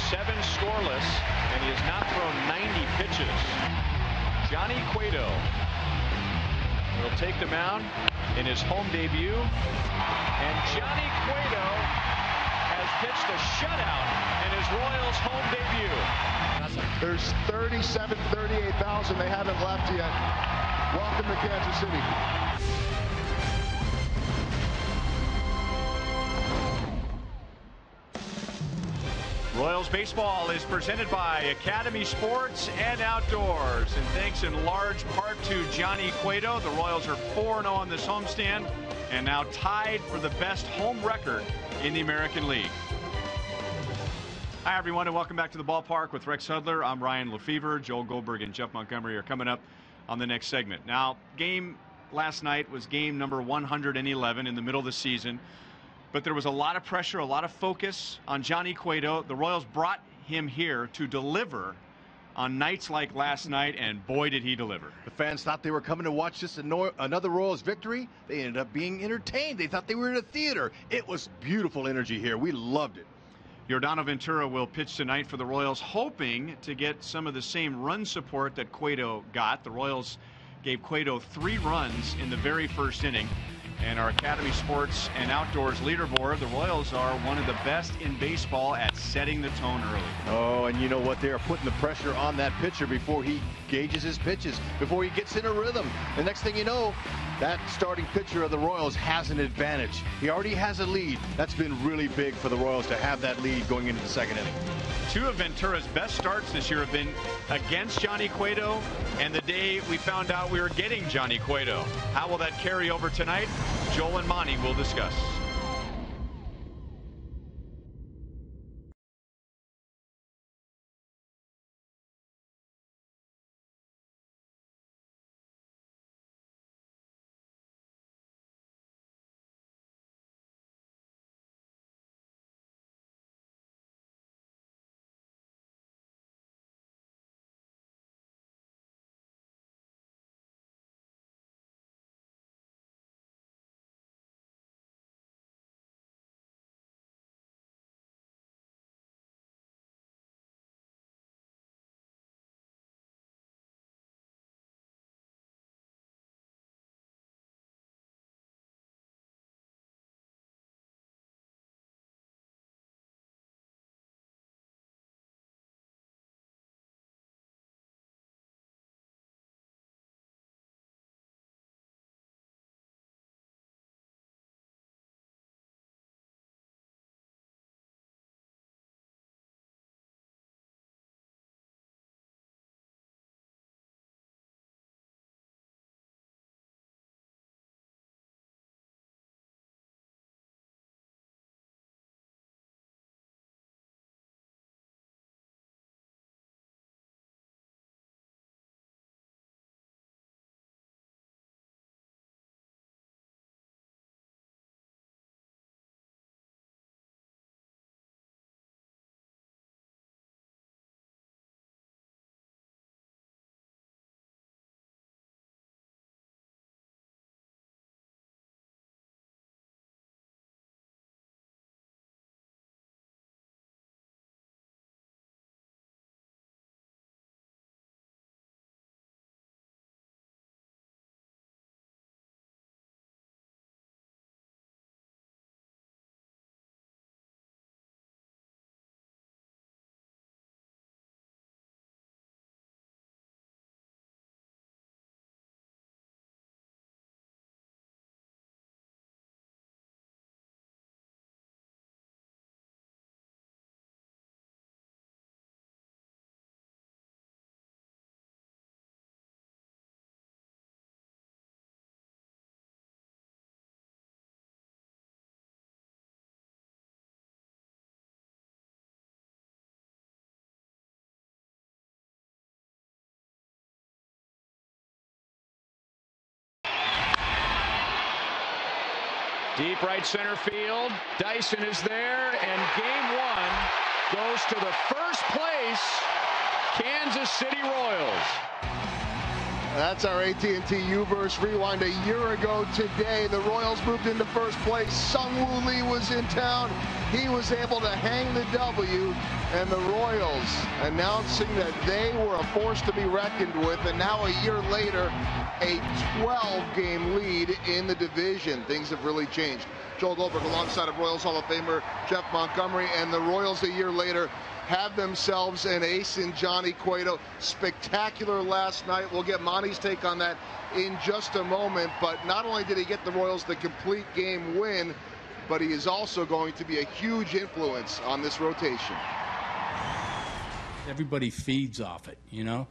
7 scoreless, and he has not thrown 90 pitches. Johnny Cueto will take the mound in his home debut, and Johnny Cueto has pitched a shutout in his Royals home debut. There's 38,000 they haven't left yet. Welcome to Kansas City. Royals baseball is presented by Academy Sports and Outdoors, and thanks in large part to Johnny Cueto. The Royals are 4-0 on this homestand and now tied for the best home record in the American League. Hi everyone, and welcome back to the ballpark with Rex Hudler. I'm Ryan Lefevre. Joel Goldberg and Jeff Montgomery are coming up on the next segment. Now, game last night was game number 111 in the middle of the season. But there was a lot of pressure, a lot of focus on Johnny Cueto. The Royals brought him here to deliver on nights like last night, and boy, did he deliver. The fans thought they were coming to watch just another Royals victory. They ended up being entertained. They thought they were in a theater. It was beautiful energy here. We loved it. Yordano Ventura will pitch tonight for the Royals, hoping to get some of the same run support that Cueto got. The Royals gave Cueto 3 runs in the very first inning. And our Academy Sports and Outdoors leaderboard, the Royals are one of the best in baseball at setting the tone early. Oh, and you know what? They are putting the pressure on that pitcher before he gauges his pitches, before he gets in a rhythm. The next thing you know, that starting pitcher of the Royals has an advantage. He already has a lead. That's been really big for the Royals to have that lead going into the second inning. 2 of Ventura's best starts this year have been against Johnny Cueto, and the day we found out we were getting Johnny Cueto. How will that carry over tonight? Joel and Monty will discuss. Deep right center field. Dyson is there, and game 1 goes to the first place Kansas City Royals. That's our AT&T U-verse rewind. A year ago today, the Royals moved into first place. Sung-Woo Lee was in town. He was able to hang the W, and the Royals announcing that they were a force to be reckoned with. And now a year later, a 12-game lead in the division. Things have really changed. Joel Goldberg alongside of Royals Hall of Famer Jeff Montgomery, and the Royals a year later have themselves an ace in Johnny Cueto. Spectacular last night. We'll get Monty's take on that in just a moment. But not only did he get the Royals the complete game win, but he is also going to be a huge influence on this rotation. Everybody feeds off it, you know.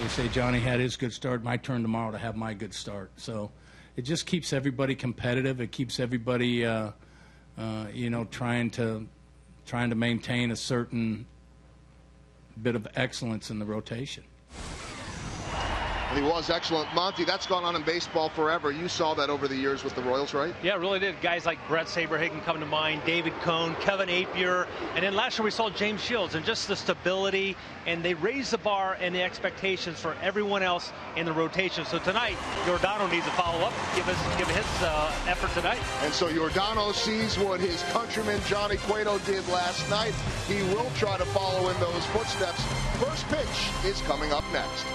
They say Johnny had his good start, my turn tomorrow to have my good start. So it just keeps everybody competitive. It keeps everybody, you know, trying to maintain a certain bit of excellence in the rotation. And he was excellent. Monty, that's gone on in baseball forever. You saw that over the years with the Royals, right? Yeah, it really did. Guys like Brett Saberhagen come to mind, David Cohn, Kevin Apier, and then last year we saw James Shields, and just the stability, and they raised the bar and the expectations for everyone else in the rotation. So tonight, Giordano needs a follow-up. Give his effort tonight. And so Giordano sees what his countryman Johnny Cueto did last night. He will try to follow in those footsteps. First pitch is coming up next.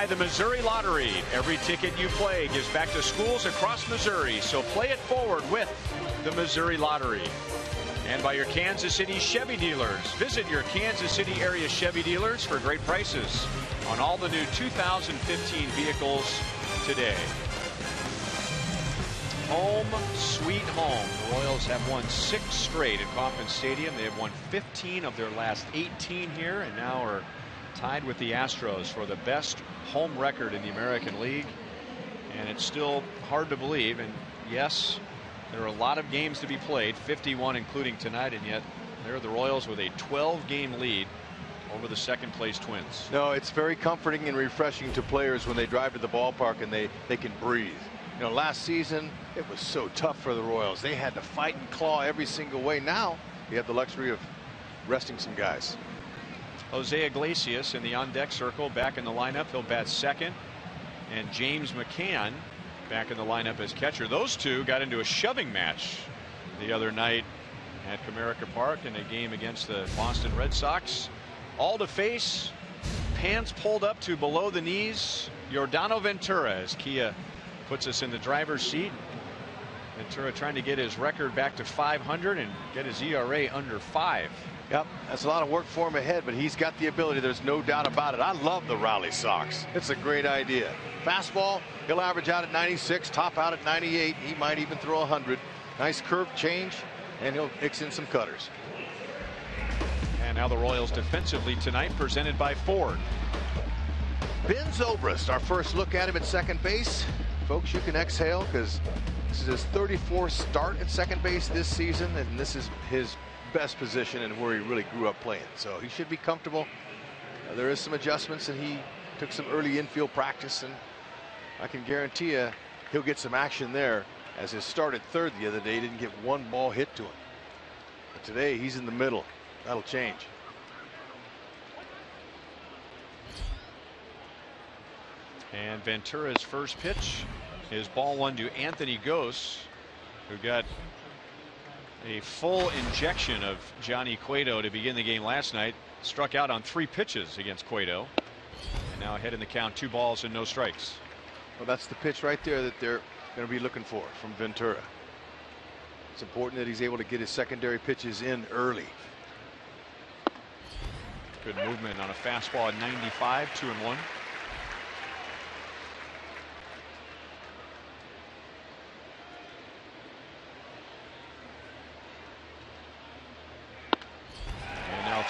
The Missouri Lottery. Every ticket you play gives back to schools across Missouri, so play it forward with the Missouri Lottery. And by your Kansas City Chevy dealers. Visit your Kansas City area Chevy dealers for great prices on all the new 2015 vehicles today. Home sweet home. The Royals have won 6 straight at Kauffman Stadium. They have won 15 of their last 18 here, and now are tied with the Astros for the best home record in the American League. And it's still hard to believe, and yes, there are a lot of games to be played, 51 including tonight, and yet there are the Royals with a 12-game lead over the second-place Twins. No, it's very comforting and refreshing to players when they drive to the ballpark and they can breathe. You know, last season it was so tough for the Royals. They had to fight and claw every single way. Now you have the luxury of resting some guys. Jose Iglesias in the on-deck circle, back in the lineup. He'll bat second. And James McCann back in the lineup as catcher. Those two got into a shoving match the other night at Comerica Park in a game against the Boston Red Sox. All to face, pants pulled up to below the knees. Giordano Ventura, as Kia puts us in the driver's seat. Ventura trying to get his record back to 500 and get his ERA under 5. Yep, that's a lot of work for him ahead, but he's got the ability. There's no doubt about it. I love the Raleigh Sox. It's a great idea. Fastball, he'll average out at 96, top out at 98. He might even throw 100. Nice curve change, and he'll mix in some cutters. And now the Royals defensively tonight, presented by Ford. Ben Zobrist, our first look at him at second base. Folks, you can exhale because this is his 34th start at second base this season, and this is his best position and where he really grew up playing. So he should be comfortable. There is some adjustments, and he took some early infield practice, and I can guarantee you he'll get some action there, as his start at third the other day didn't get one ball hit to him. But today he's in the middle. That'll change. And Ventura's first pitch is ball one to Anthony Gose, who got a full injection of Johnny Cueto to begin the game last night. Struck out on 3 pitches against Cueto, and now ahead in the count, 2 balls and no strikes. Well, that's the pitch right there that they're going to be looking for from Ventura. It's important that he's able to get his secondary pitches in early. Good movement on a fastball at 95, 2-1.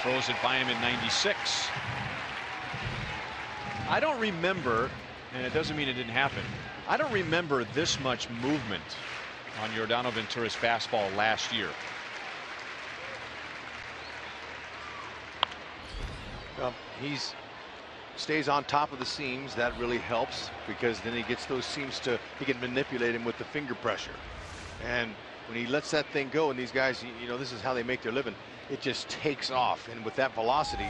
Throws it by him in 96. I don't remember, and it doesn't mean it didn't happen, I don't remember this much movement on Yordano Ventura's fastball last year. Well, he stays on top of the seams. That really helps, because then he gets those seams he can manipulate him with the finger pressure. And when he lets that thing go, and these guys, you know, this is how they make their living, it just takes off. And with that velocity,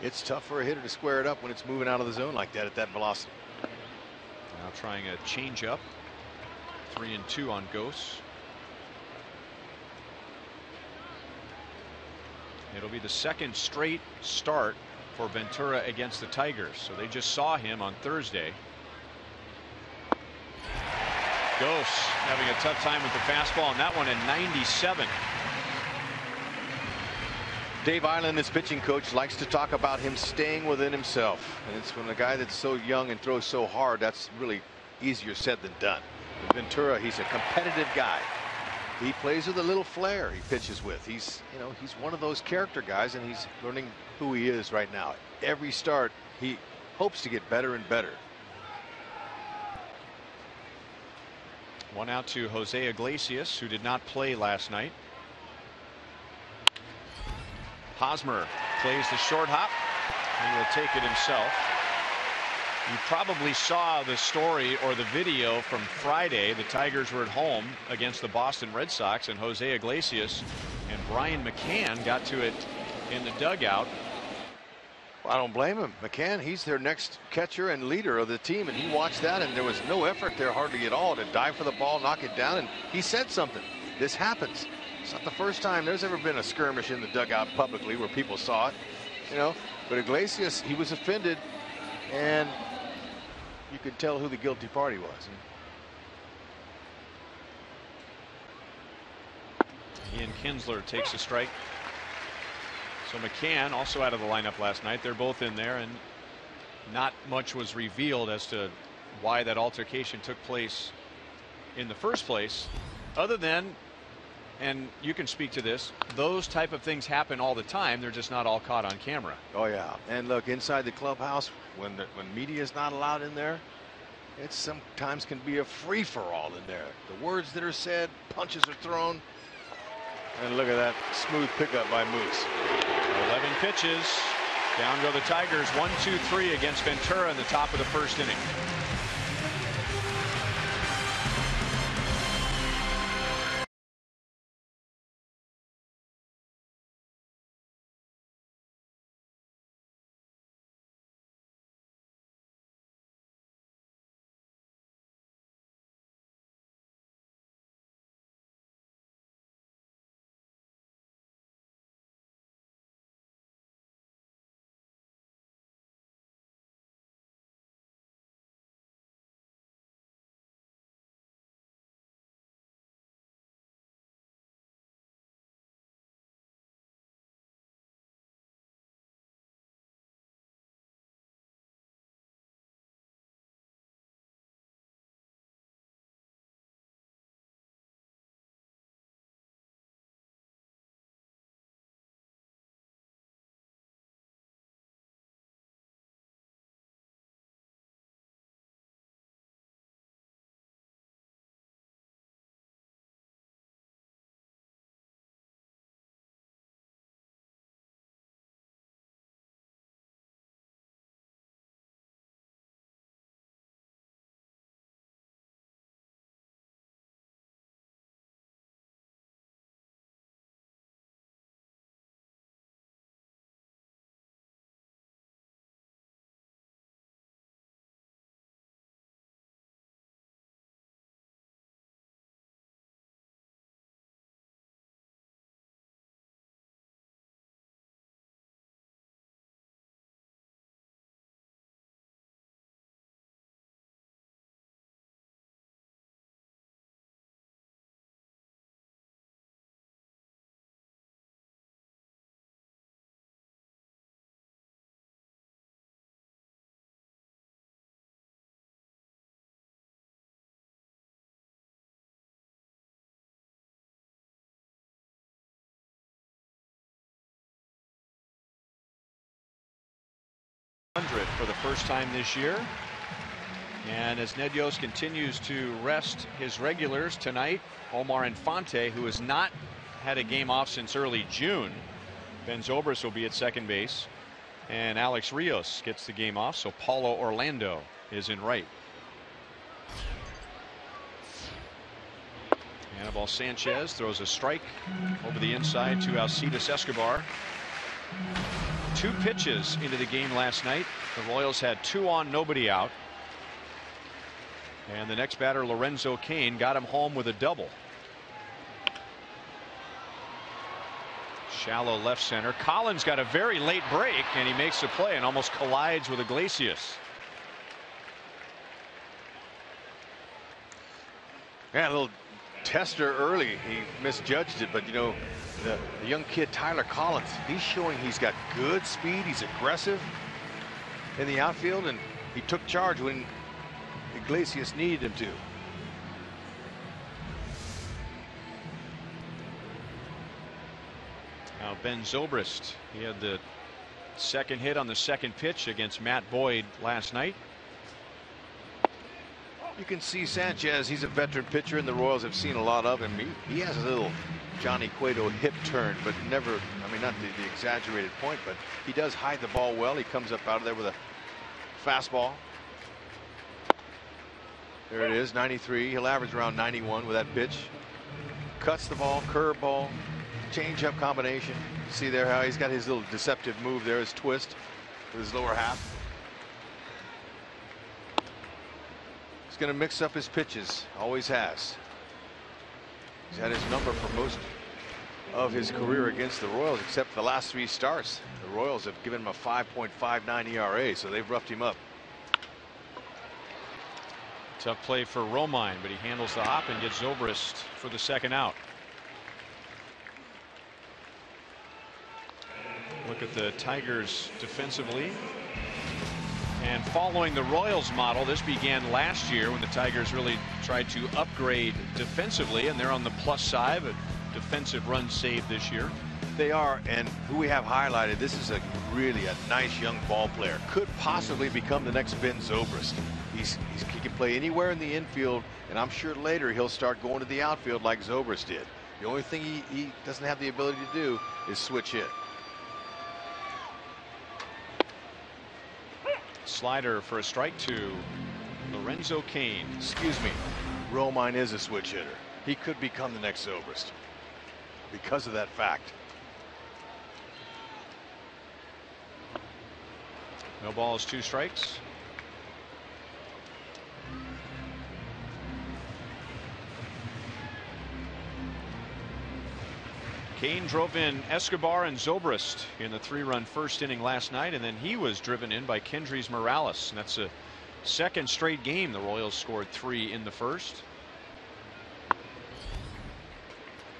it's tough for a hitter to square it up when it's moving out of the zone like that at that velocity. Now trying a changeup. 3-2 on Gose. It'll be the second straight start for Ventura against the Tigers. So they just saw him on Thursday. Gose having a tough time with the fastball, and that one at 97. Dave Island, his pitching coach, likes to talk about him staying within himself. And it's when a guy that's so young and throws so hard, that's really easier said than done. With Ventura, he's a competitive guy. He plays with a little flair he pitches with. He's one of those character guys, and he's learning who he is right now. Every start, he hopes to get better and better. 1 out to Jose Iglesias, who did not play last night. Hosmer plays the short hop. He will take it himself. You probably saw the story or the video from Friday. The Tigers were at home against the Boston Red Sox, and Jose Iglesias and Brian McCann got to it in the dugout. Well, I don't blame him. McCann, he's their next catcher and leader of the team, and he watched that, and there was no effort there hardly at all to dive for the ball, knock it down, and he said something. This happens. It's not the first time there's ever been a skirmish in the dugout publicly where people saw it, you know. But Iglesias, he was offended, and you could tell who the guilty party was. Ian Kinsler takes a strike. So McCann also out of the lineup last night. They're both in there, and not much was revealed as to why that altercation took place in the first place, other than, and you can speak to this, those type of things happen all the time. They're just not all caught on camera. Oh yeah, and look, inside the clubhouse, when media is not allowed in there, it sometimes can be a free-for-all in there. The words that are said, punches are thrown, and look at that smooth pickup by Moose. 11 pitches. Down go the Tigers, 1-2-3 against Ventura in the top of the first inning. 100 for the first time this year. And as Ned Yost continues to rest his regulars tonight, Omar Infante, who has not had a game off since early June. Ben Zobrist will be at second base, and Alex Rios gets the game off, so Paulo Orlando is in right. Anibal Sanchez throws a strike over the inside to Alcides Escobar. 2 pitches into the game last night. The Royals had 2 on, nobody out. And the next batter, Lorenzo Cain, got him home with a double. Shallow left center. Collins got a very late break, and he makes the play and almost collides with Iglesias. Yeah, a little tester early. He misjudged it, but you know, the young kid Tyler Collins, he's showing he's got good speed. He's aggressive in the outfield, and he took charge when Iglesias needed him to. Now Ben Zobrist, he had the second hit on the second pitch against Matt Boyd last night. You can see Sanchez, he's a veteran pitcher, and the Royals have seen a lot of him. He has a little Johnny Cueto hip turn, but never, I mean, not the exaggerated point, but he does hide the ball well. He comes up out of there with a fastball. There it is, 93. He'll average around 91 with that pitch. Cuts the ball, curveball, change-up combination. See there how he's got his little deceptive move there, his twist with his lower half. He's going to mix up his pitches, always has. He's had his number for most of his career against the Royals, except the last 3 starts. The Royals have given him a 5.59 ERA, so they've roughed him up. Tough play for Romine, but he handles the hop and gets Zobrist for the second out. Look at the Tigers defensively. And following the Royals model, this began last year when the Tigers really tried to upgrade defensively, and they're on the plus side of defensive runs saved this year. They are, and who we have highlighted, this is really a nice young ball player. Could possibly become the next Ben Zobrist. He can play anywhere in the infield, and I'm sure later he'll start going to the outfield like Zobrist did. The only thing he doesn't have the ability to do is switch hit. Slider for a strike to Lorenzo Cain. Excuse me, Romine is a switch hitter. He could become the next Zobrist because of that fact. No balls, 2 strikes. Cain drove in Escobar and Zobrist in the 3-run first inning last night, and then he was driven in by Kendrys Morales. And that's a second straight game the Royals scored 3 in the first.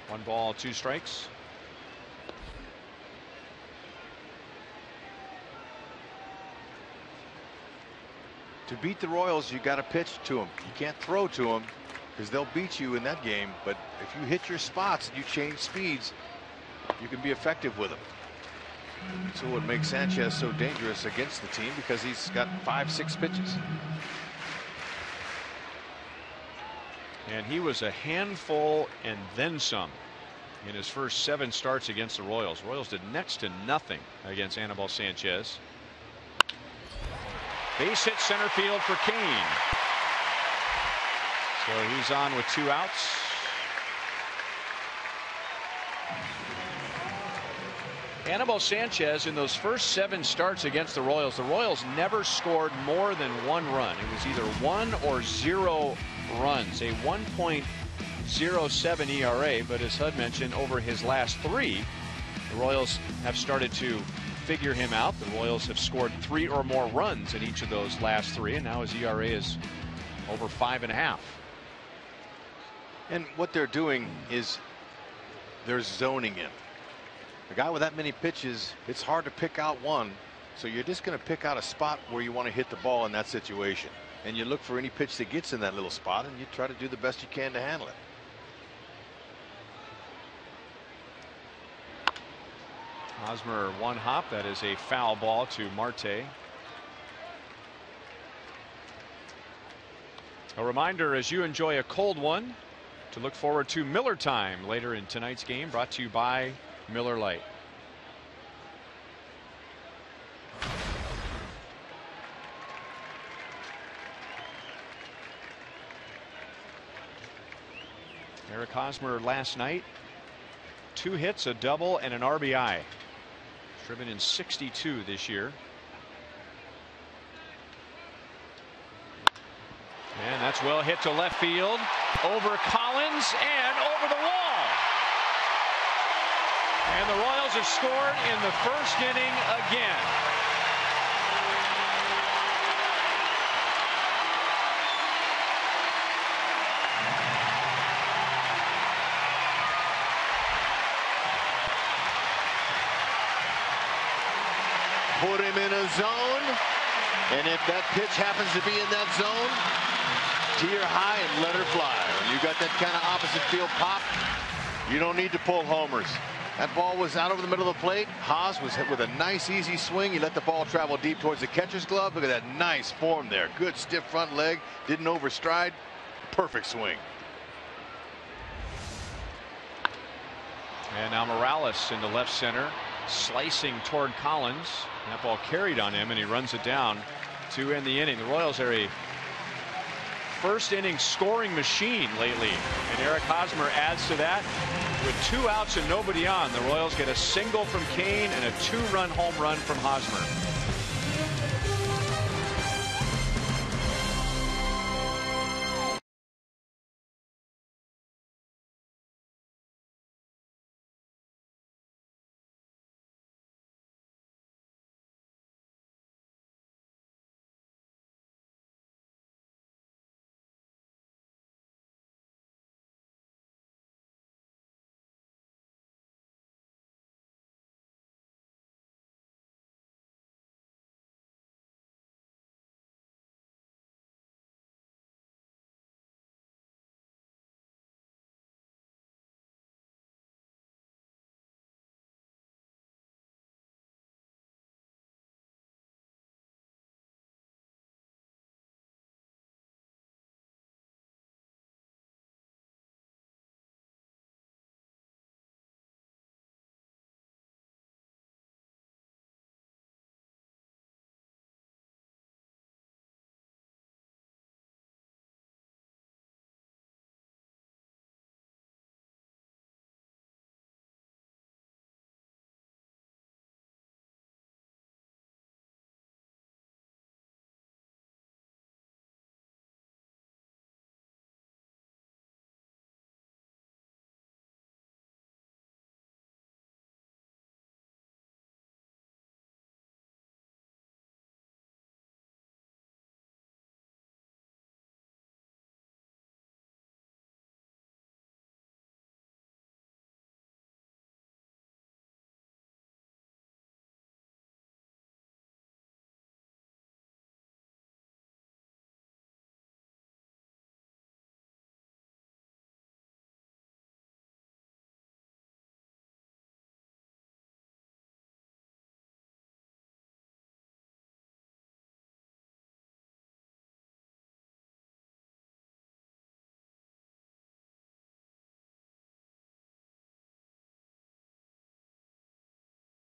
1 ball, 2 strikes. To beat the Royals, you got to pitch to them. You can't throw to them because they'll beat you in that game. But if you hit your spots and you change speeds, you can be effective with them. So what makes Sanchez so dangerous against the team, because he's got 5-6 pitches. And he was a handful and then some in his first 7 starts against the Royals. Royals did next to nothing against Anibal Sanchez. Base hit center field for Cain. So he's on with 2 outs. Anibal Sanchez, in those first 7 starts against the Royals never scored more than 1 run. It was either 1 or 0 runs, a 1.07 ERA. But as Hud mentioned, over his last 3, the Royals have started to figure him out. The Royals have scored 3 or more runs in each of those last 3, and now his ERA is over 5.5. And what they're doing is they're zoning him. A guy with that many pitches, it's hard to pick out one. So you're just going to pick out a spot where you want to hit the ball in that situation. And you look for any pitch that gets in that little spot, and you try to do the best you can to handle it. Hosmer 1 hop. That is a foul ball to Marte. A reminder as you enjoy a cold one to look forward to Miller Time later in tonight's game, brought to you by Miller Lite. Eric Hosmer last night, 2 hits, a double, and an RBI. Driven in 62 this year. And that's well hit to left field, over Collins and over the wall. And the Royals have scored in the first inning again. Put him in a zone, and if that pitch happens to be in that zone, tear high and let her fly. When you got that kind of opposite field pop, you don't need to pull homers. That ball was out over the middle of the plate. Haas was hit with a nice easy swing. He let the ball travel deep towards the catcher's glove. Look at that nice form there. Good stiff front leg. Didn't overstride. Perfect swing. And now Morales into left center, slicing toward Collins. That ball carried on him, and he runs it down to end the inning. The Royals are a first inning scoring machine lately, and Eric Hosmer adds to that. With 2 outs and nobody on, the Royals get a single from Kane and a 2-run home run from Hosmer.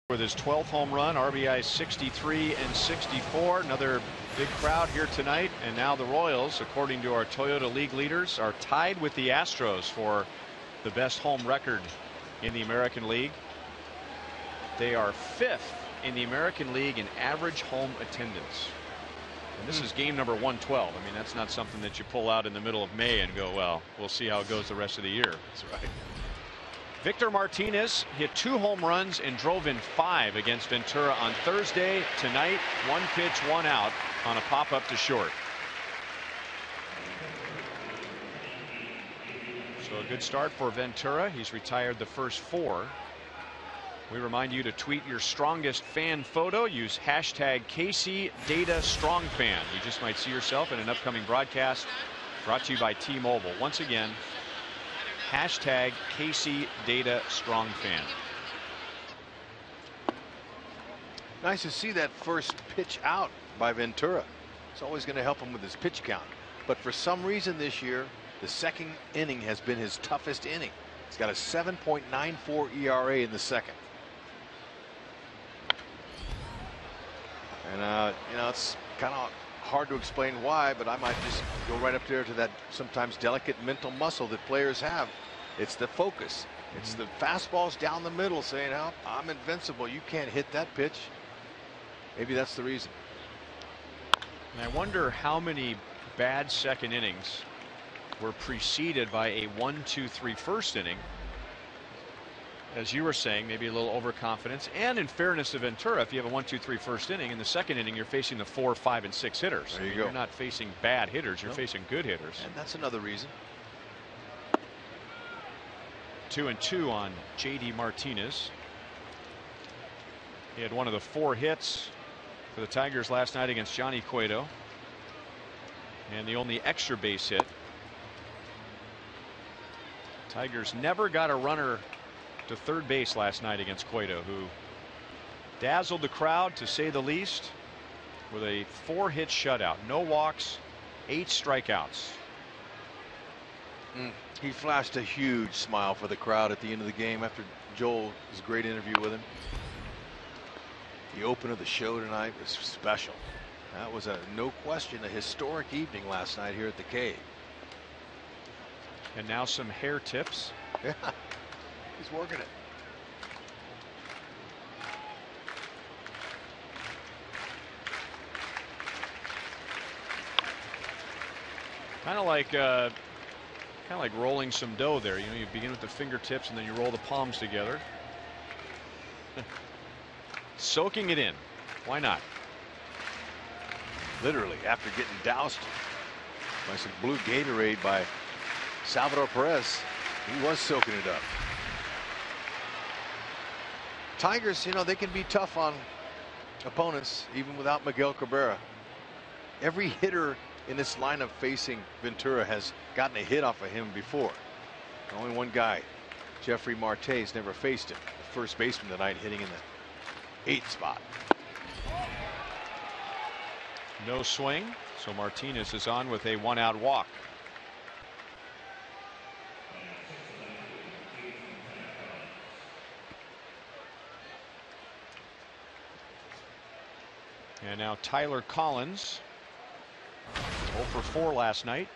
With his 12th home run, RBI 63 and 64. Another big crowd here tonight. And now the Royals, according to our Toyota League leaders, are tied with the Astros for the best home record in the American League. They are 5th in the American League in average home attendance. And this is game number 112. I mean, that's not something that you pull out in the middle of May and go, well, we'll see how it goes the rest of the year. That's right. Victor Martinez hit 2 home runs and drove in 5 against Ventura on Thursday. Tonight, 1 pitch, 1 out on a pop-up to short. So a good start for Ventura. He's retired the first 4. We remind you to tweet your strongest fan photo. Use hashtag KCDataStrongFan. You just might see yourself in an upcoming broadcast brought to you by T-Mobile. Once again, hashtag KCDataStrongFan. Nice to see that first pitch out by Ventura. It's always going to help him with his pitch count. but for some reason this year, the second inning has been his toughest inning. He's got a 7.94 ERA in the second. And you know, it's kind of hard to explain why, but I might just go right up there to that sometimes delicate mental muscle that players have. It's the focus. It's the fastballs down the middle saying, oh, I'm invincible. You can't hit that pitch. Maybe that's the reason. And I wonder how many bad second innings were preceded by a 1-2-3 first inning. As you were saying, maybe a little overconfidence. And in fairness to Ventura, if you have a 1-2-3 first inning, in the second inning, you're facing the 4, 5, and 6 hitters. There you go. You're not facing bad hitters. You're facing good hitters. And that's another reason. 2-2 on J.D. Martinez. He had one of the 4 hits for the Tigers last night against Johnny Cueto. And the only extra base hit. Tigers never got a runner to third base last night against Cueto, who dazzled the crowd to say the least with a 4-hit shutout. No walks, 8 strikeouts. He flashed a huge smile for the crowd at the end of the game after Joel's great interview with him. The open of the show tonight was special. That was no question a historic evening last night here at the Cave. And now some hair tips. Yeah, he's working it. Kind of like rolling some dough there. You know, you begin with the fingertips and then you roll the palms together. Soaking it in. Why not? Literally, after getting doused by some blue Gatorade by Salvador Perez, he was soaking it up. Tigers, you know, they can be tough on opponents even without Miguel Cabrera. Every hitter in this lineup facing Ventura has gotten a hit off of him before. Only one guy, Jeffrey Marte's never faced him. The first baseman tonight hitting in the 8th spot. No swing, so Martinez is on with a 1-out walk. And now Tyler Collins, 0 for 4 last night.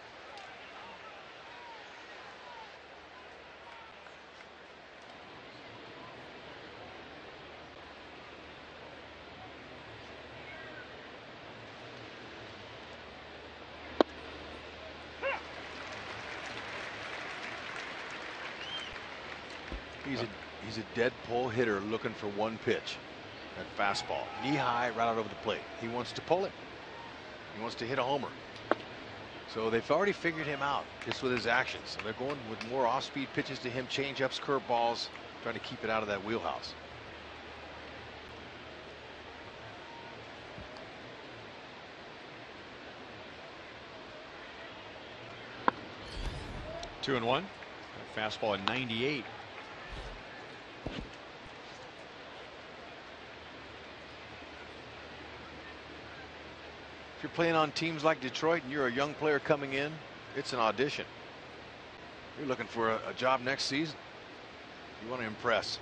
He's a dead pull hitter looking for one pitch. That fastball, knee high, right out over the plate. He wants to pull it. He wants to hit a homer. So they've already figured him out just with his actions. So they're going with more off-speed pitches to him, change-ups, curveballs, trying to keep it out of that wheelhouse. Two and one. Fastball at 98. If you're playing on teams like Detroit and you're a young player coming in, it's an audition. You're looking for a job next season. You want to impress.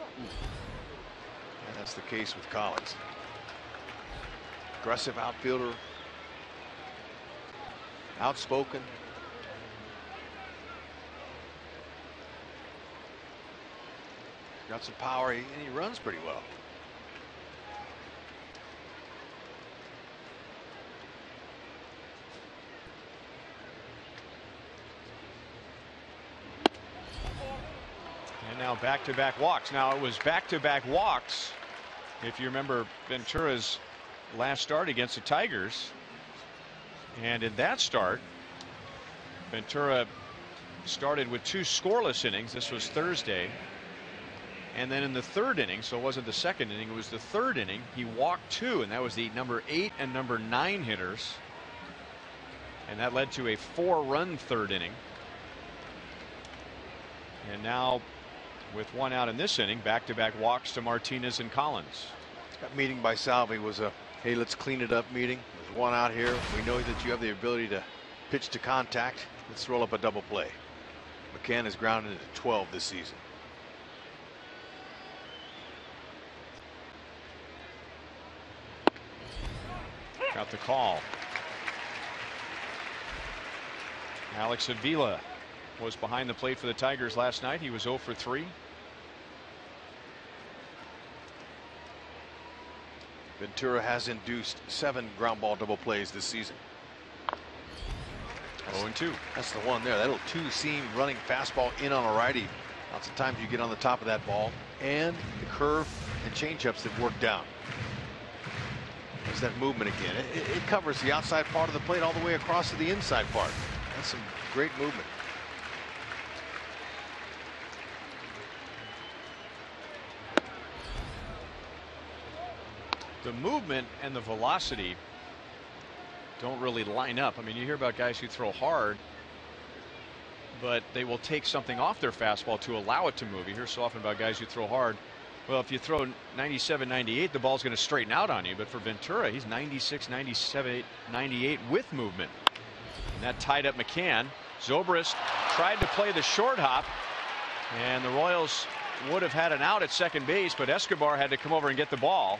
And that's the case with Collins. Aggressive outfielder. Outspoken. Got some power, and he runs pretty well. And now back-to-back walks. Now it was back-to-back walks. If you remember Ventura's last start against the Tigers. And in that start, Ventura started with 2 scoreless innings. This was Thursday. And then in the 3rd inning, so it wasn't the 2nd inning, it was the 3rd inning, he walked 2, and that was the number 8 and number 9 hitters. And that led to a 4-run 3rd inning. And now, with 1 out in this inning, back-to-back walks to Martinez and Collins. That meeting by Salvi was a, hey, let's clean it up meeting. It was one out here. We know that you have the ability to pitch to contact. Let's roll up a double play. McCann is grounded to 12 this season. Got the call. Alex Avila was behind the plate for the Tigers last night. He was 0 for 3. Ventura has induced 7 ground ball double plays this season. 0-2. That's the one there. That little two-seam running fastball in on a righty. Lots of times you get on the top of that ball, and the curve and changeups that work down. There's that movement again. It covers the outside part of the plate all the way across to the inside part. That's some great movement. The movement and the velocity don't really line up. I mean, you hear about guys who throw hard, but they will take something off their fastball to allow it to move. You hear so often about guys who throw hard. Well, if you throw 97, 98, the ball's going to straighten out on you. But for Ventura, he's 96, 97, 98 with movement. And that tied up McCann. Zobrist tried to play the short hop, and the Royals would have had an out at second base, but Escobar had to come over and get the ball.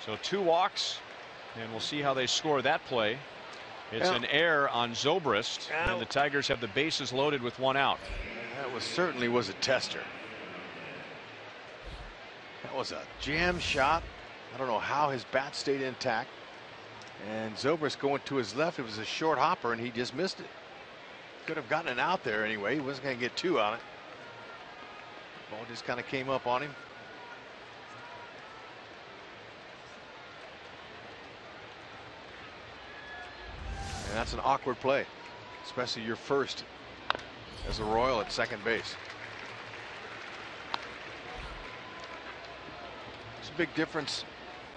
So 2 walks, and we'll see how they score that play. It's an error on Zobrist, and the Tigers have the bases loaded with 1 out. That certainly was a tester. That was a jam shot. I don't know how his bat stayed intact. And Zobrist going to his left. It was a short hopper, and he just missed it. Could have gotten an out there anyway. He wasn't going to get 2 on it. Ball just kind of came up on him. And that's an awkward play, especially your first as a Royal at second base. It's a big difference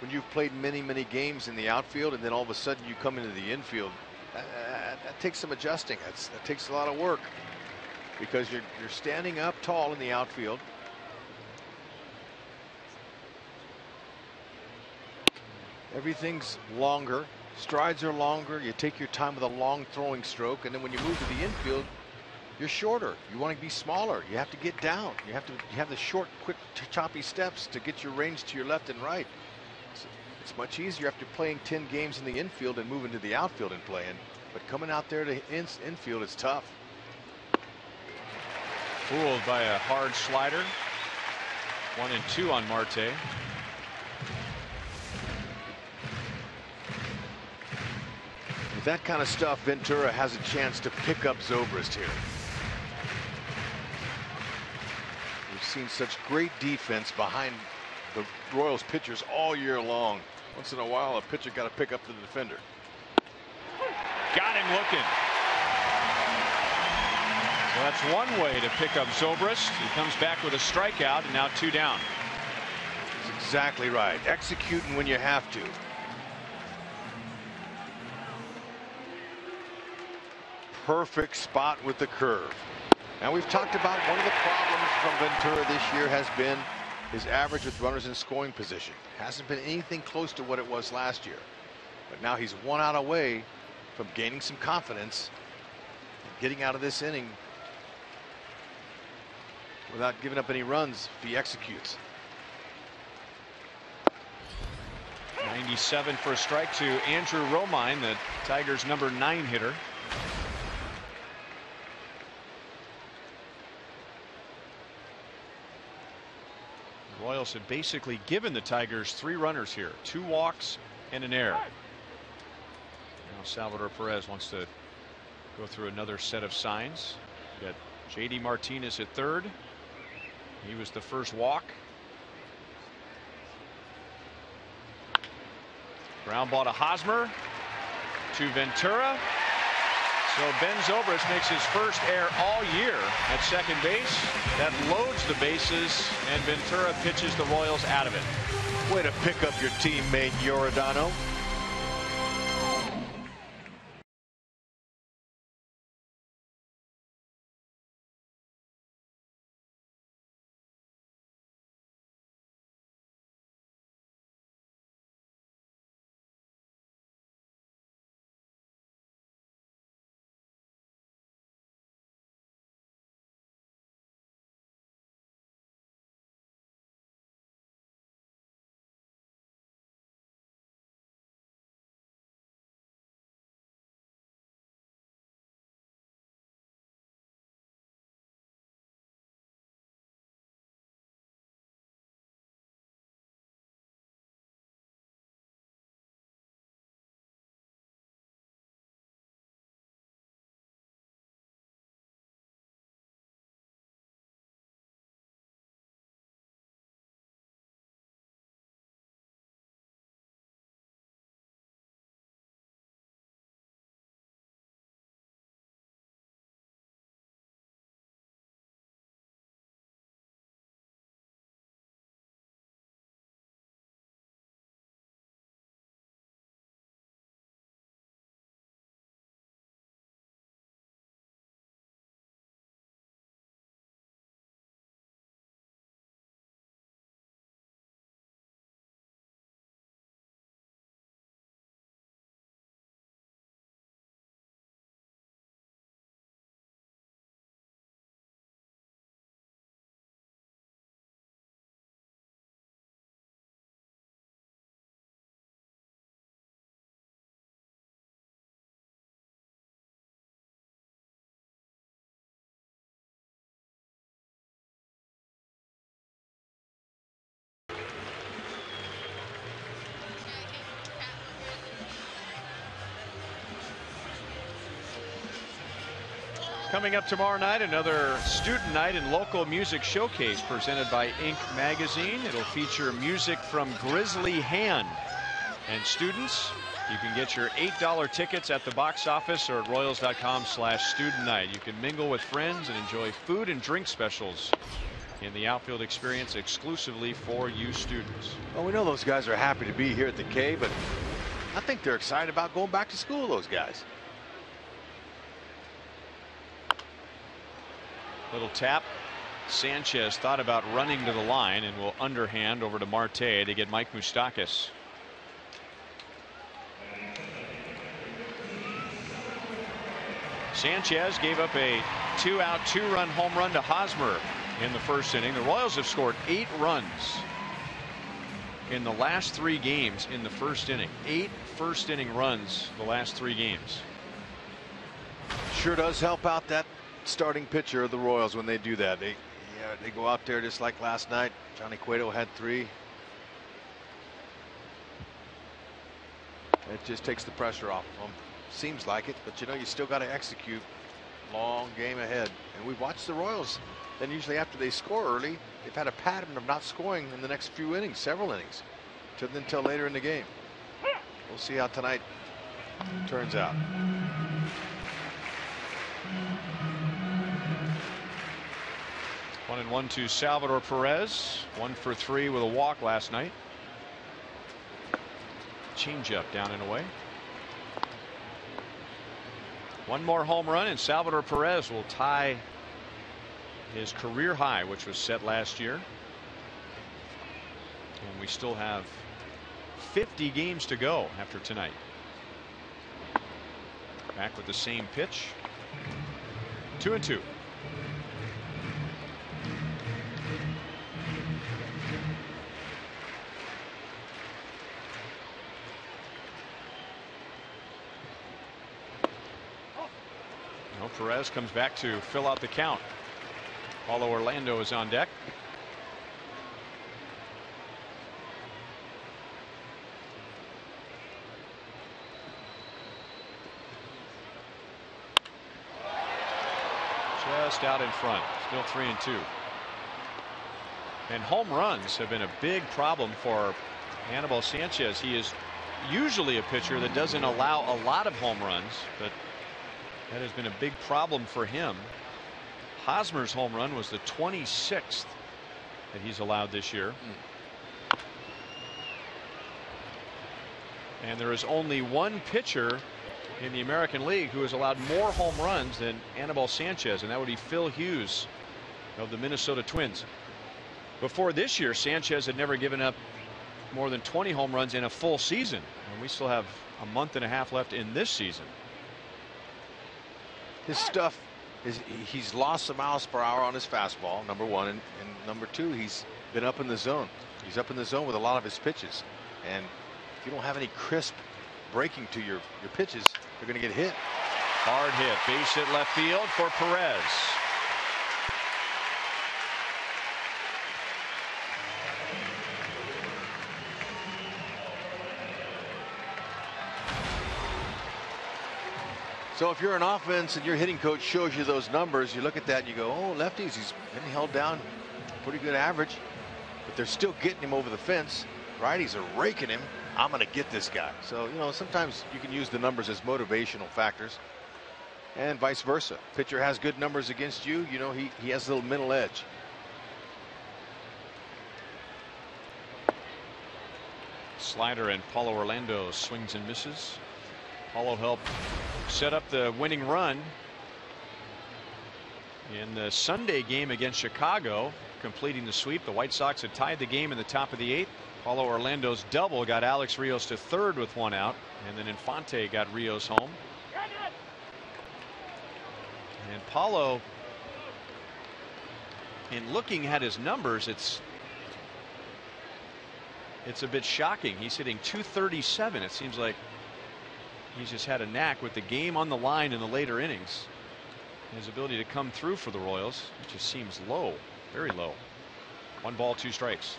when you've played many games in the outfield, and then all of a sudden you come into the infield. That takes some adjusting. That takes a lot of work, because you're standing up tall in the outfield. Everything's longer. Strides are longer. You take your time with a long throwing stroke, and then when you move to the infield, you're shorter. You want to be smaller. You have to get down. You have the short, quick, choppy steps to get your range to your left and right. It's much easier after playing 10 games in the infield and moving to the outfield and playing. But coming out there to infield, it's tough. Fooled by a hard slider. 1-2 on Marte. With that kind of stuff, Ventura has a chance to pick up Zobrist here. We've seen such great defense behind the Royals pitchers all year long. Once in a while, a pitcher got to pick up the defender. Got him looking. So that's one way to pick up Zobrist. He comes back with a strikeout, and now 2 down. That's exactly right. Executing when you have to. Perfect spot with the curve. Now, we've talked about one of the problems from Ventura this year has been his average with runners in scoring position. Hasn't been anything close to what it was last year. But now he's 1 out away from gaining some confidence and getting out of this inning without giving up any runs if he executes. 97 for a strike to Andrew Romine, the Tigers' number 9 hitter. The Royals have basically given the Tigers 3 runners here, 2 walks and an error. Now Salvador Perez wants to go through another set of signs. We got JD Martinez at third. He was the first walk. Ground ball to Hosmer, to Ventura. So Ben Zobrist makes his first error all year at second base. That loads the bases, and Ventura pitches the Royals out of it. Way to pick up your teammate, Giordano. Coming up tomorrow night, another student night and local music showcase presented by Inc. Magazine. It'll feature music from Grizzly Hand. And students, you can get your $8 tickets at the box office or at Royals.com/student night. You can mingle with friends and enjoy food and drink specials in the outfield experience exclusively for you students. Well, we know those guys are happy to be here at the K, but I think they're excited about going back to school, those guys. Little tap. Sanchez thought about running to the line and will underhand over to Marte to get Mike Moustakas. Sanchez gave up a 2-out 2-run home run to Hosmer in the first inning. The Royals have scored 8 runs in the last 3 games in the first inning. 8 first inning runs the last 3 games. Sure does help out that starting pitcher of the Royals when they do that. They go out there just like last night. Johnny Cueto had 3. It just takes the pressure off of them. Seems like it, but you know, you still got to execute. Long game ahead, and we've watched the Royals. Then usually after they score early, they've had a pattern of not scoring in the next few innings, several innings, until later in the game. We'll see how tonight turns out. One and one to Salvador Perez. 1 for 3 with a walk last night. Changeup down and away. One more home run and Salvador Perez will tie his career high, which was set last year. And we still have 50 games to go after tonight. Back with the same pitch. 2-2. Perez comes back to fill out the count. Paulo Orlando is on deck. Just out in front. Still 3-2. And home runs have been a big problem for Anibal Sanchez. He is usually a pitcher that doesn't allow a lot of home runs, but that has been a big problem for him. Hosmer's home run was the 26th that he's allowed this year. And there is only one pitcher in the American League who has allowed more home runs than Anibal Sanchez, and that would be Phil Hughes of the Minnesota Twins. Before this year, Sanchez had never given up more than 20 home runs in a full season, and we still have a month and a half left in this season. His stuff is, he's lost some miles per hour on his fastball, number one, and number two, he's been up in the zone. He's up in the zone with a lot of his pitches, and if you don't have any crisp breaking to your pitches, you're going to get hit. Hard hit, base hit left field for Perez. So if you're an offense and your hitting coach shows you those numbers, you look at that and you go, oh, lefties, he's been held down, pretty good average, but they're still getting him over the fence. Righties are raking him. I'm going to get this guy. So, you know, sometimes you can use the numbers as motivational factors, and vice versa. Pitcher has good numbers against you, you know, he has a little mental edge. Slider and Paulo Orlando swings and misses. Paulo helped set up the winning run in the Sunday game against Chicago, completing the sweep. The White Sox had tied the game in the top of the 8th. Paulo Orlando's double got Alex Rios to third with 1 out, and then Infante got Rios home. And Paulo, in looking at his numbers, it's a bit shocking. He's hitting .237. It seems like he's just had a knack with the game on the line in the later innings. His ability to come through for the Royals, it just seems low, very low. 1 ball, 2 strikes.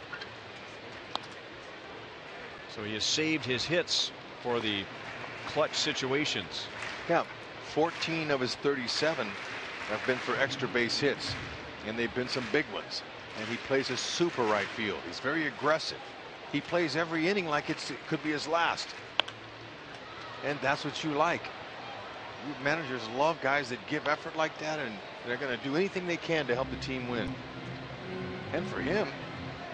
So he has saved his hits for the clutch situations. Yeah, 14 of his 37 have been for extra base hits, and they've been some big ones. And he plays a super right field. He's very aggressive. He plays every inning like it could be his last. And that's what you like. You managers love guys that give effort like that, and they're going to do anything they can to help the team win. And for him,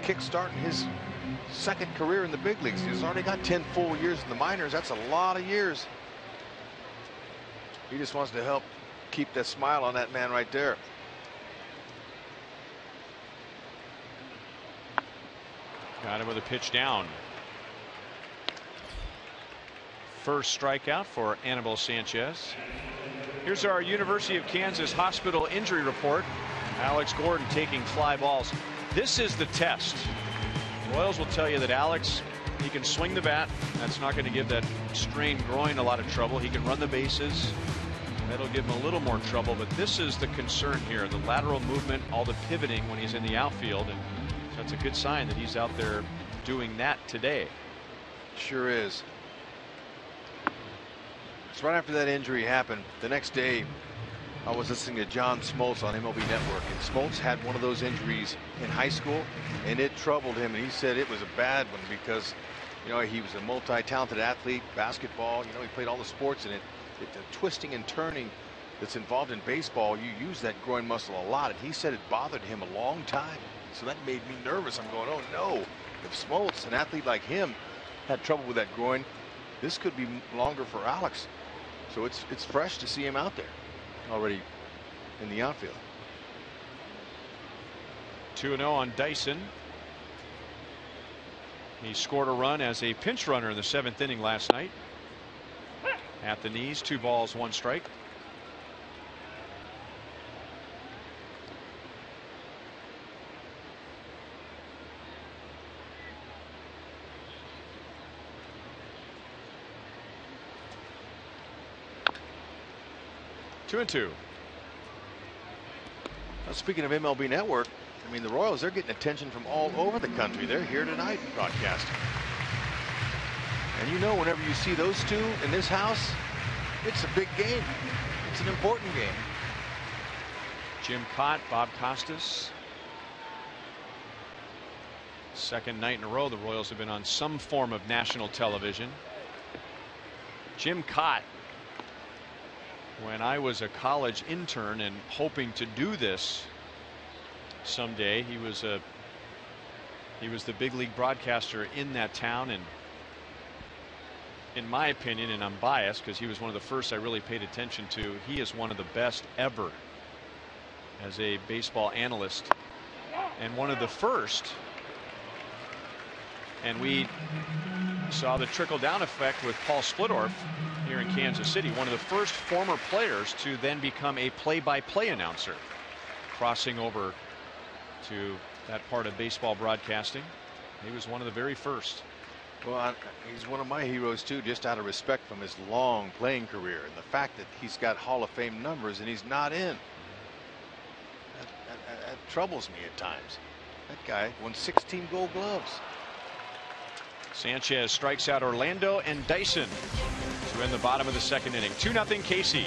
kick-starting his second career in the big leagues. He's already got 10 full years in the minors. That's a lot of years. He just wants to help keep that smile on that man right there. Got him with a pitch down. First strikeout for Anibal Sanchez. Here's our University of Kansas hospital injury report. Alex Gordon taking fly balls. This is the test. Royals will tell you that Alex, he can swing the bat. That's not going to give that strained groin a lot of trouble. He can run the bases. That'll give him a little more trouble, but this is the concern here. The lateral movement, all the pivoting when he's in the outfield, and so that's a good sign that he's out there doing that today. Sure is. So right after that injury happened, the next day I was listening to John Smoltz on MLB Network, and Smoltz had one of those injuries in high school, and it troubled him, and he said it was a bad one because, you know, he was a multi-talented athlete, basketball, you know, he played all the sports, and the twisting and turning that's involved in baseball, you use that groin muscle a lot, and he said it bothered him a long time. So that made me nervous. I'm going, oh no, if Smoltz, an athlete like him, had trouble with that groin, this could be longer for Alex. So it's fresh to see him out there already in the outfield. 2-0 on Dyson. He scored a run as a pinch runner in the 7th inning last night. At the knees, 2 balls, 1 strike. Two and two. Now, speaking of MLB Network, I mean, the Royals, they're getting attention from all over the country. They're here tonight broadcasting. And you know, whenever you see those two in this house, it's a big game. It's an important game. Jim Cott, Bob Costas. Second night in a row the Royals have been on some form of national television. Jim Cott, when I was a college intern and hoping to do this someday, he was the big league broadcaster in that town, and in my opinion, and I'm biased because he was one of the first I really paid attention to, he is one of the best ever as a baseball analyst, and one of the first, and we saw the trickle down effect with Paul Splittorff here in Kansas City, one of the first former players to then become a play-by-play announcer, crossing over to that part of baseball broadcasting. He was one of the very first. Well, he's one of my heroes too, just out of respect from his long playing career and the fact that he's got Hall of Fame numbers and he's not in. That troubles me at times. That guy won 16 Gold Gloves. Sanchez strikes out Orlando and Dyson to end the bottom of the 2nd inning. 2-0 KC.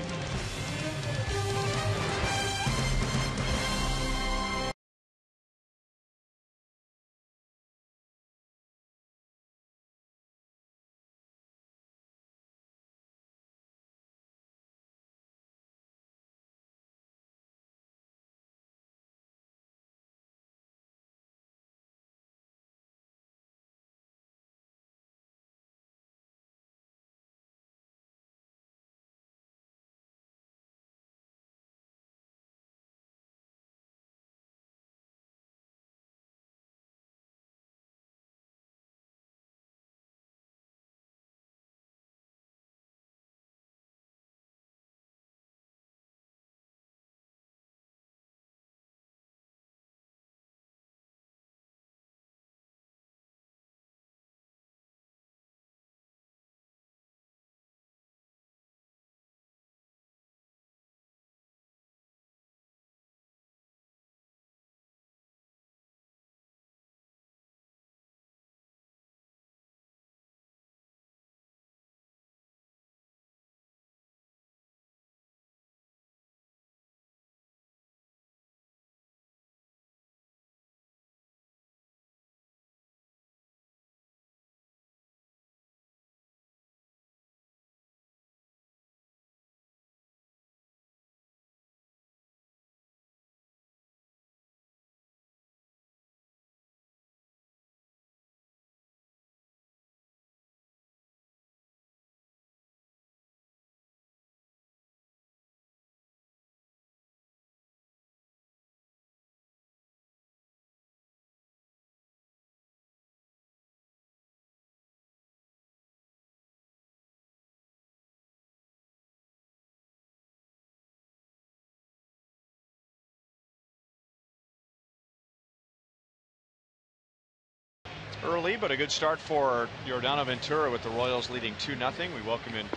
early, but a good start for Yordano Ventura with the Royals leading 2-0. We welcome in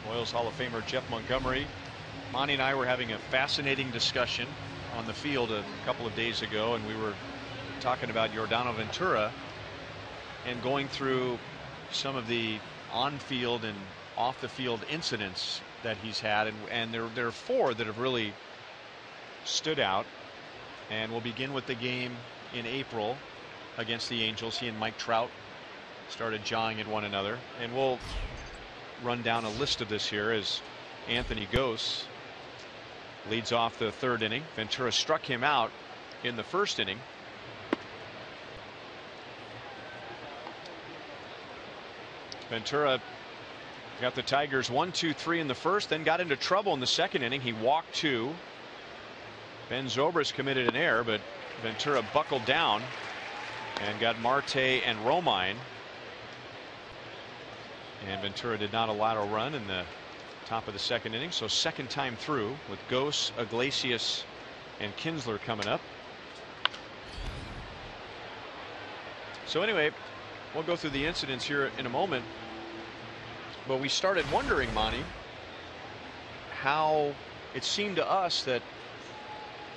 Royals Hall of Famer Jeff Montgomery. Monty and I were having a fascinating discussion on the field a couple of days ago, and we were talking about Yordano Ventura and going through some of the on-field and off-the-field incidents that he's had, and there are 4 that have really stood out. And we'll begin with the game in April against the Angels. He and Mike Trout started jawing at one another, and we'll run down a list of this here as Anthony Gose leads off the 3rd inning. Ventura struck him out in the 1st inning. Ventura got the Tigers 1-2-3 in the 1st, then got into trouble in the 2nd inning. He walked 2. Ben Zobrist committed an error, but Ventura buckled down and got Marte and Romine. And Ventura did not allow a run in the top of the 2nd inning. So 2nd time through with Gose, Iglesias, and Kinsler coming up. So anyway, we'll go through the incidents here in a moment. But we started wondering, Monty, how it seemed to us that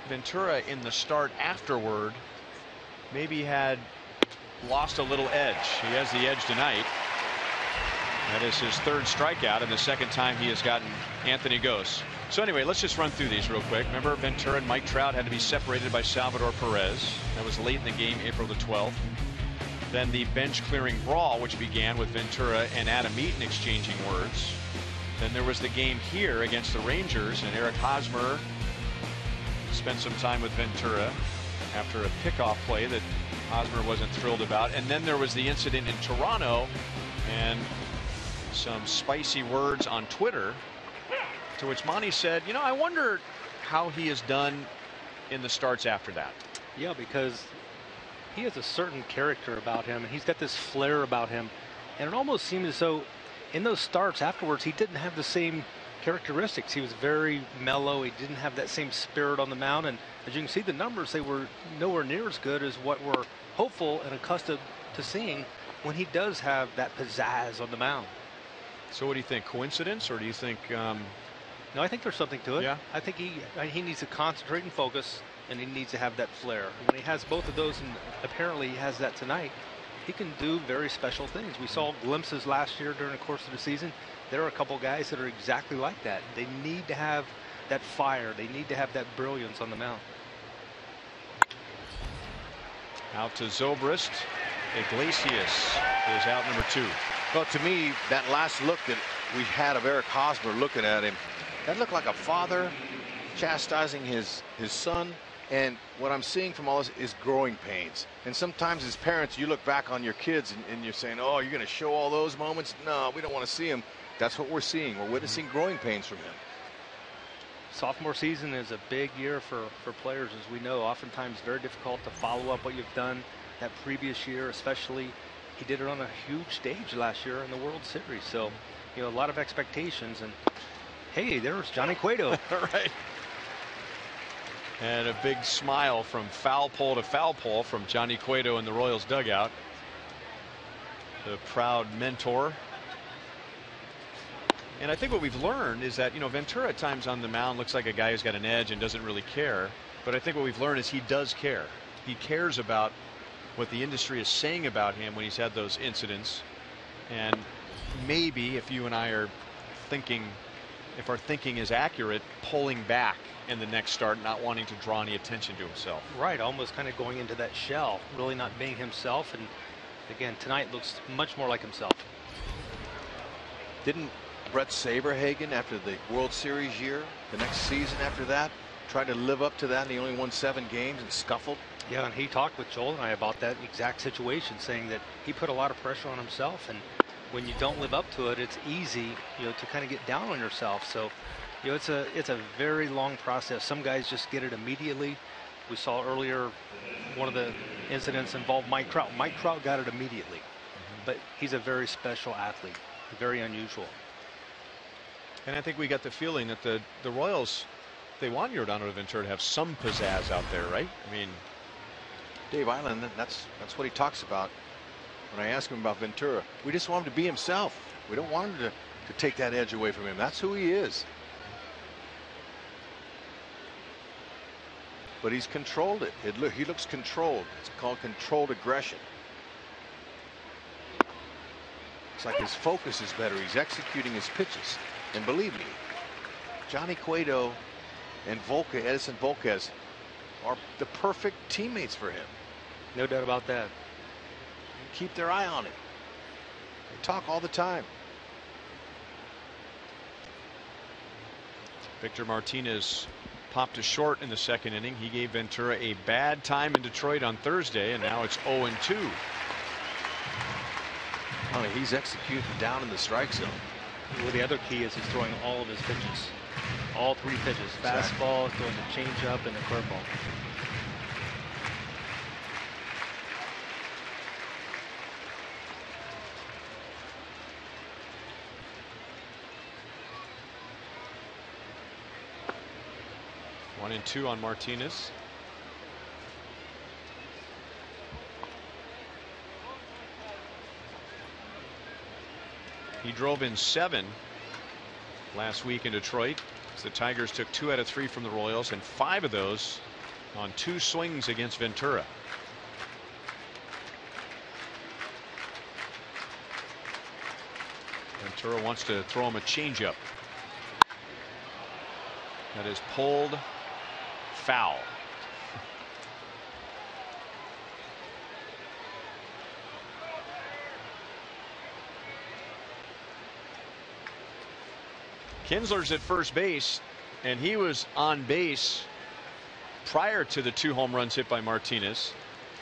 Ventura in the start afterward maybe had lost a little edge. He has the edge tonight. That is his 3rd strikeout and the 2nd time he has gotten Anthony Gose. So anyway, let's just run through these real quick. Remember, Ventura and Mike Trout had to be separated by Salvador Perez. That was late in the game, April the 12th. Then the bench clearing brawl, which began with Ventura and Adam Eaton exchanging words. Then there was the game here against the Rangers, and Eric Hosmer spent some time with Ventura after a pickoff play that Hosmer wasn't thrilled about. And then there was the incident in Toronto and some spicy words on Twitter, to which Monty said, you know, I wonder how he has done in the starts after that. Yeah, because he has a certain character about him, and he's got this flair about him, and it almost seemed as though in those starts afterwards he didn't have the same characteristics. He was very mellow. He didn't have that same spirit on the mound, and as you can see, the numbers, they were nowhere near as good as what we're hopeful and accustomed to seeing when he does have that pizzazz on the mound. So what do you think, coincidence, or do you think no, I think there's something to it. Yeah. I think he needs to concentrate and focus, and he needs to have that flair. When he has both of those, and apparently he has that tonight, he can do very special things. We saw glimpses last year during the course of the season. There are a couple guys that are exactly like that. They need to have that fire. They need to have that brilliance on the mound. Out to Zobrist. Iglesias is out number 2. Well, to me, that last look that we had of Eric Hosmer looking at him, that looked like a father chastising his son. And what I'm seeing from all this is growing pains. And sometimes as parents, you look back on your kids and you're saying, oh, you're going to show all those moments? No, we don't want to see them. That's what we're seeing. We're witnessing growing pains from him. Sophomore season is a big year for players, as we know. Oftentimes very difficult to follow up what you've done that previous year, especially he did it on a huge stage last year in the World Series. So, you know, a lot of expectations. And hey, there's Johnny Cueto. Right. And a big smile from foul pole to foul pole from Johnny Cueto in the Royals dugout. The proud mentor. And I think what we've learned is that, you know, Ventura at times on the mound looks like a guy who's got an edge and doesn't really care. But I think what we've learned is he does care. He cares about what the industry is saying about him when he's had those incidents. And maybe if you and I are thinking, if our thinking is accurate, pulling back in the next start, not wanting to draw any attention to himself. Right, almost kind of going into that shell, really not being himself. And again, tonight looks much more like himself. Didn't Brett Saberhagen, after the World Series year, the next season after that, try to live up to that, and he only won 7 games and scuffled? Yeah, and he talked with Joel and I about that exact situation, saying that he put a lot of pressure on himself, and when you don't live up to it, it's easy, you know, to kind of get down on yourself. So, you know, it's a very long process. Some guys just get it immediately. We saw earlier one of the incidents involved Mike Trout. Mike Trout got it immediately, but he's a very special athlete, very unusual. And I think we got the feeling that the Royals, they want Yordano Ventura to have some pizzazz out there, right? I mean, Dave Island, that's what he talks about. when I asked him about Ventura. We just want him to be himself. We don't want him to take that edge away from him. That's who he is. But he's controlled it. He looks controlled. It's called controlled aggression. It's like his focus is better. He's executing his pitches. And believe me, Johnny Cueto and Edison Volquez are the perfect teammates for him. No doubt about that. Keep their eye on him. They talk all the time. Victor Martinez popped to short in the second inning. He gave Ventura a bad time in Detroit on Thursday, and now it's 0-2. I mean, he's executing down in the strike zone. Well, the other key is he's throwing all of his pitches. All three pitches. Fastball, throwing the changeup, and the curveball. One and two on Martinez. He drove in 7 last week in Detroit as the Tigers took 2 out of 3 from the Royals, and 5 of those on 2 swings against Ventura. Ventura wants to throw him a changeup. That is pulled foul. Kinsler's at first base, and he was on base prior to the 2 home runs hit by Martinez.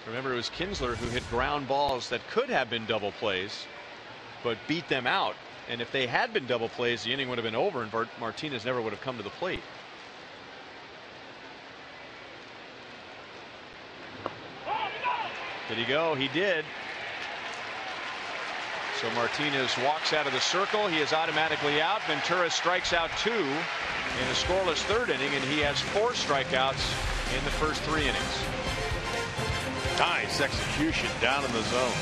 Remember, it was Kinsler who hit ground balls that could have been double plays, but beat them out. And if they had been double plays, the inning would have been over, and Martinez never would have come to the plate. Did he go? He did. So Martinez walks out of the circle. He is automatically out. Ventura strikes out 2 in a scoreless 3rd inning, and he has 4 strikeouts in the first 3 innings. Nice execution down in the zone.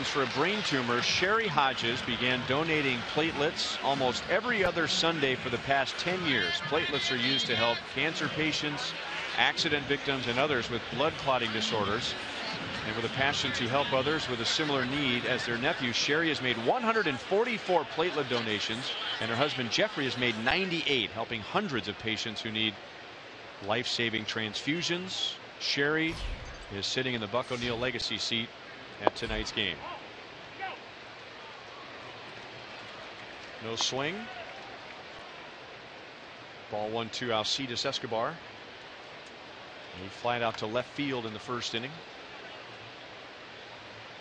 For a brain tumor, Sherry Hodges began donating platelets almost every other Sunday for the past 10 years. Platelets are used to help cancer patients, accident victims, and others with blood clotting disorders. And with a passion to help others with a similar need as their nephew, Sherry has made 144 platelet donations, and her husband Jeffrey has made 98, helping hundreds of patients who need life-saving transfusions. Sherry is sitting in the Buck O'Neil legacy seat at tonight's game. No swing. Ball 1-2. Alcides Escobar. And he flied out to left field in the first inning.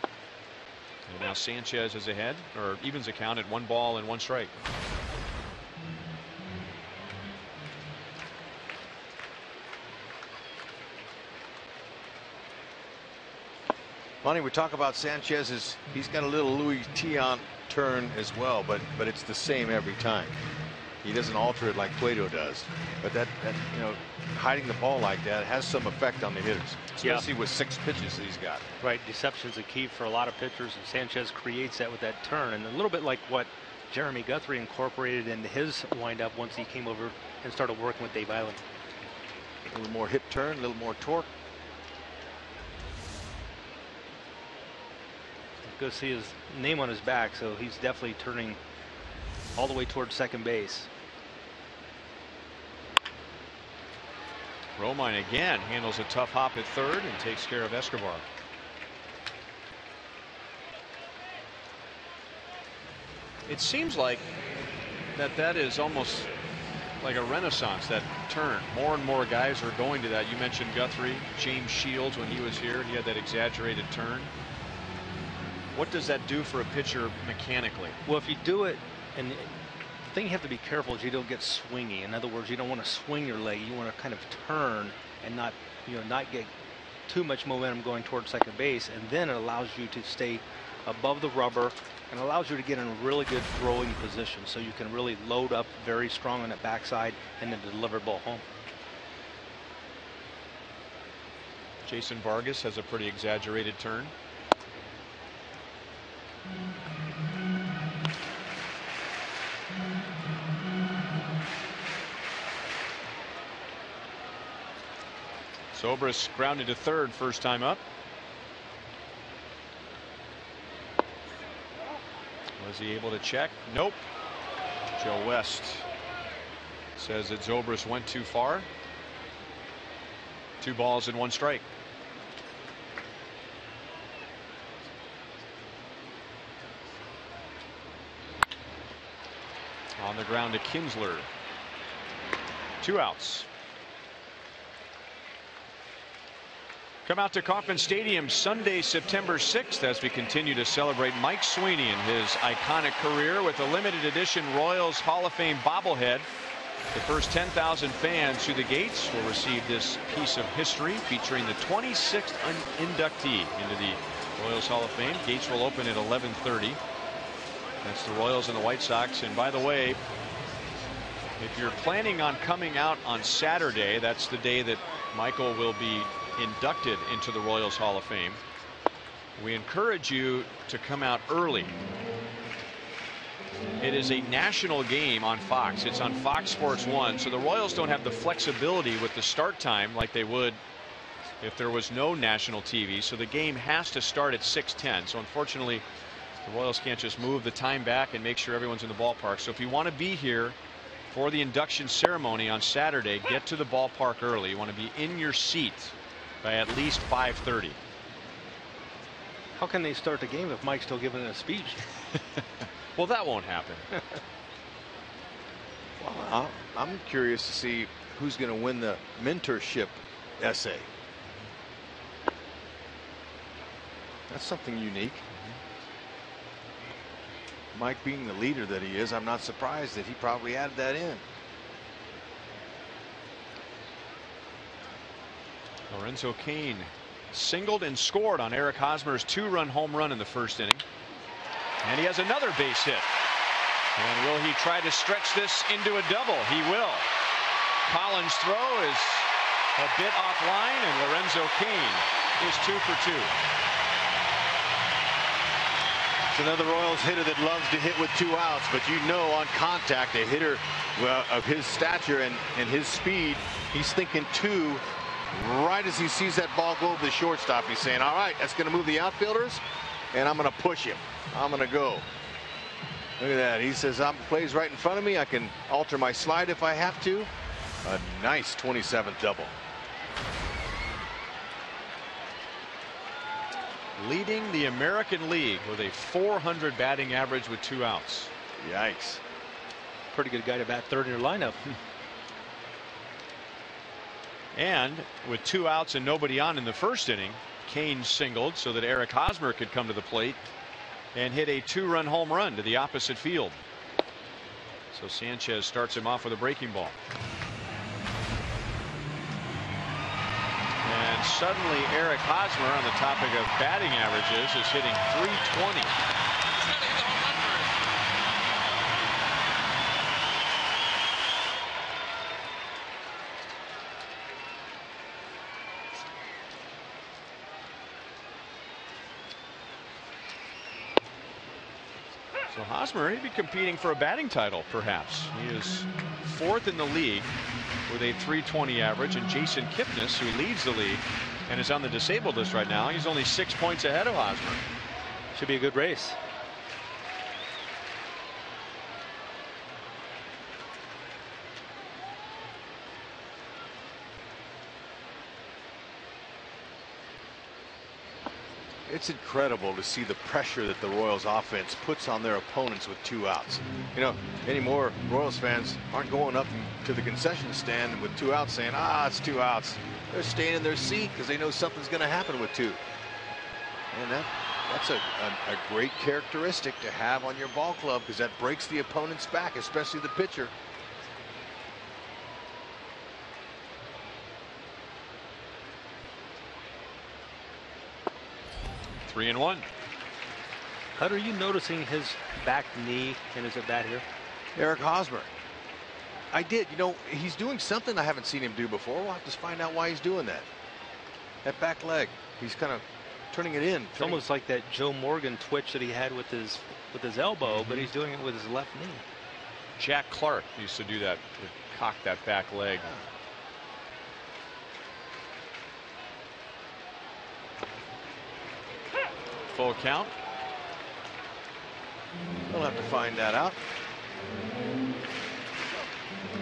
And now Sanchez is ahead, or evens the count at 1 ball and 1 strike. Funny, we talk about Sanchez's, he's got a little Louis Tiant turn as well, but it's the same every time. He doesn't alter it like Cueto does. But that you know, hiding the ball like that has some effect on the hitters, especially with 6 pitches that he's got. Right, deception's a key for a lot of pitchers, and Sanchez creates that with that turn, and a little bit like what Jeremy Guthrie incorporated into his windup once he came over and started working with Dave Island. A little more hip turn, a little more torque. Go see his name on his back, so he's definitely turning all the way towards second base. Romine again handles a tough hop at third and takes care of Escobar. It seems like that is almost like a renaissance, that turn. More and more guys are going to that. You mentioned Guthrie, James Shields when he was here, he had that exaggerated turn. What does that do for a pitcher mechanically? Well, if you do it, and the thing you have to be careful is you don't get swingy. In other words, you don't want to swing your leg. You want to kind of turn and not get too much momentum going towards second base, and then it allows you to stay above the rubber and allows you to get in a really good throwing position, so you can really load up very strong on that backside and then deliver the ball home. Jason Vargas has a pretty exaggerated turn. Zobrist grounded to third first time up. Was he able to check? Nope. Joe West says that Zobrist went too far. 2 balls and 1 strike. On the ground to Kinsler. 2 outs. Come out to Kauffman Stadium Sunday, September 6th as we continue to celebrate Mike Sweeney and his iconic career with a limited edition Royals Hall of Fame bobblehead. The first 10,000 fans through the gates will receive this piece of history featuring the 26th inductee into the Royals Hall of Fame. Gates will open at 11:30. That's the Royals and the White Sox. And by the way, if you're planning on coming out on Saturday, that's the day that Michael will be inducted into the Royals Hall of Fame. We encourage you to come out early. It is a national game on Fox. It's on Fox Sports 1, so the Royals don't have the flexibility with the start time like they would if there was no national TV. So the game has to start at 6:10. So unfortunately, the Royals can't just move the time back and make sure everyone's in the ballpark. So if you want to be here for the induction ceremony on Saturday, get to the ballpark early. You want to be in your seat by at least 5:30. How can they start the game if Mike's still giving a speech? Well, that won't happen. Well, I'm curious to see who's going to win the mentorship essay. That's something unique. Mike being the leader that he is, I'm not surprised that he probably added that in. Lorenzo Cain singled and scored on Eric Hosmer's 2-run home run in the first inning. And he has another base hit. And will he try to stretch this into a double? He will. Collins' throw is a bit offline, and Lorenzo Cain is 2 for 2. It's another Royals hitter that loves to hit with 2 outs, but you know, on contact, a hitter of his stature and his speed, he's thinking 2 right as he sees that ball go over the shortstop. He's saying, all right, that's going to move the outfielders, and I'm going to push him. I'm going to go. Look at that. He says, plays right in front of me. I can alter my slide if I have to. A nice 27th double. Leading the American League with a .400 batting average with 2 outs. Yikes. pretty good guy to bat third in your lineup. And with 2 outs and nobody on in the first inning, Kane singled so that Eric Hosmer could come to the plate and hit a 2-run home run to the opposite field. So Sanchez starts him off with a breaking ball. And suddenly Eric Hosmer, on the topic of batting averages, is hitting .320. So Hosmer, he'd be competing for a batting title, perhaps. He is 4th in the league with a .320 average, and Jason Kipnis, who leads the league and is on the disabled list right now, he's only 6 points ahead of Hosmer. Should be a good race. It's incredible to see the pressure that the Royals offense puts on their opponents with 2 outs. You know, anymore Royals fans aren't going up to the concession stand with 2 outs saying, it's 2 outs. They're staying in their seat because they know something's going to happen with 2. And that's a great characteristic to have on your ball club, because that breaks the opponent's back, especially the pitcher. Three and one. Hutter, are you noticing his back knee in his at bat here? Eric Hosmer. I did. You know, he's doing something I haven't seen him do before. We'll have to find out why he's doing that. That back leg. He's kind of turning it in. It's almost like that Joe Morgan twitch that he had with his elbow, but he's doing it with his left knee. Jack Clark used to do that, to cock that back leg. Full count. We'll have to find that out.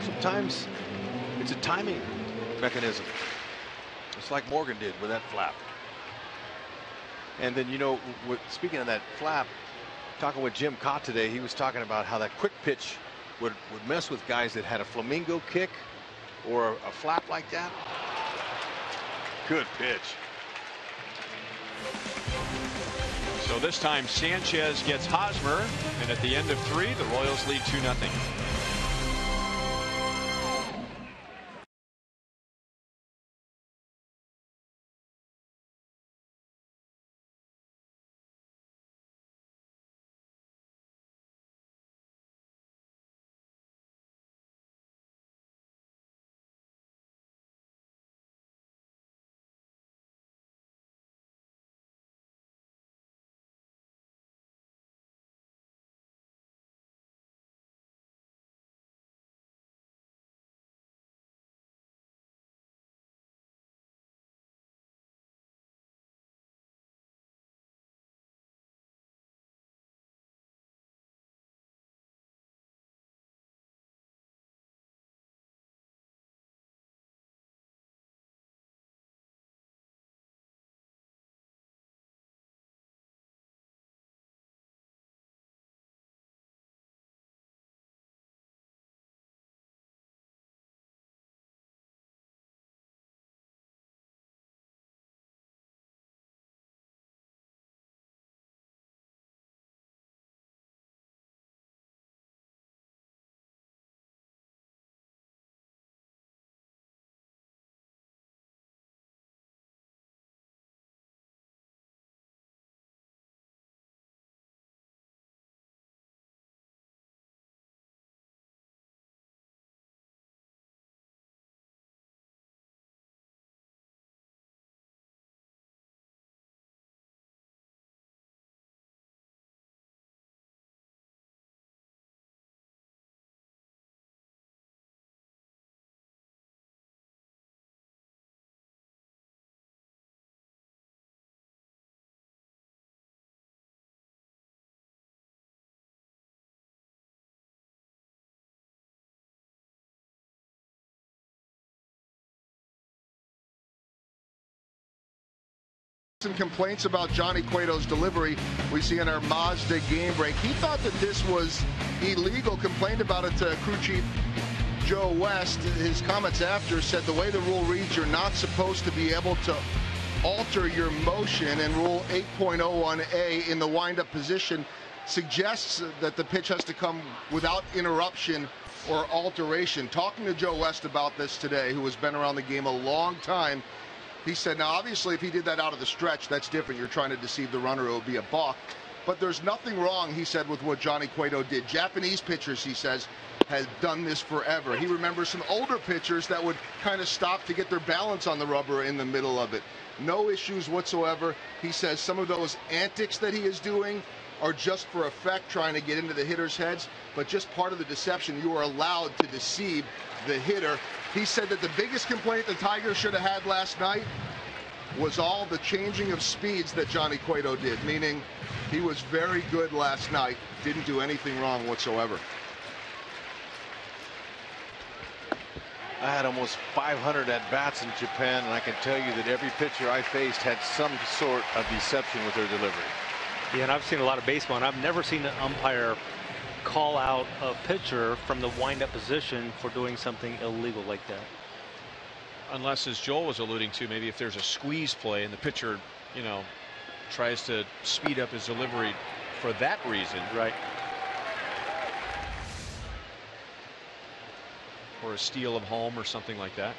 Sometimes it's a timing mechanism, just like Morgan did with that flap. And then, you know, speaking of that flap, talking with Jim Cott today, he was talking about how that quick pitch would mess with guys that had a flamingo kick or a flap like that. Good pitch. So this time Sanchez gets Hosmer, and at the end of 3, the Royals lead 2-0. Some complaints about Johnny Cueto's delivery we see in our Mazda game break. He thought that this was illegal, complained about it to crew chief Joe West. His comments after said the way the rule reads, you're not supposed to be able to alter your motion, and Rule 8.01A in the windup position suggests that the pitch has to come without interruption or alteration. Talking to Joe West about this today, who has been around the game a long time, he said, now obviously if he did that out of the stretch, that's different. You're trying to deceive the runner, it would be a balk. But there's nothing wrong, he said, with what Johnny Cueto did. Japanese pitchers, he says, has done this forever. He remembers some older pitchers that would kind of stop to get their balance on the rubber in the middle of it. No issues whatsoever. He says some of those antics that he is doing are just for effect, trying to get into the hitters' heads, but just part of the deception. You are allowed to deceive the hitter. He said that the biggest complaint the Tigers should have had last night was all the changing of speeds that Johnny Cueto did, meaning he was very good last night, didn't do anything wrong whatsoever. I had almost 500 at-bats in Japan, and I can tell you that every pitcher I faced had some sort of deception with their delivery. Yeah, and I've seen a lot of baseball, and I've never seen an umpire call out a pitcher from the wind-up position for doing something illegal like that. Unless, as Joel was alluding to, maybe if there's a squeeze play and the pitcher, you know, tries to speed up his delivery for that reason. Right. Or a steal of home or something like that.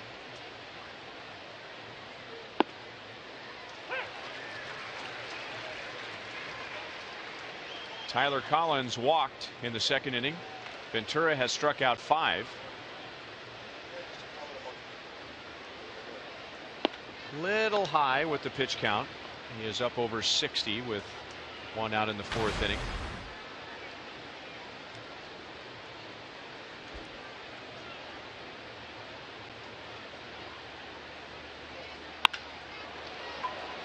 Tyler Collins walked in the second inning. Ventura has struck out 5. Little high with the pitch count. He is up over 60 with 1 out in the 4th inning.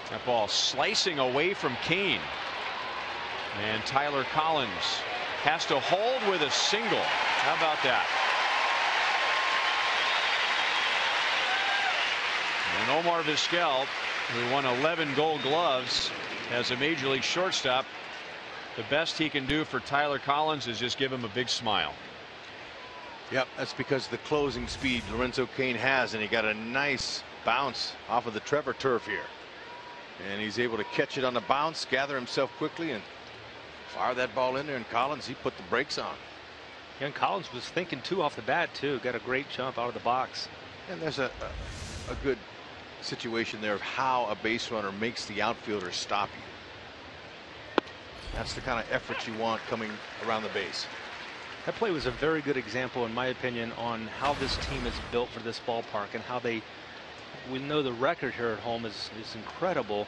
That ball slicing away from Kane. And Tyler Collins has to hold with a single. How about that? And Omar Vizquel, who won 11 Gold Gloves as a Major League shortstop, the best he can do for Tyler Collins is just give him a big smile. Yep, that's because of the closing speed Lorenzo Cain has, and he got a nice bounce off of the Trevor turf here. And he's able to catch it on the bounce, gather himself quickly, and fire that ball in there. And Collins, he put the brakes on. And Collins was thinking too off the bat too. Got a great jump out of the box. And there's a good situation there of how a base runner makes the outfielder stop you. That's the kind of effort you want coming around the base. That play was a very good example, in my opinion, on how this team is built for this ballpark and how we know the record here at home is incredible,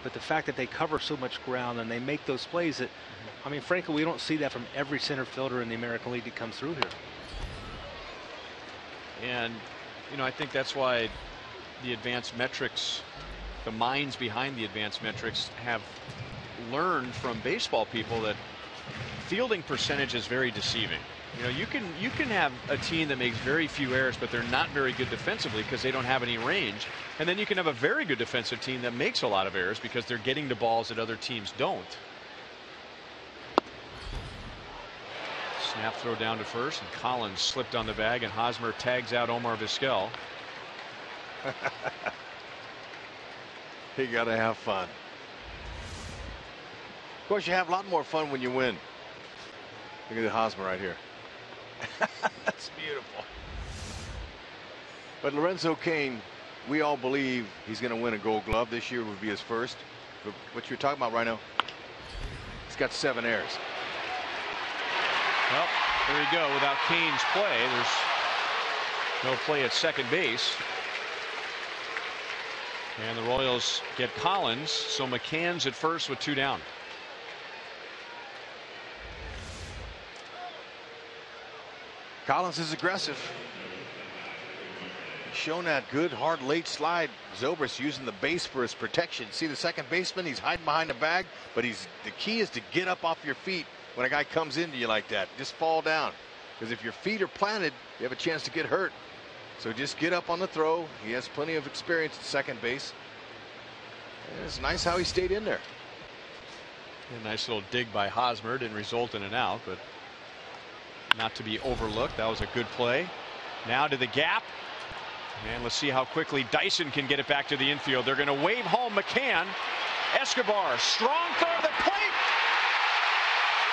but the fact that they cover so much ground and they make those plays that, I mean, frankly, we don't see that from every center fielder in the American League that comes through here. And, you know, I think that's why the advanced metrics, the minds behind the advanced metrics, have learned from baseball people that fielding percentage is very deceiving. You know, you can have a team that makes very few errors, but they're not very good defensively because they don't have any range. And then you can have a very good defensive team that makes a lot of errors because they're getting to balls that other teams don't. Snap throw down to first, and Collins slipped on the bag, and Hosmer tags out Omar Vizquel. You got to have fun. Of course, you have a lot more fun when you win. Look at the Hosmer right here. That's beautiful. But Lorenzo Cain, we all believe he's going to win a Gold Glove. This year would be his first. But what you're talking about right now, he's got 7 errors. Well, there you go. Without Cain's play, there's no play at second base. And the Royals get Collins, so McCann's at first with 2 down. Collins is aggressive. He's shown that good hard late slide. Zobrist using the base for his protection. See the second baseman, he's hiding behind the bag, but the key is to get up off your feet when a guy comes into you like that. Just fall down, because if your feet are planted, you have a chance to get hurt. So just get up on the throw. He has plenty of experience at second base. It's nice how he stayed in there. A nice little dig by Hosmer, didn't result in an out, but not to be overlooked. That was a good play. Now to the gap, and let's see how quickly Dyson can get it back to the infield. They're going to wave home McCann. Escobar, strong throw to the plate.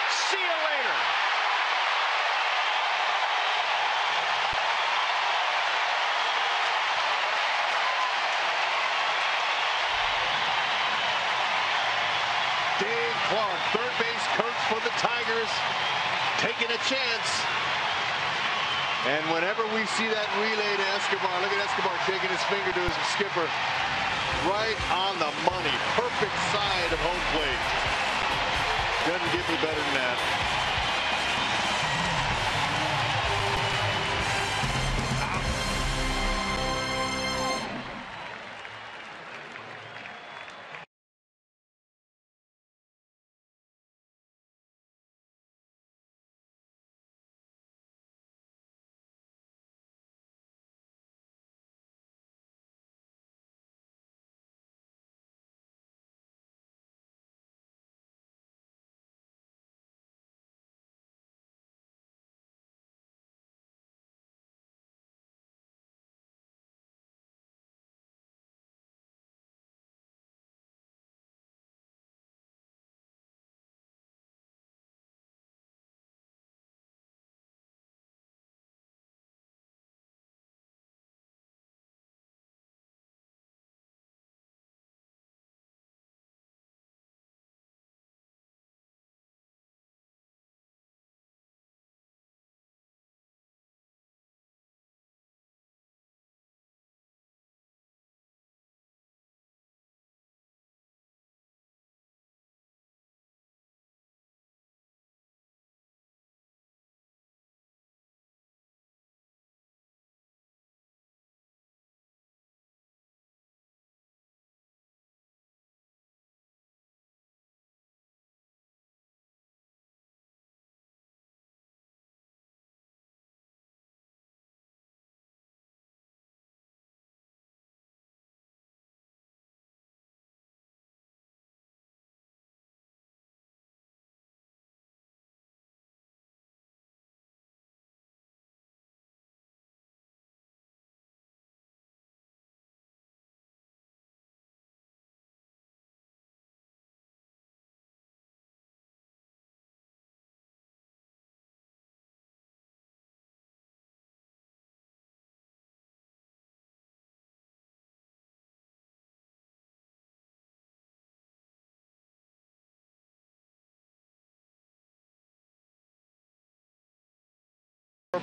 See you later. Dave Clark, third base coach for the Tigers, taking a chance. And whenever we see that relay to Escobar, look at Escobar shaking his finger to his skipper. Right on the money. Perfect side of home plate. Doesn't get any better than that.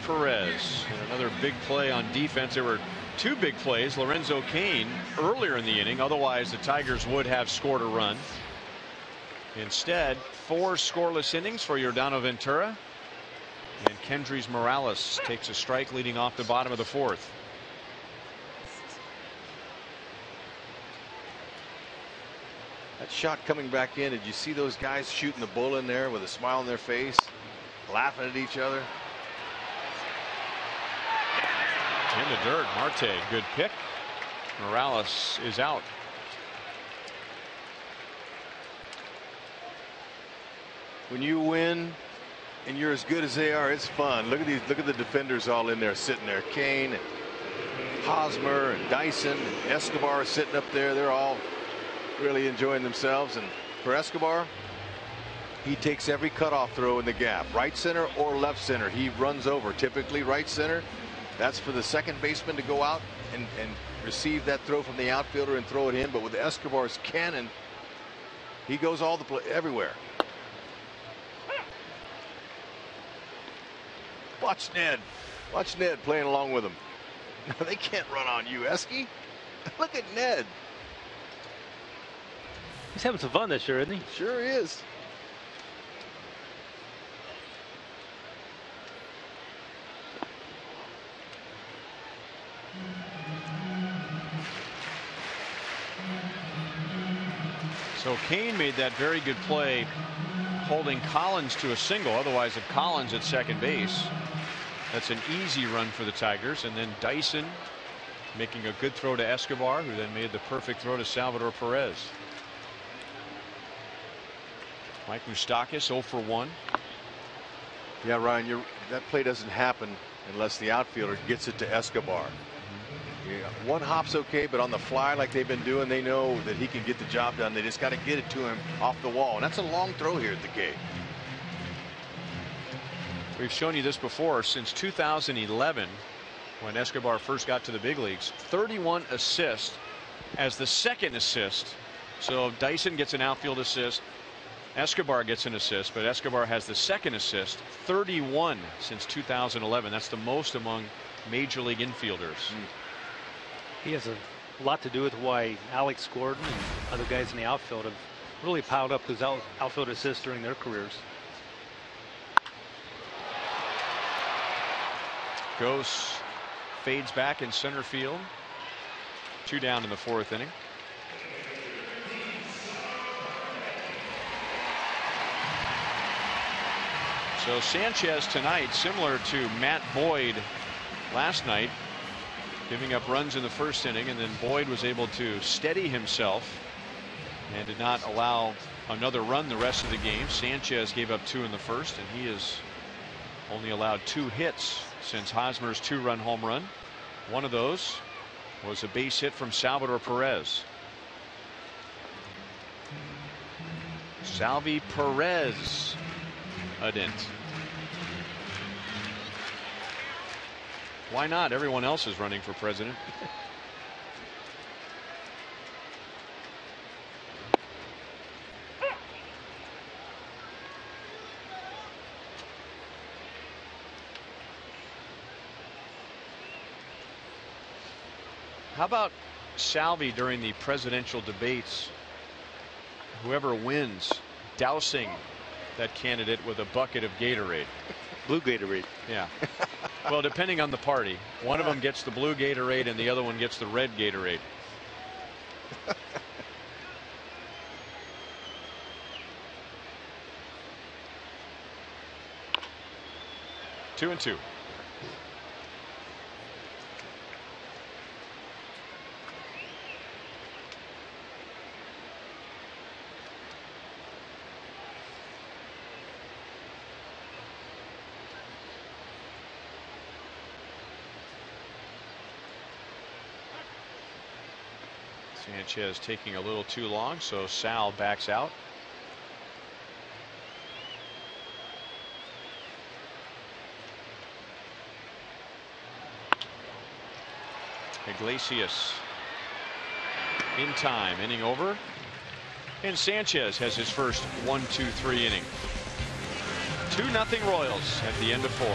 Perez, and another big play on defense. There were two big plays. Lorenzo Cain earlier in the inning. Otherwise, the Tigers would have scored a run. Instead, 4 scoreless innings for Yordano Ventura. And Kendrys Morales takes a strike leading off the bottom of the 4th. That shot coming back in. Did you see those guys shooting the bull in there with a smile on their face, laughing at each other? In the dirt, Marte, good pick. Morales is out. When you win and you're as good as they are, it's fun. Look at these. Look at the defenders all in there, sitting there. Kane, and Hosmer, and Dyson, and Escobar sitting up there. They're all really enjoying themselves. And for Escobar, he takes every cutoff throw in the gap, right center or left center. He runs over, typically right center. That's for the second baseman to go out and receive that throw from the outfielder and throw it in. But with Escobar's cannon, he goes all everywhere. Watch Ned. Watch Ned playing along with him. They can't run on you, Esky. Look at Ned. He's having some fun this year, isn't he? Sure is. So Cain made that very good play holding Collins to a single. Otherwise, if Collins at second base, that's an easy run for the Tigers. And then Dyson making a good throw to Escobar, who then made the perfect throw to Salvador Perez. Mike Moustakas 0 for 1. Yeah, Ryan, that play doesn't happen unless the outfielder gets it to Escobar. Yeah, one hop's okay, but on the fly like they've been doing, they know that he can get the job done. They just got to get it to him off the wall, and that's a long throw here at the K. We've shown you this before. Since 2011, when Escobar first got to the big leagues, 31 assists as the second assist. So Dyson gets an outfield assist, Escobar gets an assist, but Escobar has the second assist. 31 since 2011. That's the most among major league infielders. He has a lot to do with why Alex Gordon and other guys in the outfield have really piled up those outfield assists during their careers. Goes, fades back in center field. 2 down in the 4th inning. So Sanchez tonight, similar to Matt Boyd last night, giving up runs in the 1st inning, and then Boyd was able to steady himself and did not allow another run the rest of the game. Sanchez gave up 2 in the 1st, and he has only allowed 2 hits since Hosmer's 2-run home run. One of those was a base hit from Salvador Perez. Salvi Perez, a dent. Why not? Everyone else is running for president. How about Salvi during the presidential debates? Whoever wins, dousing that candidate with a bucket of Gatorade. Blue Gatorade. Yeah. Well, depending on the party, one of them gets the blue Gatorade and the other one gets the red Gatorade. 2-2. Sanchez taking a little too long, so Sal backs out. Iglesias in time, inning over, and Sanchez has his first 1-2-3 inning. 2-0 Royals at the end of 4.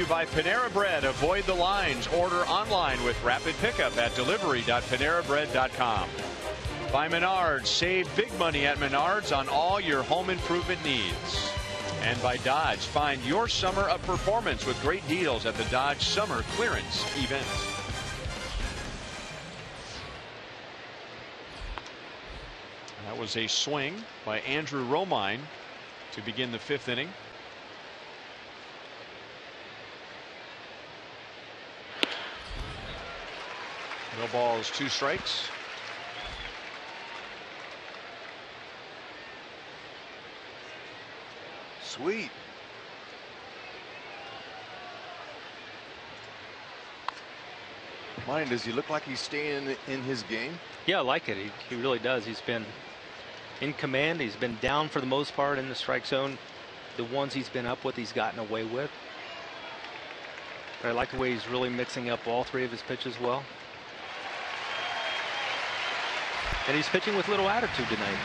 By Panera Bread. Avoid the lines. Order online with rapid pickup at delivery.panerabread.com. By Menards. Save big money at Menards on all your home improvement needs. And by Dodge. Find your summer of performance with great deals at the Dodge Summer Clearance Event. That was a swing by Andrew Romine to begin the 5th inning. No balls, 2 strikes. Sweet. Mine, does he look like he's staying in his game? Yeah, I like it. He really does. He's been in command. He's been down for the most part in the strike zone. The ones he's been up with, he's gotten away with. But I like the way he's really mixing up all 3 of his pitches well. And he's pitching with little attitude tonight.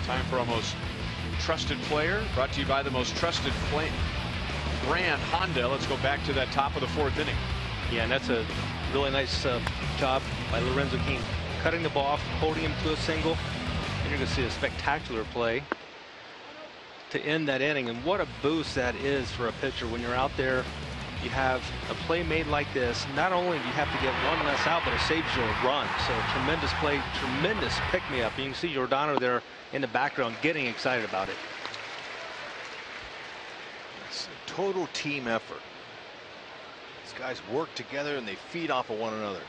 Time for our most trusted player, brought to you by the most trusted brand, Honda. Let's go back to that top of the 4th inning. Yeah, and that's a really nice job by Lorenzo King, cutting the ball off, holding him to a single. And you're going to see a spectacular play to end that inning. And what a boost that is for a pitcher when you're out there. You have a play made like this. Not only do you have to get one less out, but it saves you a run. So tremendous play, tremendous pick-me-up. You can see Giordano there in the background getting excited about it. It's a total team effort. These guys work together and they feed off of one another.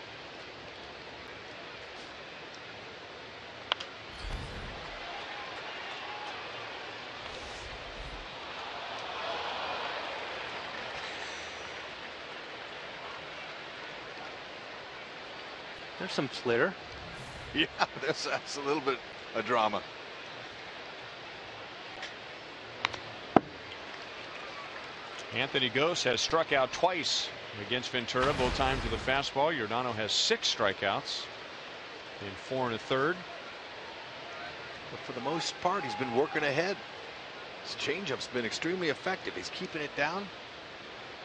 There's some flitter. Yeah, that's a little bit of drama. Anthony Gose has struck out twice against Ventura, both times with a fastball. Giordano has 6 strikeouts in 4 1/3. But for the most part, he's been working ahead. His changeup's been extremely effective. He's keeping it down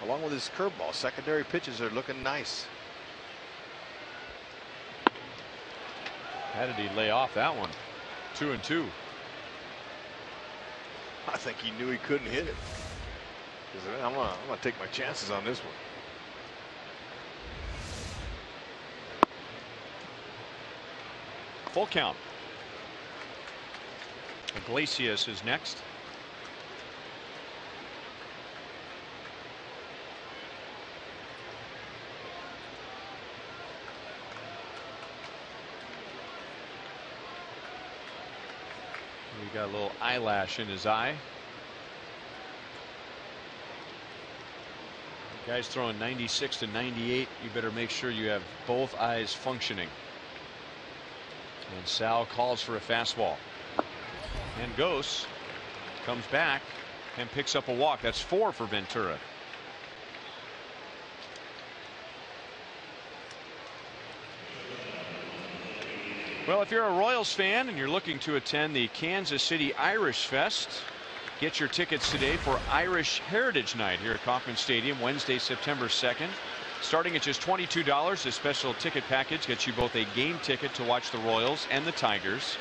along with his curveball. Secondary pitches are looking nice. How did he lay off that one? 2-2. I think he knew he couldn't hit it. I'm gonna take my chances on this one. Full count. Iglesias is next. He got a little eyelash in his eye. Guys throwing 96 to 98. You better make sure you have both eyes functioning. And Sal calls for a fastball. And Gose comes back and picks up a walk. That's 4 for Ventura. Well, if you're a Royals fan and you're looking to attend the Kansas City Irish Fest, get your tickets today for Irish Heritage Night here at Kauffman Stadium, Wednesday, September 2nd. Starting at just $22, this special ticket package gets you both a game ticket to watch the Royals and the Tigers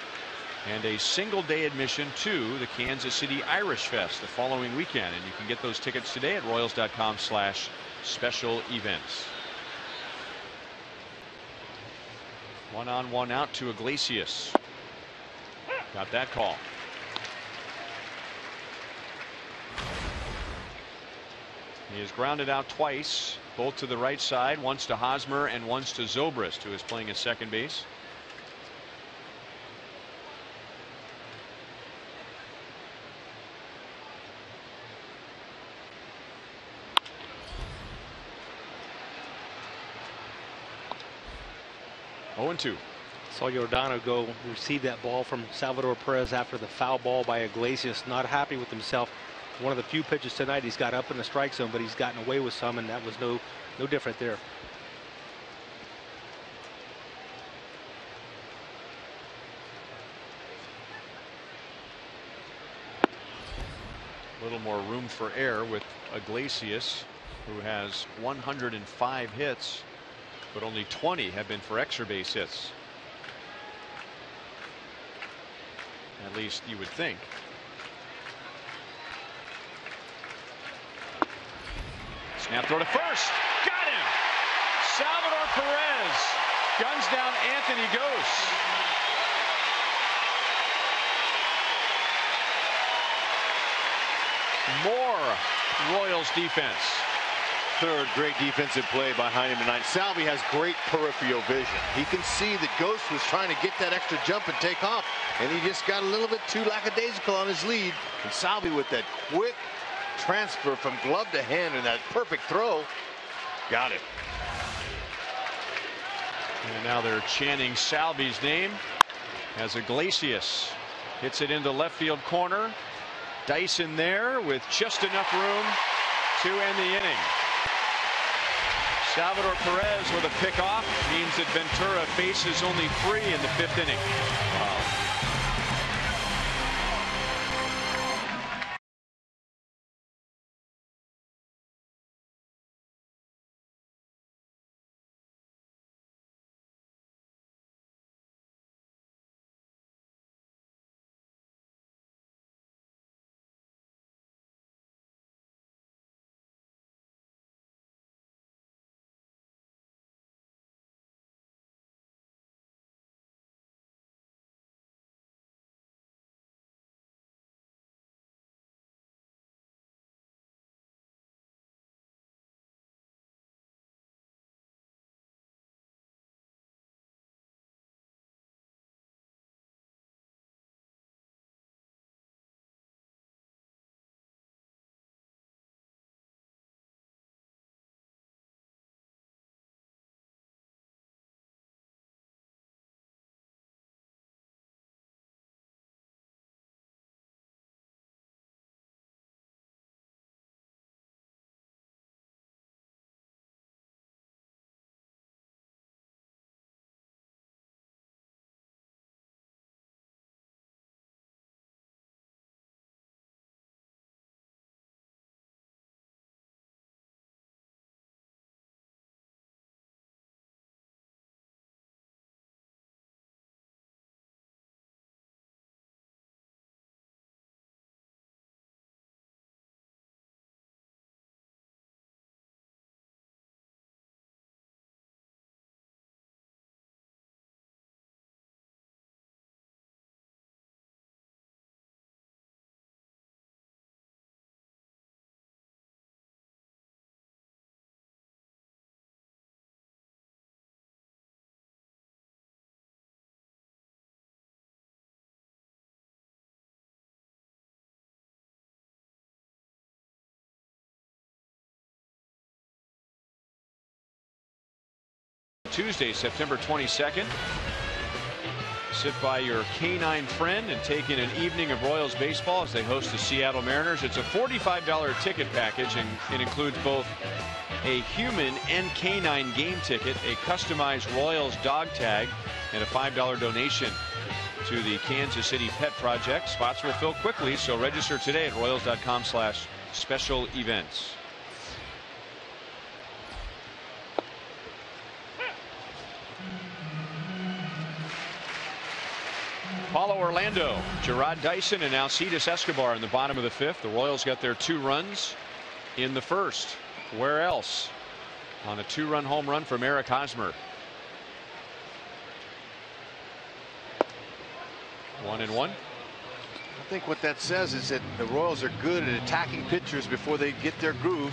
and a single-day admission to the Kansas City Irish Fest the following weekend. And you can get those tickets today at royals.com/special events. 1 on 1 out to Iglesias. Got that call. He has grounded out twice, both to the right side, once to Hosmer and once to Zobrist, who is playing at second base. Oh, 0-2. Saw Giordano go receive that ball from Salvador Perez after the foul ball by Iglesias. Not happy with himself. One of the few pitches tonight he's got up in the strike zone, but he's gotten away with some, and that was no different there. little more room for error with Iglesias, who has 105 hits, but only 20 have been for extra base hits. At least you would think. Snap throw to first. Got him. Salvador Perez guns down Anthony Gose. More Royals defense. Third great defensive play behind him tonight. Salvi has great peripheral vision. He can see that Gose was trying to get that extra jump and take off, and he just got a little bit too lackadaisical on his lead. And Salvi, with that quick transfer from glove to hand and that perfect throw, got it. And now they're chanting Salvi's name as Iglesias hits it into left field corner. Dyson there with just enough room to end the inning. Salvador Perez with a pickoff means that Ventura faces only 3 in the 5th inning. Wow. Tuesday, September 22nd. Sit by your canine friend and take in an evening of Royals baseball as they host the Seattle Mariners. It's a $45 ticket package, and it includes both a human and canine game ticket, a customized Royals dog tag, and a $5 donation to the Kansas City Pet Project. Spots will fill quickly, so register today at royals.com/special events. Paulo Orlando, Gerard Dyson, and Alcides Escobar in the bottom of the 5th. The Royals got their 2 runs in the 1st. Where else? On a 2-run home run from Eric Hosmer. 1-1. I think what that says is that the Royals are good at attacking pitchers before they get their groove,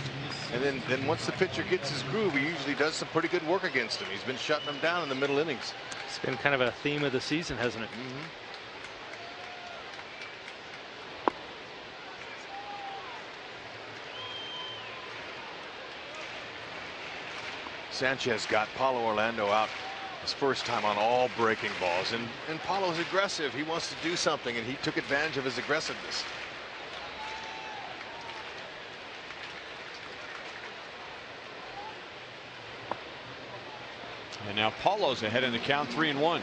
and then once the pitcher gets his groove, he usually does some pretty good work against him. He's been shutting them down in the middle innings. It's been kind of a theme of the season, hasn't it? Sanchez got Paulo Orlando out his first time on all breaking balls, and Paulo's aggressive. He wants to do something, and he took advantage of his aggressiveness. And now Paulo's ahead in the count, 3-1.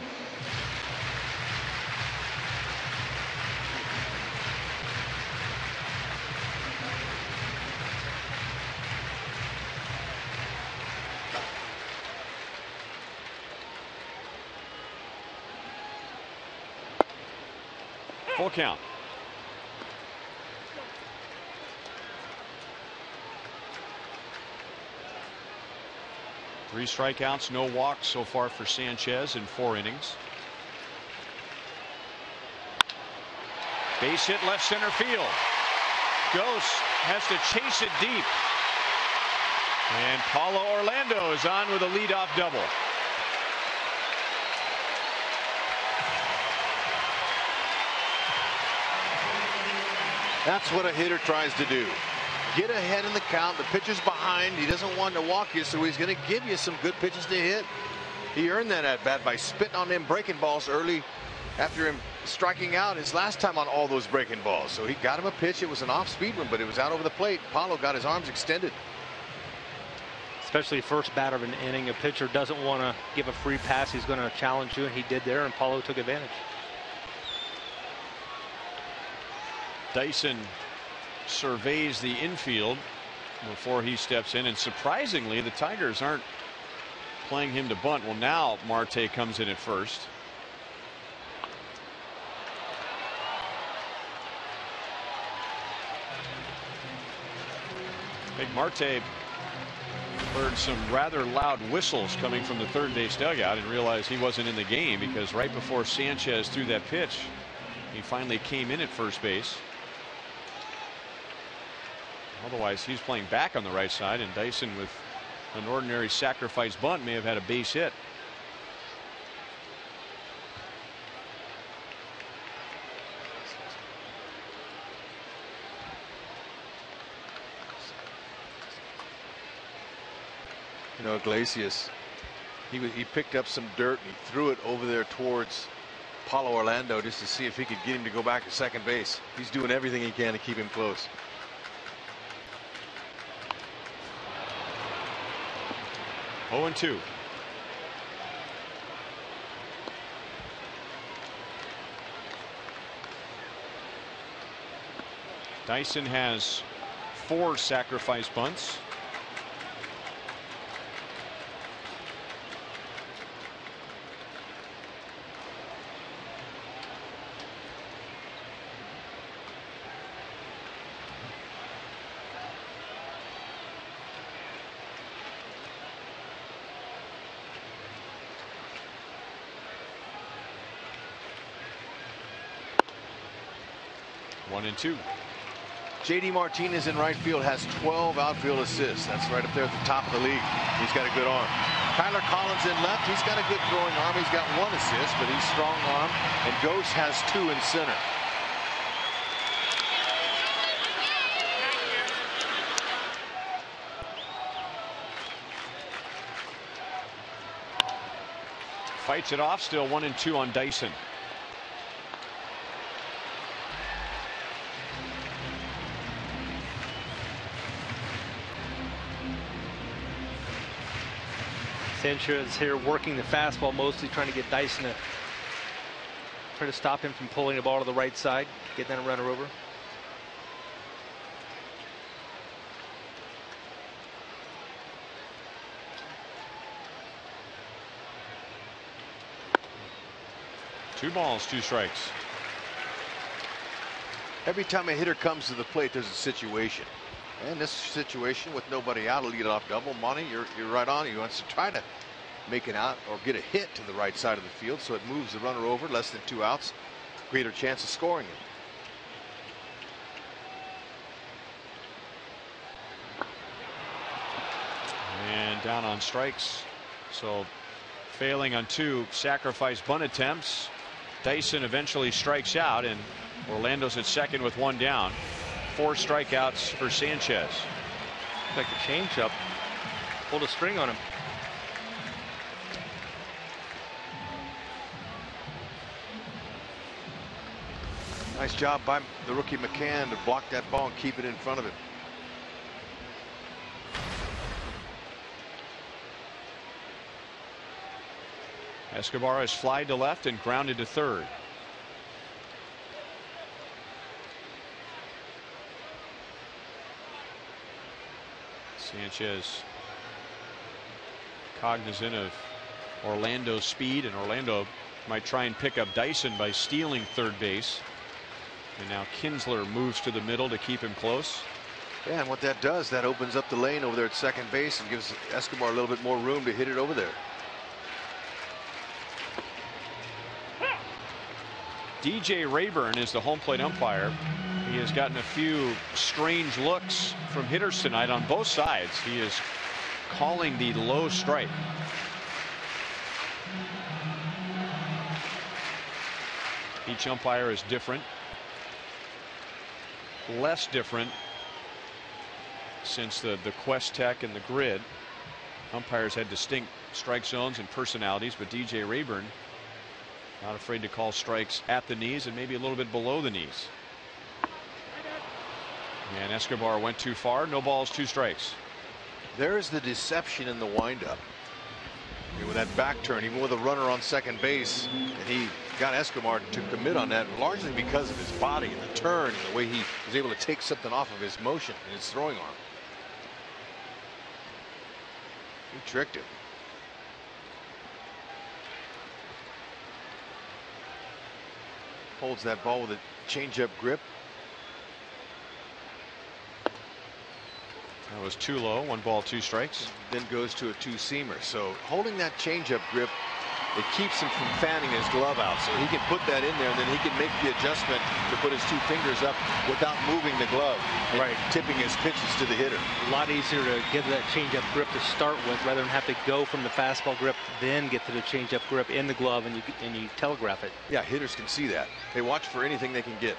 Full count. Three strikeouts, no walks so far for Sanchez in 4 innings. Base hit left center field. Ghost has to chase it deep. And Paulo Orlando is on with a leadoff double. That's what a hitter tries to do. Get ahead in the count. The pitcher's behind. He doesn't want to walk you, so he's going to give you some good pitches to hit. He earned that at bat by spitting on them breaking balls early after him striking out his last time on all those breaking balls. So he got him a pitch. It was an off-speed one, but it was out over the plate. Paulo got his arms extended. Especially first batter of an inning. A pitcher doesn't want to give a free pass. He's going to challenge you, and he did there, and Paulo took advantage. Dyson surveys the infield before he steps in, and surprisingly the Tigers aren't playing him to bunt. Well, now Marte comes in at first. I think Marte heard some rather loud whistles coming from the third base dugout and realized he wasn't in the game, because right before Sanchez threw that pitch, he finally came in at first base. Otherwise, he's playing back on the right side, and Dyson, with an ordinary sacrifice bunt, may have had a base hit. You know, Iglesias, he picked up some dirt and he threw it over there towards Paulo Orlando just to see if he could get him to go back to second base. He's doing everything he can to keep him close. Oh, 2. Dyson has 4 sacrifice bunts. One and 2. JD Martinez in right field has 12 outfield assists. That's right up there at the top of the league. He's got a good arm. Tyler Collins in left. He's got a good throwing arm. He's got 1 assist, but he's strong arm. And Ghost has 2 in center. Fights it off. Still 1 and 2 on Dyson. Sanchez here working the fastball, mostly trying to get Dyson to try to stop him from pulling the ball to the right side, getting that runner over. Two balls, 2 strikes. Every time a hitter comes to the plate, there's a situation. And this situation with nobody out, a leadoff double. Monty, you're right on. He wants to try to make it out or get a hit to the right side of the field, so it moves the runner over. Less than 2 outs, greater chance of scoring it. And down on strikes. So failing on 2 sacrifice bunt attempts. Dyson eventually strikes out, and Orlando's at second with 1 down. 4 strikeouts for Sanchez. Like a changeup, pulled a string on him. Nice job by the rookie McCann to block that ball and keep it in front of him. Escobar is flied to left and grounded to third. Sanchez cognizant of Orlando's speed, and Orlando might try and pick up Dyson by stealing third base. And now Kinsler moves to the middle to keep him close. Yeah, and what that does, that opens up the lane over there at second base and gives Escobar a little bit more room to hit it over there. DJ Rayburn is the home plate umpire. He has gotten a few strange looks from hitters tonight on both sides. He is calling the low strike. Each umpire is different. Less different since the Quest Tech and the grid. Umpires had distinct strike zones and personalities, but DJ Rayburn not afraid to call strikes at the knees and maybe a little bit below the knees. And Escobar went too far. No balls, 2 strikes. There's the deception in the windup. With that back turn, even with a runner on second base, and he got Escobar to commit on that largely because of his body and the turn and the way he was able to take something off of his motion and his throwing arm. He tricked him. Holds that ball with a changeup grip. That was too low. 1 ball, 2 strikes. Then goes to a 2-seamer. So holding that changeup grip, it keeps him from fanning his glove out. So he can put that in there, and then he can make the adjustment to put his 2 fingers up without moving the glove. Right. Tipping his pitches to the hitter. A lot easier to get that changeup grip to start with rather than have to go from the fastball grip, then get to the changeup grip in the glove, and you telegraph it. Yeah, hitters can see that. They watch for anything they can get.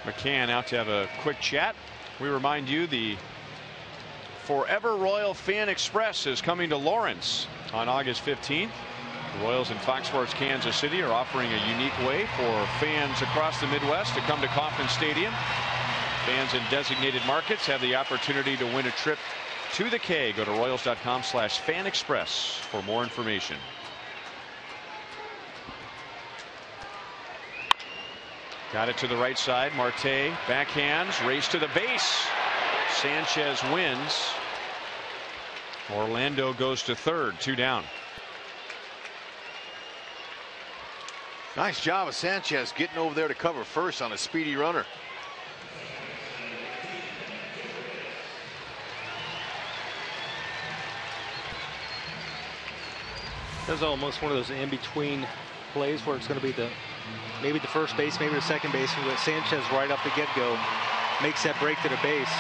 McCann out to have a quick chat. We remind you the Forever Royal Fan Express is coming to Lawrence on August 15th. The Royals in Fox Sports Kansas City are offering a unique way for fans across the Midwest to come to Kauffman Stadium. Fans in designated markets have the opportunity to win a trip to the K. Go to Royals.com/FanExpress for more information. Got it to the right side. Marte backhands, race to the base. Sanchez wins. Orlando goes to third, 2 down. Nice job of Sanchez getting over there to cover first on a speedy runner. That's almost one of those in-between plays where it's going to be maybe the first base, maybe the second base, with Sanchez right off the get-go makes that break to the base.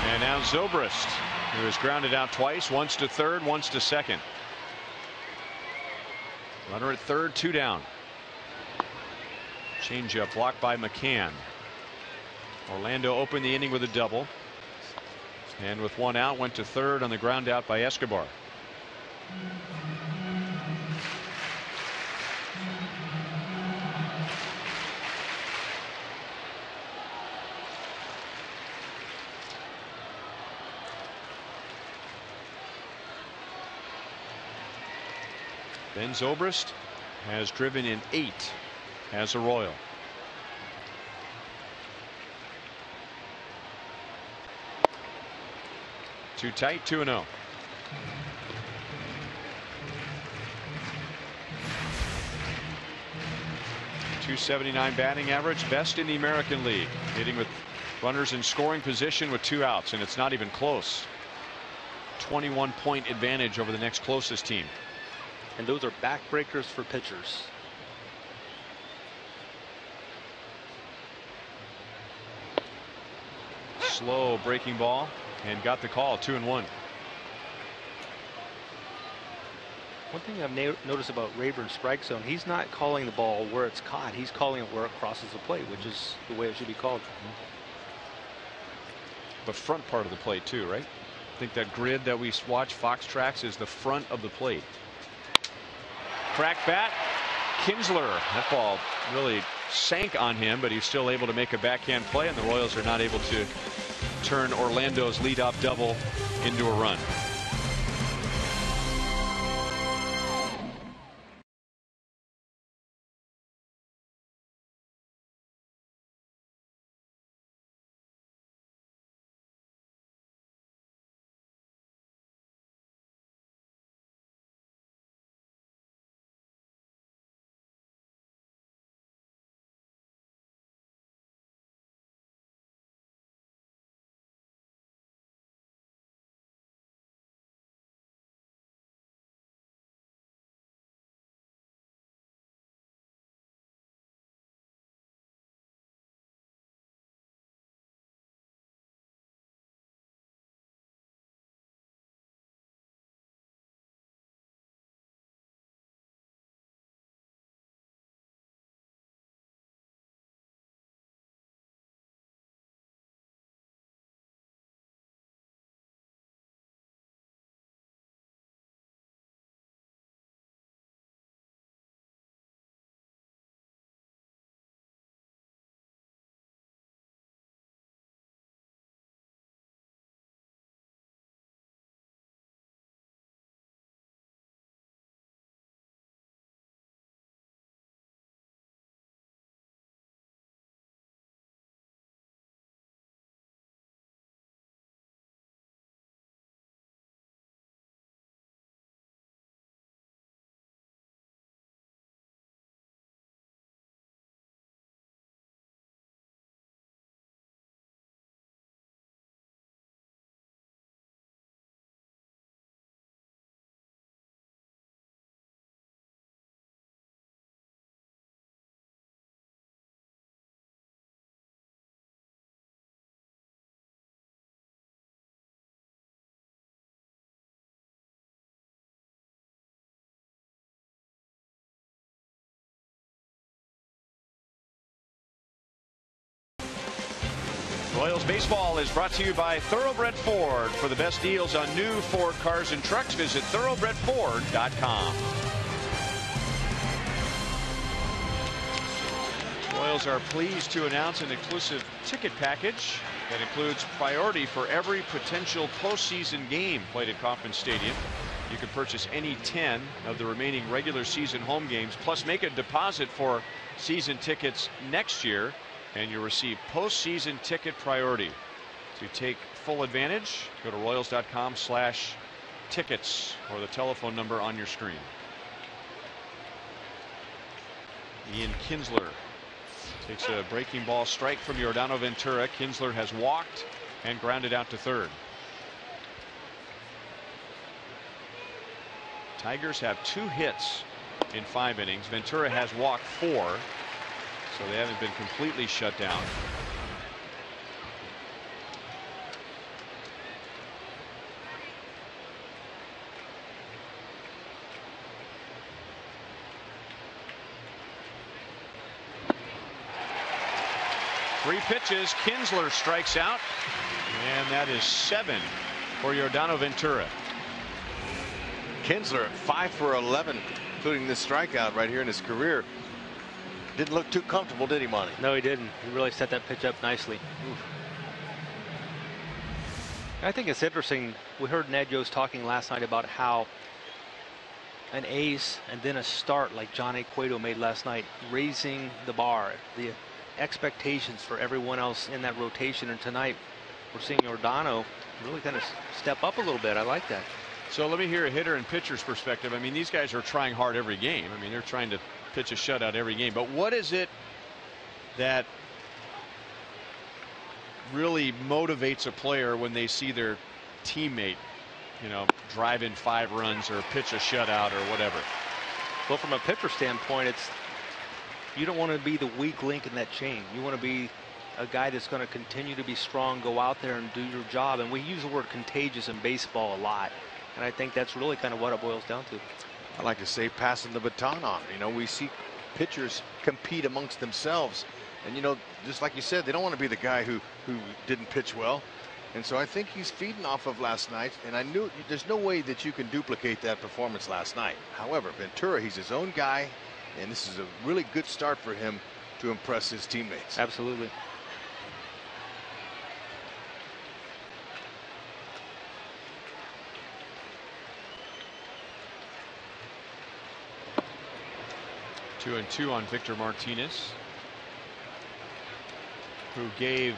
And now Zobrist, who has grounded out twice, once to third, once to second. Runner at third, 2 down. Changeup blocked by McCann. Orlando opened the inning with a double. And with 1 out, went to third on the ground out by Escobar. Ben Zobrist has driven in 8 as a Royal. Too tight, 2-0. .279 batting average, best in the American League. Hitting with runners in scoring position with 2 outs, and it's not even close. 21-point advantage over the next closest team. And those are backbreakers for pitchers. Slow breaking ball. And got the call, 2-1. One thing I've noticed about Rayburn's strike zone, he's not calling the ball where it's caught. He's calling it where it crosses the plate, which is the way it should be called. The front part of the plate too, right? I think that grid that we watch, Fox Tracks, is the front of the plate. Crack bat. Kinsler. That ball really sank on him, but he's still able to make a backhand play, and the Royals are not able to turn Orlando's leadoff double into a run. Royals baseball is brought to you by Thoroughbred Ford. For the best deals on new Ford cars and trucks, visit thoroughbredford.com. Royals are pleased to announce an exclusive ticket package that includes priority for every potential postseason game played at Kauffman Stadium. You can purchase any 10 of the remaining regular season home games, plus make a deposit for season tickets next year, and you'll receive postseason ticket priority. To take full advantage, go to royals.com/tickets or the telephone number on your screen. Ian Kinsler takes a breaking ball strike from Yordano Ventura. Kinsler has walked and grounded out to third. Tigers have 2 hits in 5 innings. Ventura has walked 4. So they haven't been completely shut down. Three pitches. Kinsler strikes out, and that is 7 for Yordano Ventura. Kinsler 5 for 11, including this strikeout right here in his career. Didn't look too comfortable, did he, Monty? No, he didn't. He really set that pitch up nicely. Oof. I think it's interesting. We heard Ned Yost talking last night about how an ace and then a start like John A. Cueto made last night, raising the bar, the expectations for everyone else in that rotation. And tonight we're seeing Yordano really kind of step up a little bit. I like that. So let me hear a hitter and pitcher's perspective. I mean, these guys are trying hard every game. I mean, they're trying to pitch a shutout every game. But what is it that really motivates a player when they see their teammate, drive in 5 runs or pitch a shutout or whatever? Well, from a pitcher standpoint, you don't want to be the weak link in that chain. You want to be a guy that's going to continue to be strong, go out there and do your job. And we use the word contagious in baseball a lot. And I think that's really kind of what it boils down to. I like to say passing the baton on. We see pitchers compete amongst themselves, and just like you said, they don't want to be the guy who didn't pitch well. And so I think he's feeding off of last night, and I knew there's no way that you can duplicate that performance last night. However, Ventura, he's his own guy, and this is a really good start for him to impress his teammates. Absolutely. Two and two on Victor Martinez, who gave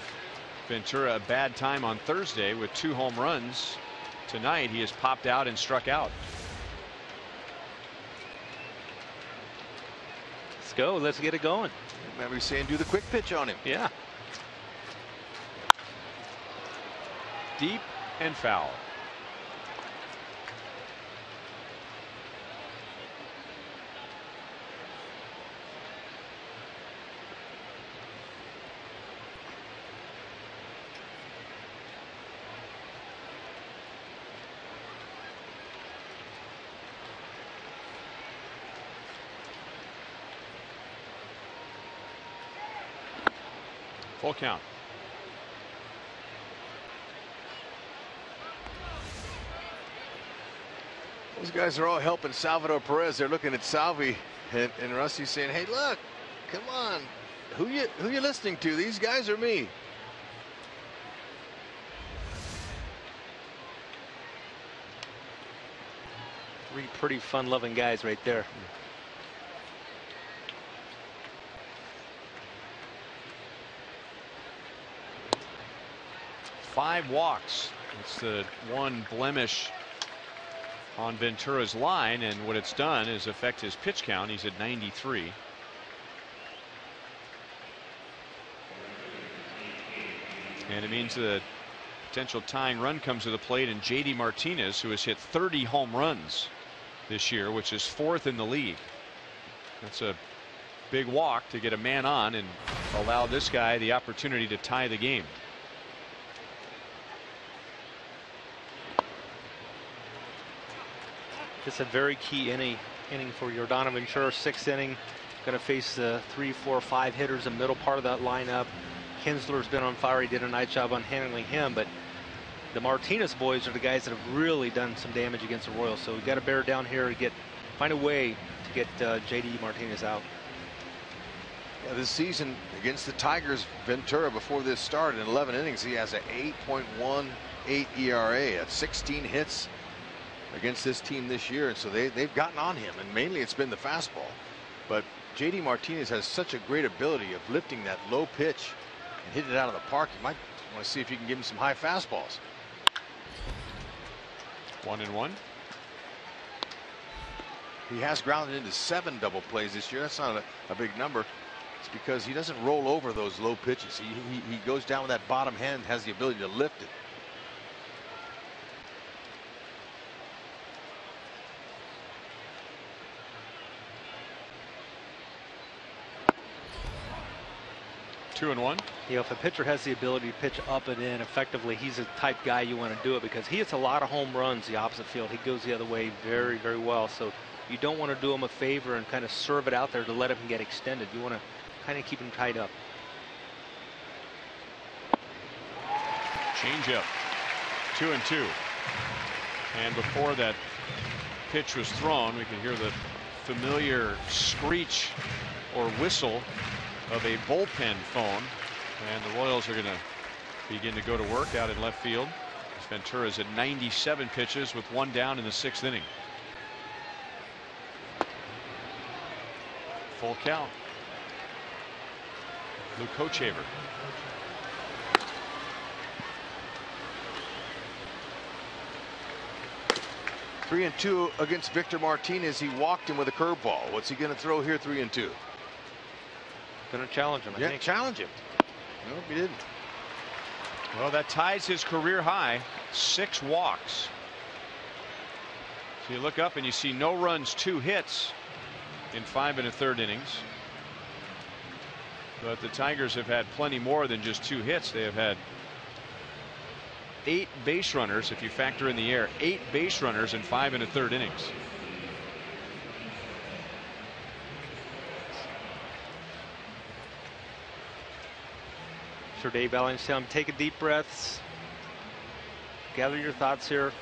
Ventura a bad time on Thursday with 2 home runs. Tonight he has popped out and struck out. Let's go. Let's get it going. Remember saying do the quick pitch on him. Yeah. Deep and foul. Full count. Those guys are all helping Salvador Perez. They're looking at Salvi, and Rusty's saying, "Hey, look, come on, who you listening to? These guys or me?" Three pretty fun-loving guys right there. 5 walks. It's the one blemish on Ventura's line, and what it's done is affect his pitch count. He's at 93. And it means the potential tying run comes to the plate, and JD Martinez, who has hit 30 home runs this year, which is 4th in the league. That's a big walk to get a man on and allow this guy the opportunity to tie the game. It's a very key inning for Yordan Ventura. 6th inning, going to face the 3, 4, 5 hitters in the middle part of that lineup. Kinsler's been on fire. He did a nice job on handling him, but the Martinez boys are the guys that have really done some damage against the Royals. So we've got to bear down here and find a way to get JD Martinez out. Yeah, this season against the Tigers, Ventura before this started in 11 innings, he has an 8.18 ERA at 16 hits against this team this year, and so they've gotten on him, and mainly it's been the fastball. But JD Martinez has such a great ability of lifting that low pitch and hitting it out of the park. You might want to see if you can give him some high fastballs. 1-1. He has grounded into 7 double plays this year. That's not a big number. It's because he doesn't roll over those low pitches. He goes down with that bottom hand, has the ability to lift it. Two and one. You know, if a pitcher has the ability to pitch up and in effectively, he's the type guy you want to do it, because he hits a lot of home runs the opposite field. He goes the other way very, very well. So you don't want to do him a favor and kind of serve it out there to let him get extended. You want to kind of keep him tied up. Change up. 2-2. And before that pitch was thrown, we could hear the familiar screech or whistle of a bullpen phone, and the Royals are going to begin to go to work out in left field. Ventura's at 97 pitches with 1 down in the 6th inning. Full count. Luke Hochevar. Three and two against Victor Martinez. He walked him with a curveball. What's he going to throw here? 3-2. Going to challenge him, I think. Challenge him. No, he didn't. Well, that ties his career high. 6 walks. So you look up and you see no runs, 2 hits in 5 1/3 innings. But the Tigers have had plenty more than just 2 hits. They have had 8 base runners, if you factor in the air. 8 base runners in 5 1/3 innings. Sir Dave Allen's telling him, take a deep breaths. Gather your thoughts here.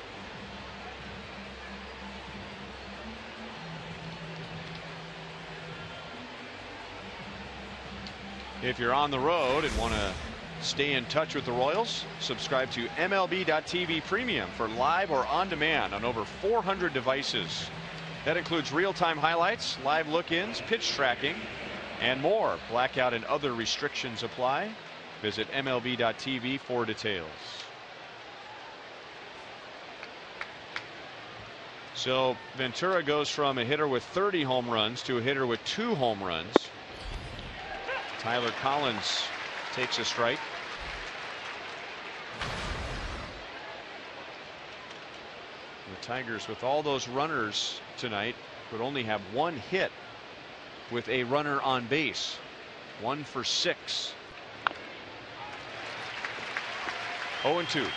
If you're on the road and want to stay in touch with the Royals, subscribe to MLB.TV Premium for live or on demand on over 400 devices. That includes real-time highlights, live look-ins, pitch tracking, and more. Blackout and other restrictions apply. Visit MLB.TV for details. So Ventura goes from a hitter with 30 home runs to a hitter with 2 home runs. Tyler Collins takes a strike. The Tigers, with all those runners tonight, would only have 1 hit with a runner on base. 1 for 6. 0-2.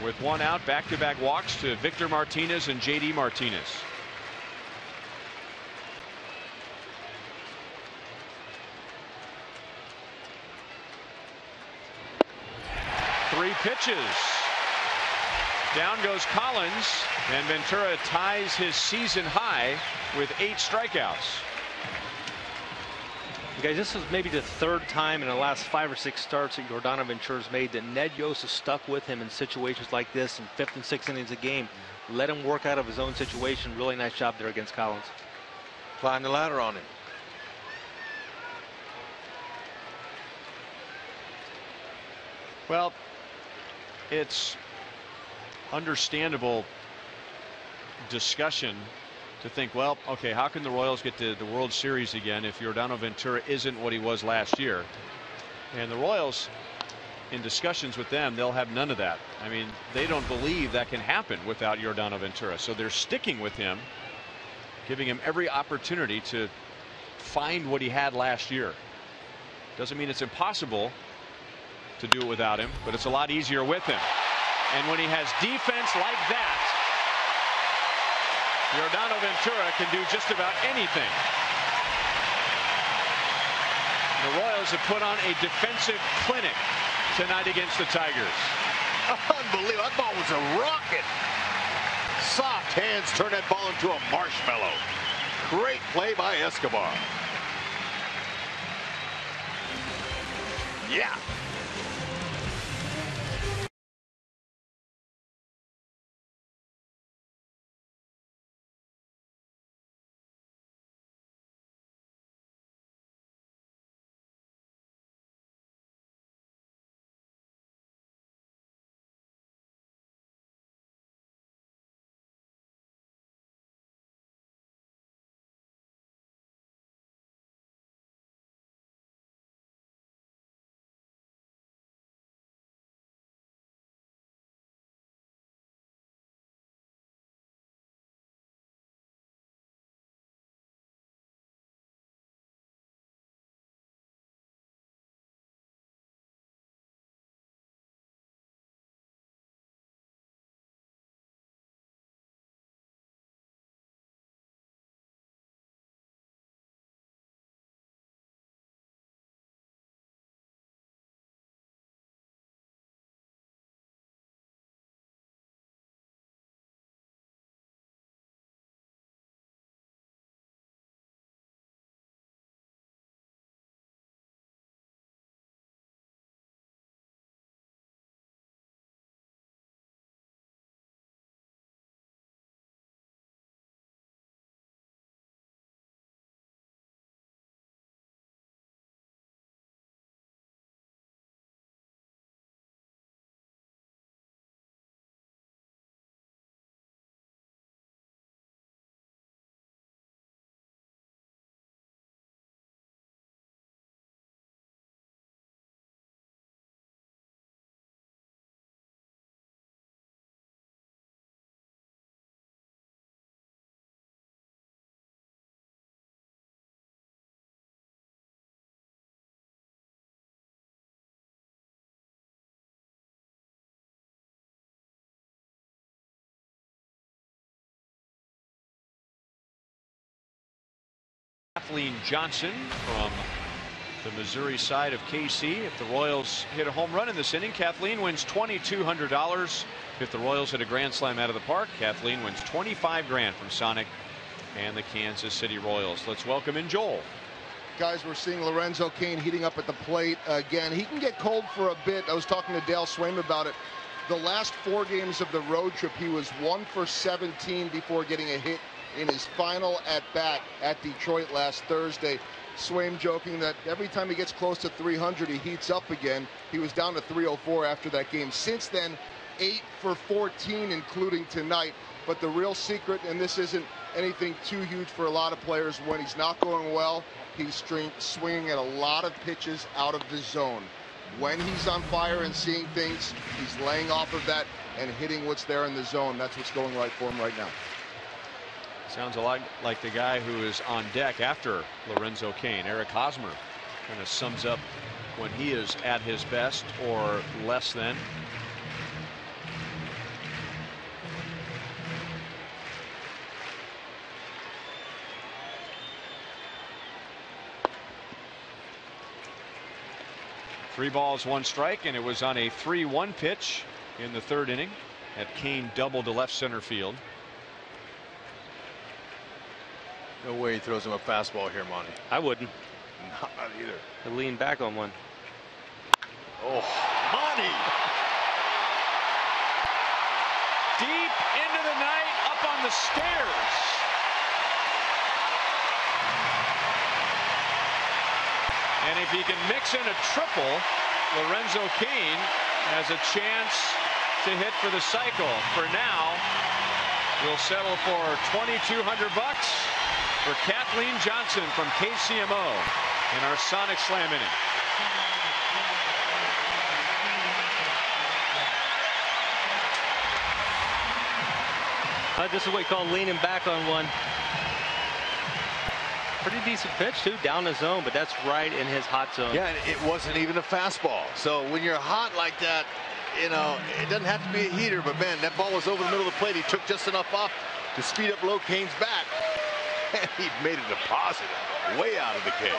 With 1 out, back-to-back walks to Victor Martinez and JD Martinez. Three pitches. Down goes Collins, and Ventura ties his season high with 8 strikeouts. Guys, this is maybe the 3rd time in the last 5 or 6 starts that Yordan Ventura's made that Ned Yost has stuck with him in situations like this in 5th and 6th innings a game. Let him work out of his own situation. Really nice job there against Collins. Climb the ladder on him. Well, it's understandable discussion to think, well, okay, how can the Royals get to the World Series again if Yordan Ventura isn't what he was last year? And the Royals, in discussions with them, they'll have none of that. I mean, they don't believe that can happen without Yordan Ventura. So they're sticking with him, giving him every opportunity to find what he had last year. Doesn't mean it's impossible to do it without him, but it's a lot easier with him. And when he has defense like that, Yordan Ventura can do just about anything. The Royals have put on a defensive clinic tonight against the Tigers. Unbelievable. That ball was a rocket. Soft hands turn that ball into a marshmallow. Great play by Escobar. Yeah. Kathleen Johnson from the Missouri side of KC. If the Royals hit a home run in this inning, Kathleen wins $2,200. If the Royals hit a grand slam out of the park, Kathleen wins $25,000 from Sonic and the Kansas City Royals. Let's welcome in Joel. Guys, we're seeing Lorenzo Cain heating up at the plate again. He can get cold for a bit. I was talking to Dale Swaim about it. The last 4 games of the road trip, he was 1 for 17 before getting a hit in his final at-bat at Detroit last Thursday. Swaim joking that every time he gets close to 300, he heats up again. He was down to 304 after that game. Since then, 8 for 14, including tonight. But the real secret, and this isn't anything too huge for a lot of players, when he's not going well, he's swinging at a lot of pitches out of the zone. When he's on fire and seeing things, he's laying off of that and hitting what's there in the zone. That's what's going right for him right now. Sounds a lot like the guy who is on deck after Lorenzo Cain. Eric Hosmer kind of sums up when he is at his best or less than. Three balls, 1 strike, and it was on a 3-1 pitch in the 3rd inning that Cain doubled to left center field. No way he throws him a fastball here, Monty. I wouldn't. Not either. I'd lean back on one. Oh, Monty! Deep into the night, up on the stairs. And if he can mix in a triple, Lorenzo Cain has a chance to hit for the cycle. For now, we'll settle for $2,200 for Kathleen Johnson from KCMO in our Sonic Slam inning. This is what you call leaning back on one. Pretty decent pitch too, down the zone, but that's right in his hot zone. Yeah, and it wasn't even a fastball. So when you're hot like that, you know, it doesn't have to be a heater, but man, that ball was over the middle of the plate. He took just enough off to speed up Low Cain's bat. And he made a deposit way out of the cage.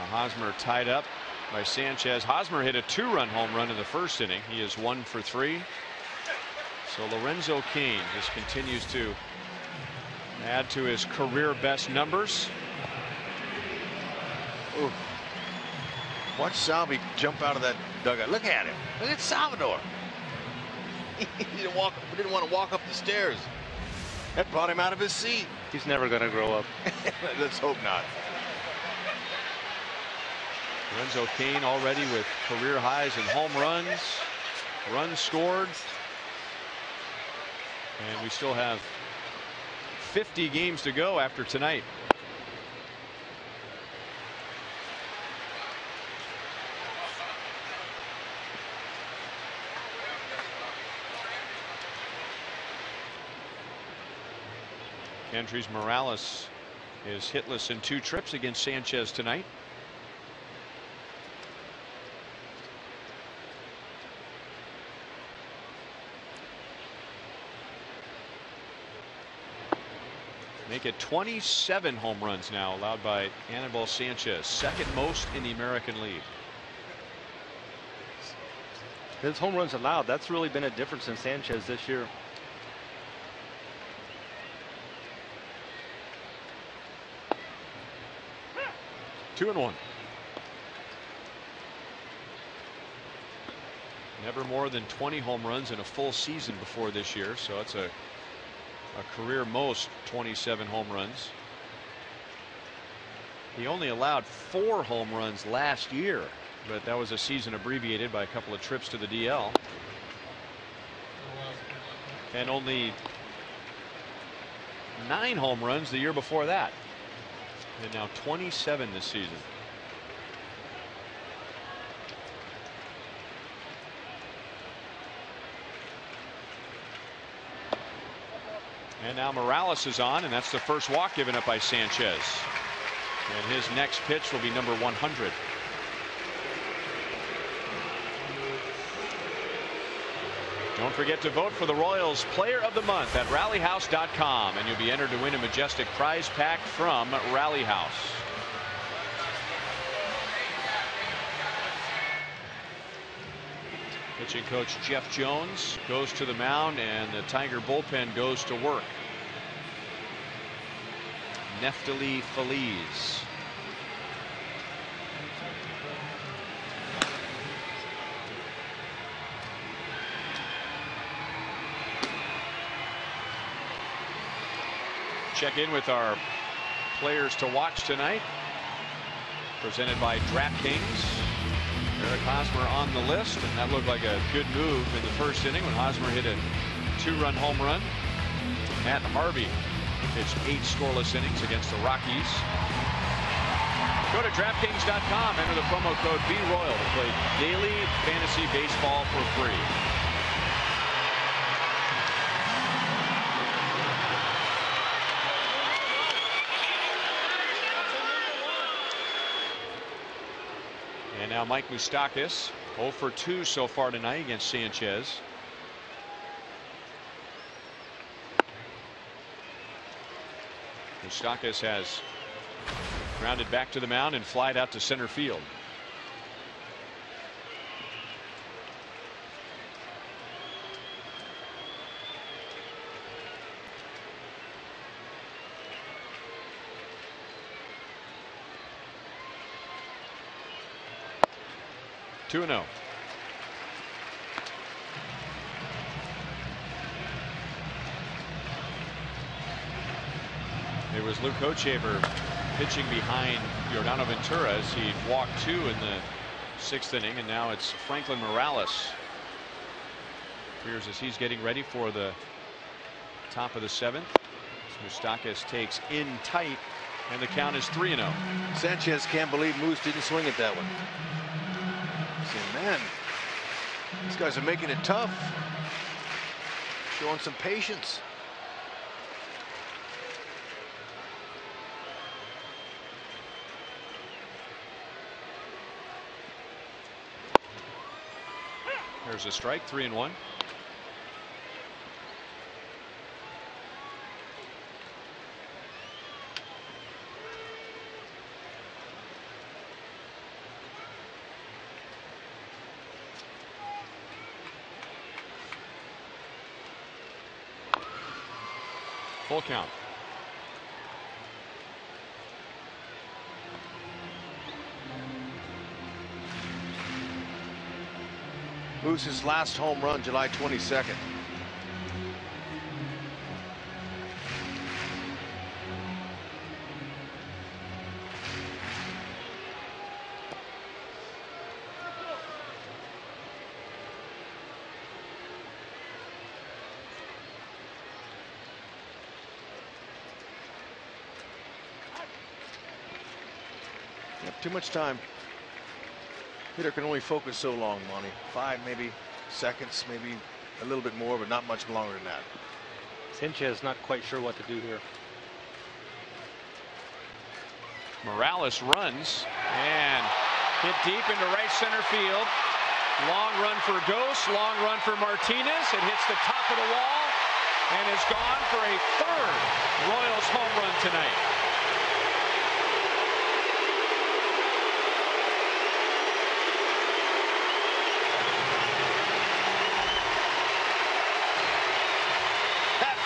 Hosmer tied up by Sanchez. Hosmer hit a 2-run home run in the 1st inning. He is 1 for 3. So Lorenzo Cain just continues to add to his career best numbers. Ooh. Watch Salvi jump out of that dugout. Look at him. Look at Salvador. He didn't want to walk up the stairs. That brought him out of his seat. He's never going to grow up. Let's hope not. Lorenzo Cain already with career highs in home runs scored. And we still have 50 games to go after tonight. Andres Morales is hitless in 2 trips against Sanchez tonight. Make it 27 home runs now allowed by Anibal Sanchez, 2nd most in the American League. His home runs allowed, that's really been a difference in Sanchez this year. Two and 1. Never more than 20 home runs in a full season before this year, so it's a career most 27 home runs. He only allowed 4 home runs last year, but that was a season abbreviated by a couple of trips to the DL. And only 9 home runs the year before that. And now 27 this season. And now Morales is on, and that's the first walk given up by Sanchez. And his next pitch will be number 100. Don't forget to vote for the Royals Player of the Month at rallyhouse.com, and you'll be entered to win a majestic prize pack from Rally House. Pitching coach Jeff Jones goes to the mound, and the Tiger bullpen goes to work. Neftali Feliz. Check in with our players to watch tonight, presented by DraftKings. Eric Hosmer on the list, and that looked like a good move in the first inning when Hosmer hit a 2-run home run. Matt Harvey pitched 8 scoreless innings against the Rockies. Go to DraftKings.com, enter the promo code BRoyal to play daily fantasy baseball for free. And now Mike Moustakas, 0 for 2 so far tonight against Sanchez. Moustakas has grounded back to the mound and flied out to center field. Two and 0. It was Luke Hochevar pitching behind Giordano Ventura as he walked 2 in the 6th inning, and now it's Franklin Morales. Appears as he's getting ready for the top of the 7th. Moustakas takes in tight, and the count is 3-0. Sanchez can't believe Moose didn't swing at that one. Man, these guys are making it tough, showing some patience. There's a strike, 3-1. Full count. Moose's last home run, July 22nd. Too much time. Hitter can only focus so long, Monty. 5 maybe seconds, maybe a little bit more, but not much longer than that. Sanchez not quite sure what to do here. Morales runs and hit deep into right center field. Long run for Ghost, long run for Martinez. It hits the top of the wall and is gone for a 3rd Royals home run tonight.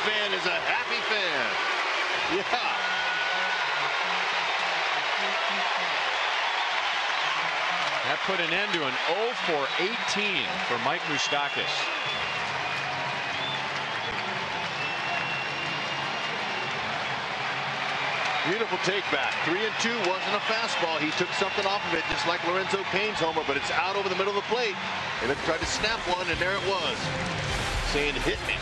Fan is a happy fan. Yeah. That put an end to an 0 for 18 for Mike Moustakas. Beautiful take back. 3-2 wasn't a fastball. He took something off of it, just like Lorenzo Cain's homer, but it's out over the middle of the plate. And then tried to snap one, and there it was, saying, "Hit me."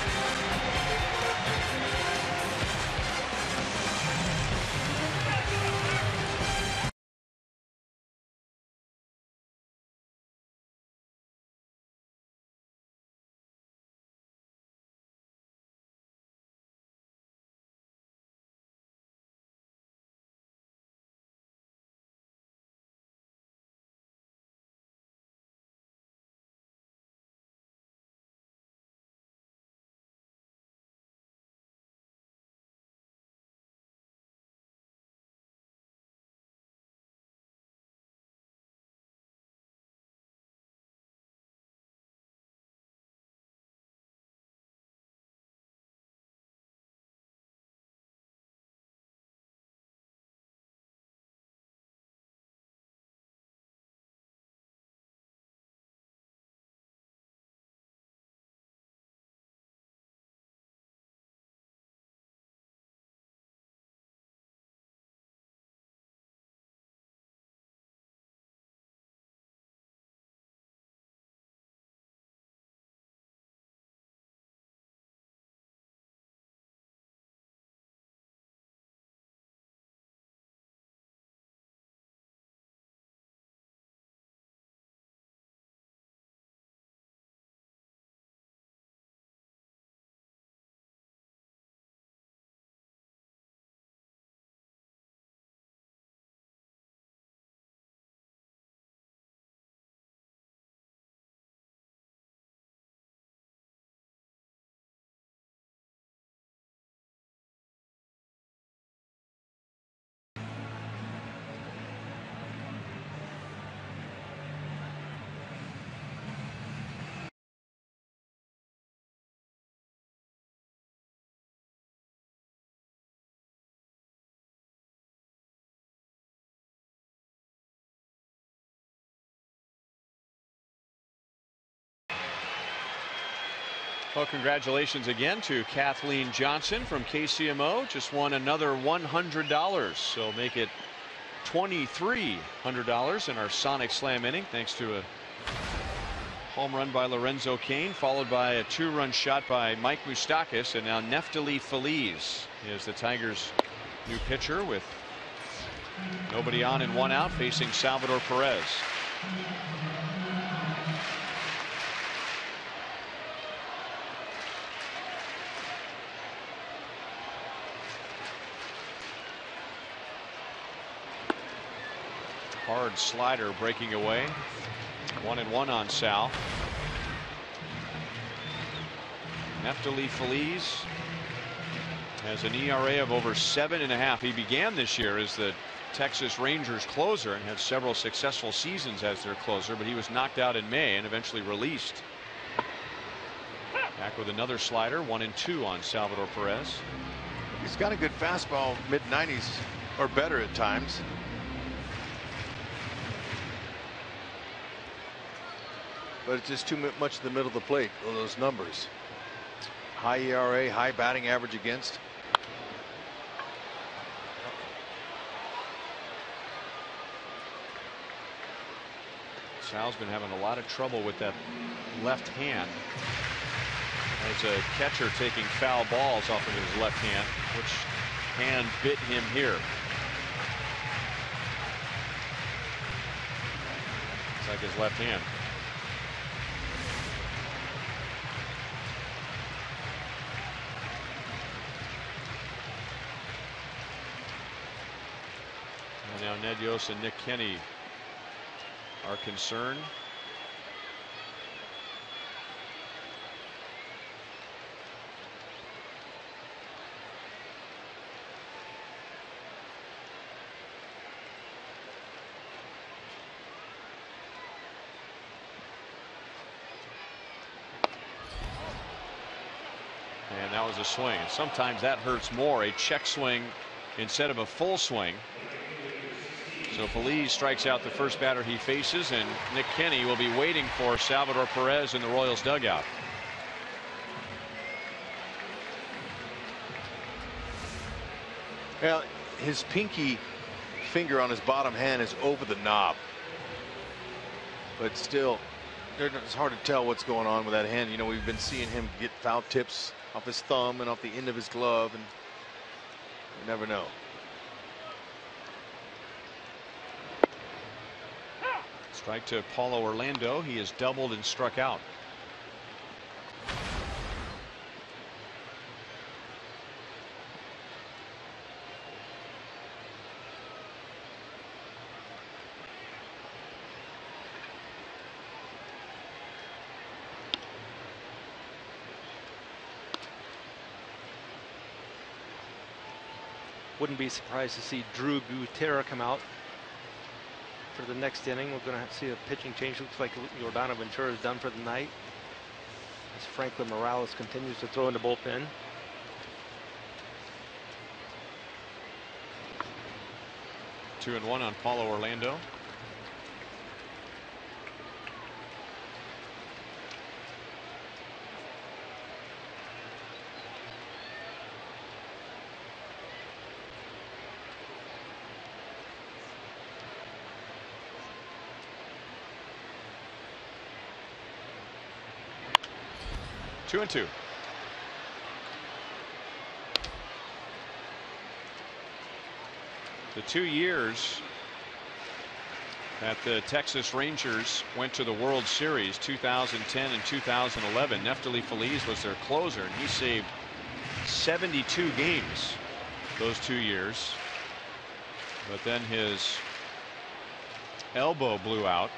Well, congratulations again to Kathleen Johnson from KCMO. Just won another $100. So make it $2,300 in our Sonic Slam inning, thanks to a home run by Lorenzo Cain, followed by a 2-run shot by Mike Moustakas, and now Neftali Feliz is the Tigers' new pitcher with nobody on and 1 out, facing Salvador Perez. Hard slider breaking away. 1-1 on Sal. Neftali Feliz has an ERA of over 7.5. He began this year as the Texas Rangers closer and had several successful seasons as their closer, but he was knocked out in May and eventually released. Back with another slider. 1-2 on Salvador Perez. He's got a good fastball, mid-90s or better at times. But it's just too much in the middle of the plate, those numbers. High ERA, high batting average against. Sal's been having a lot of trouble with that left hand. As a catcher taking foul balls off of his left hand, which hand bit him here. It's like his left hand. Now Ned Yost and Nick Kenny are concerned. And that was a swing. And sometimes that hurts more, a check swing instead of a full swing. So Feliz strikes out the first batter he faces, and Nick Kenny will be waiting for Salvador Perez in the Royals dugout. Well, his pinky finger on his bottom hand is over the knob, but still it's hard to tell what's going on with that hand. You know, we've been seeing him get foul tips off his thumb and off the end of his glove, and you never know. Strike to Paulo Orlando. He has doubled and struck out. Wouldn't be surprised to see Drew Gutierrez come out for the next inning. We're going to see a pitching change. Looks like Yordano Ventura is done for the night, as Franklin Morales continues to throw in the bullpen. Two and one on Paulo Orlando. Two and two. The 2 years that the Texas Rangers went to the World Series, 2010 and 2011, Neftali Feliz was their closer, and he saved 72 games those 2 years. But then his elbow blew out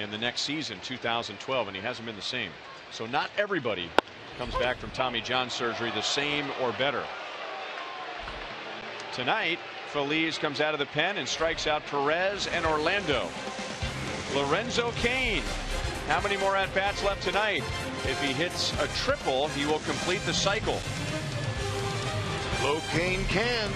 in the next season, 2012, and he hasn't been the same. So not everybody comes back from Tommy John surgery the same or better. Tonight, Feliz comes out of the pen and strikes out Perez and Orlando. Lorenzo Cain, how many more at-bats left tonight? If he hits a triple, he will complete the cycle. Cain can.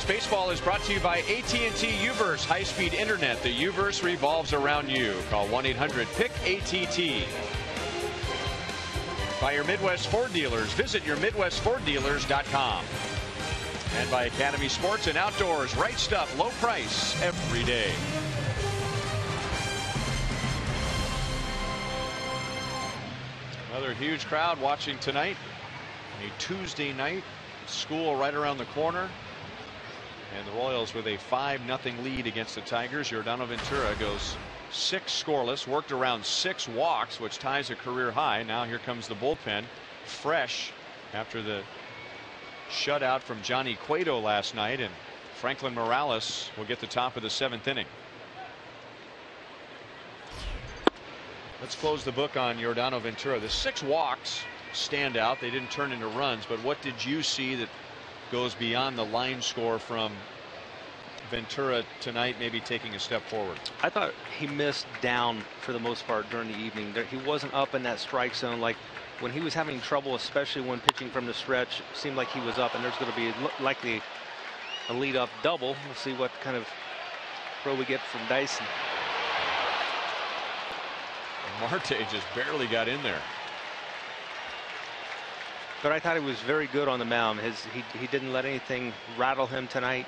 Royals baseball is brought to you by AT&T Uverse high-speed internet. The Uverse revolves around you. Call 1-800-PIC-ATT. By your Midwest Ford dealers. Visit your MidwestFordDealers.com. And by Academy Sports and Outdoors. Right stuff, low price every day. Another huge crowd watching tonight. A Tuesday night. School right around the corner. And the Royals with a 5-0 lead against the Tigers. Yordano Ventura goes 6 scoreless, worked around 6 walks, which ties a career high. Now here comes the bullpen, fresh after the shutout from Johnny Cueto last night, and Franklin Morales will get the top of the 7th inning. Let's close the book on Yordano Ventura. The 6 walks stand out. They didn't turn into runs, but what did you see that goes beyond the line score from Ventura tonight, maybe taking a step forward? I thought he missed down for the most part during the evening. He wasn't up in that strike zone. Like when he was having trouble, especially when pitching from the stretch, it seemed like he was up, and there's going to be likely a lead-off double. We'll see what kind of throw we get from Dyson. Marte just barely got in there. But I thought he was very good on the mound. He didn't let anything rattle him tonight.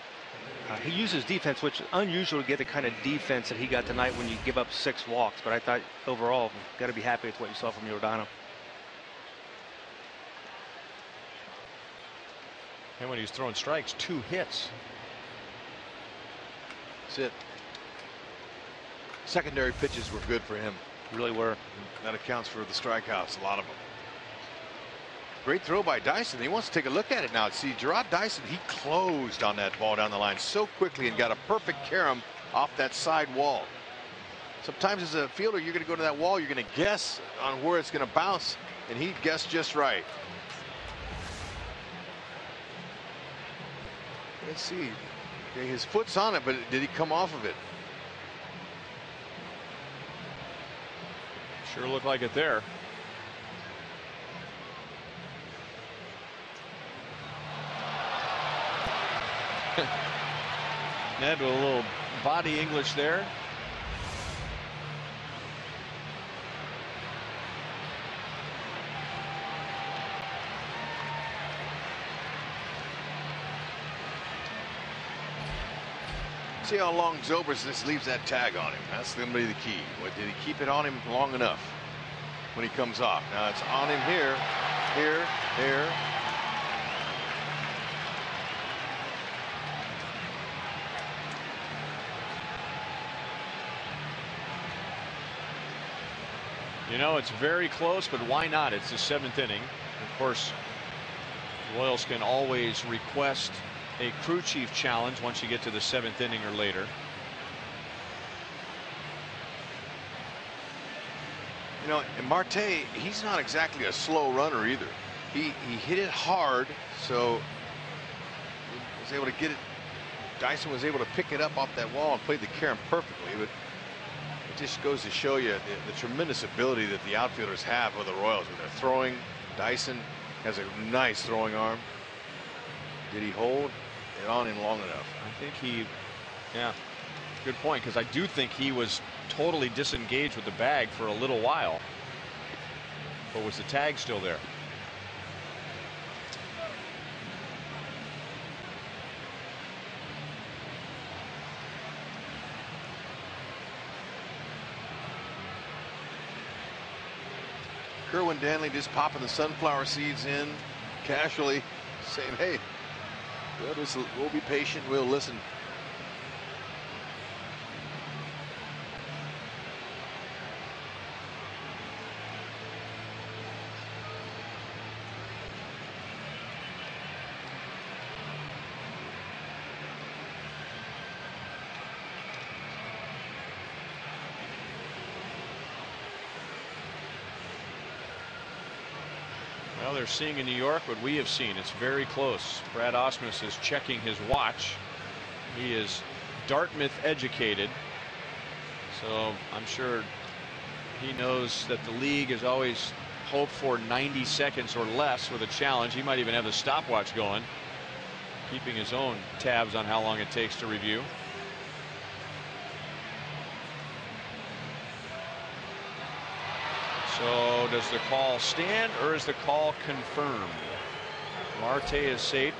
He uses defense, which is unusual to get the kind of defense that he got tonight when you give up 6 walks. But I thought overall, got to be happy with what you saw from Yordano. And when he was throwing strikes, 2 hits. That's it. Secondary pitches were good for him. Really were. That accounts for the strikeouts, a lot of them. Great throw by Dyson. He wants to take a look at it now. See, Gerard Dyson, he closed on that ball down the line so quickly and got a perfect carom off that side wall. Sometimes as a fielder, you're going to go to that wall, you're going to guess on where it's going to bounce, and he guessed just right. Let's see. Okay, his foot's on it, but did he come off of it? Sure looked like it there. Ned with a little body English there. See how long Zobrist just leaves that tag on him. That's going to be the key. What, did he keep it on him long enough when he comes off? Now it's on him here, here, here. You know, it's very close, but why not? It's the 7th inning. Of course, the Royals can always request a crew chief challenge once you get to the 7th inning or later. You know, and Marte, he's not exactly a slow runner either. He hit it hard, so he was able to get it. Dyson was able to pick it up off that wall and played the carom perfectly, but it just goes to show you the tremendous ability that the outfielders have with the Royals when they're throwing. Dyson has a nice throwing arm. Did he hold it on him long enough? I think yeah, good point, because I do think he was totally disengaged with the bag for a little while. But was the tag still there? Kerwin Danley just popping the sunflower seeds in casually, saying, hey, we'll be patient, we'll listen. Well, they're seeing in New York what we have seen. It's very close. Brad Ausmus is checking his watch. He is Dartmouth educated, so I'm sure he knows that the league has always hoped for 90 seconds or less with a challenge. He might even have the stopwatch going. keeping his own tabs on how long it takes to review. So does the call stand or is the call confirmed? Marte is safe.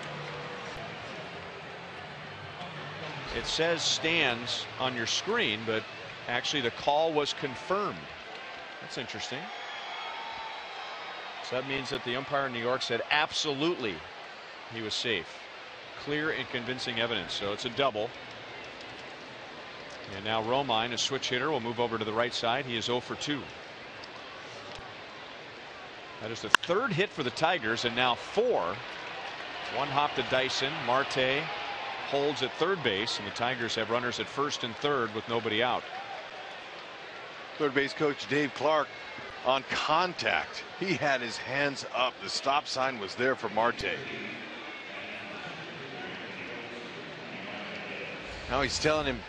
It says stands on your screen, but actually the call was confirmed. That's interesting. So that means that the umpire in New York said absolutely he was safe. Clear and convincing evidence. So it's a double. And now Romine, a switch hitter, will move over to the right side. He is 0 for 2. That is the third hit for the Tigers, and now 4. One hop to Dyson. Marte holds at third base, and the Tigers have runners at first and third with nobody out. Third base coach Dave Clark on contact. He had his hands up. The stop sign was there for Marte. Now he's telling him,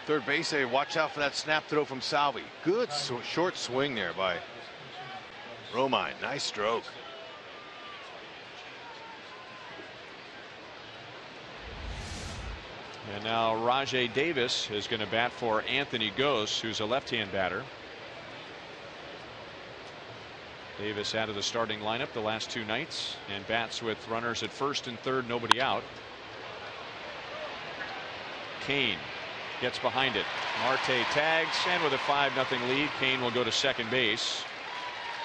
third base, hey, watch out for that snap throw from Salvi. Good short swing there by Romine. Nice stroke. And now Rajai Davis is going to bat for Anthony Gose, who's a left-hand batter. Davis out of the starting lineup the last 2 nights and bats with runners at first and third, nobody out. Kane gets behind it. Marte tags, and with a 5-0 lead, Kane will go to second base.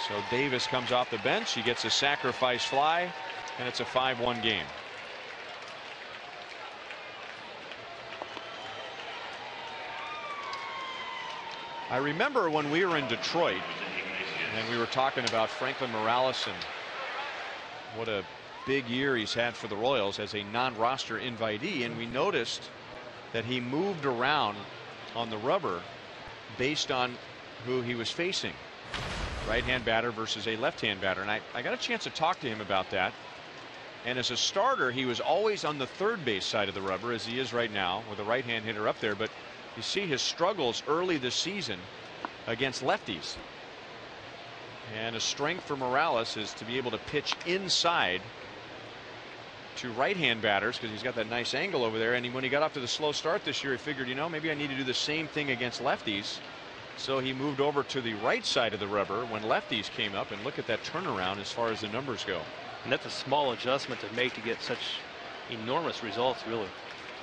So Davis comes off the bench. He gets a sacrifice fly, and it's a 5-1 game. I remember when we were in Detroit and we were talking about Franklin Morales and what a big year he's had for the Royals as a non-roster invitee, and we noticed that he moved around on the rubber based on who he was facing. Right-hand batter versus a left-hand batter, and I got a chance to talk to him about that. And as a starter, he was always on the third base side of the rubber, as he is right now with a right-hand hitter up there. But you see his struggles early this season against lefties. And a strength for Morales is to be able to pitch inside to right-hand batters because he's got that nice angle over there. And when he got off to the slow start this year, he figured, you know, maybe I need to do the same thing against lefties. So he moved over to the right side of the rubber when lefties came up, and look at that turnaround as far as the numbers go. And that's a small adjustment to make to get such enormous results, really.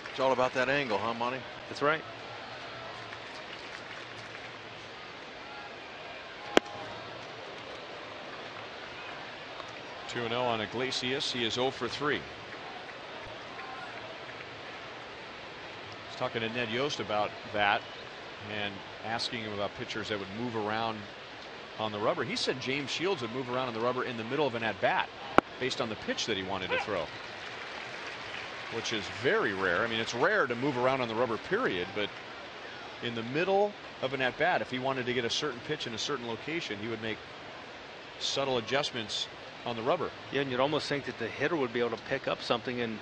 It's all about that angle, huh, Monty? That's right. Two 2-0 on Iglesias. He is 0 for 3. I was talking to Ned Yost about that and asking him about pitchers that would move around on the rubber. He said James Shields would move around on the rubber in the middle of an at-bat based on the pitch that he wanted to throw, which is very rare. I mean, it's rare to move around on the rubber, period, but in the middle of an at-bat, if he wanted to get a certain pitch in a certain location, he would make subtle adjustments on the rubber. Yeah, and you'd almost think that the hitter would be able to pick up something and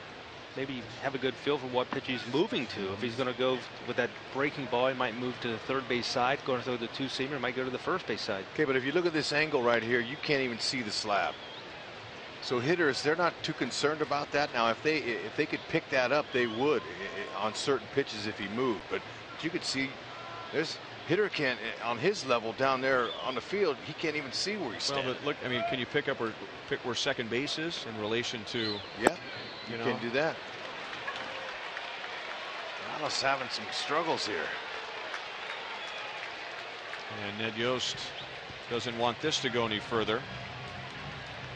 maybe have a good feel for what pitch he's moving to. If he's going to go with that breaking ball, he might move to the third base side. Going to throw the two-seamer, might go to the first base side. Okay, but if you look at this angle right here, you can't even see the slab. So hitters, they're not too concerned about that. Now, if they could pick that up, they would on certain pitches if he moved. But you could see, there's hitter can't on his level down there on the field. He can't even see where he's standing. Well, but look, I mean, can you pick where second base is in relation to? Yeah. You can do that. Dallas having some struggles here. And Ned Yost doesn't want this to go any further.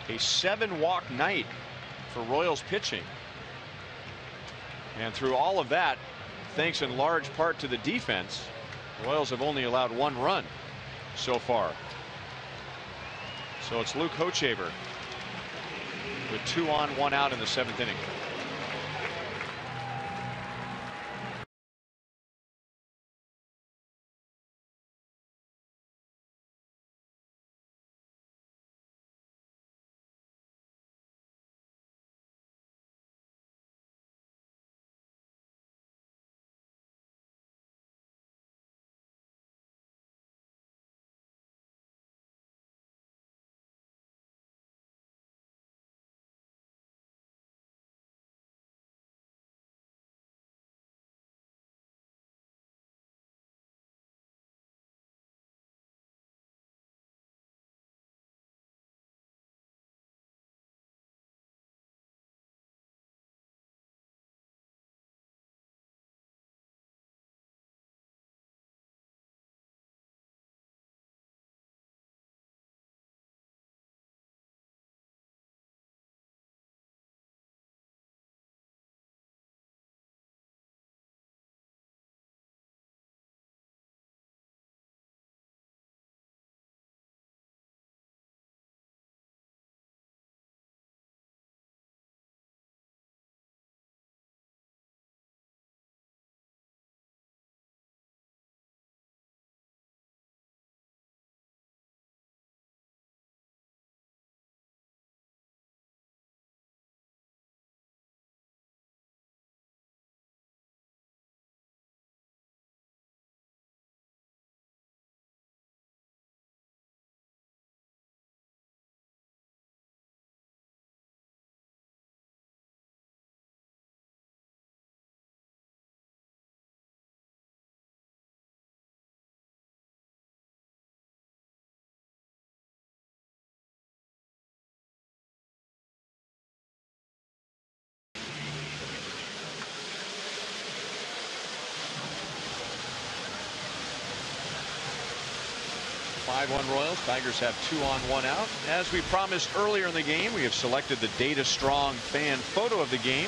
A 7-walk night for Royals pitching. And through all of that, thanks in large part to the defense, the Royals have only allowed 1 run so far. So it's Luke Hochevar with 2 on, 1 out in the 7th inning. 5-1 Royals. Tigers have 2 on, 1 out. As we promised earlier in the game, we have selected the Data Strong fan photo of the game.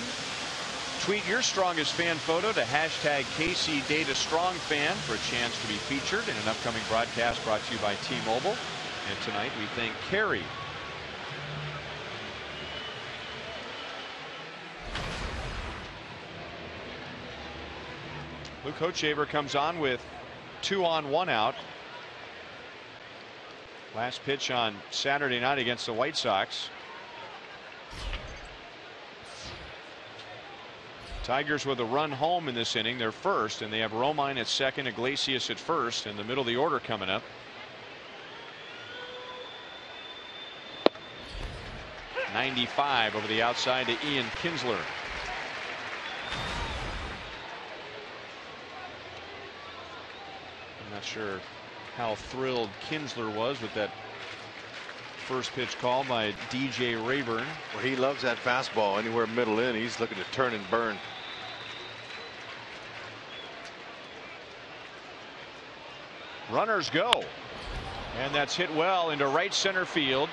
Tweet your strongest fan photo to hashtag KC Data Strong Fan for a chance to be featured in an upcoming broadcast brought to you by T-Mobile. And tonight we thank Carrie. Luke Hochevar comes on with 2 on, 1 out. Last pitch on Saturday night against the White Sox. Tigers with a run home in this inning. They're first, and they have Romine at second, Iglesias at first, in the middle of the order coming up. .95 over the outside to Ian Kinsler. I'm not sure how thrilled Kinsler was with that first pitch call by DJ Rayburn. Well, he loves that fastball anywhere middle in. He's looking to turn and burn. Runners go, and that's hit well into right center field.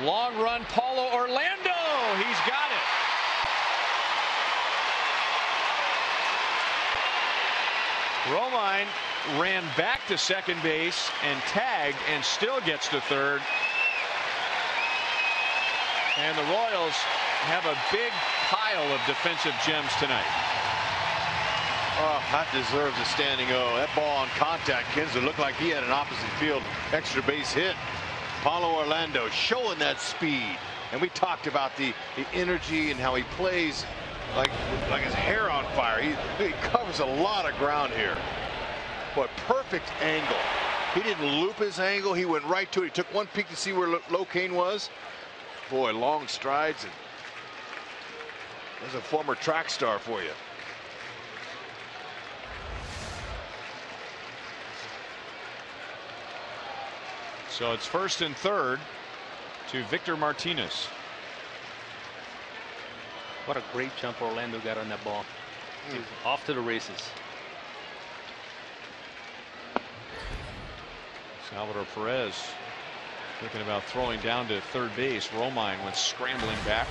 Long run, Paulo Orlando. He's got it. Romine ran back to second base and tagged and still gets to third. And the Royals have a big pile of defensive gems tonight. Oh, that deserves a standing O. That ball on contact, Kinsler looked like he had an opposite field extra base hit. Paulo Orlando showing that speed. And we talked about the energy and how he plays like his hair on fire. He covers a lot of ground here. Boy, perfect angle. He didn't loop his angle. He went right to it. He took one peek to see where Locane was. Boy, long strides. And there's a former track star for you. So it's first and third to Victor Martinez. What a great jump Orlando got on that ball. He's off to the races. Salvador Perez thinking about throwing down to third base. Romine went scrambling back.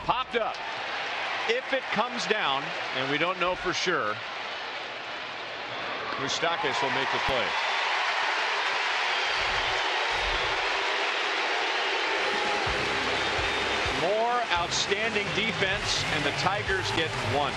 Popped up. If it comes down, and we don't know for sure, Moustakas will make the play. More outstanding defense, and the Tigers get 1.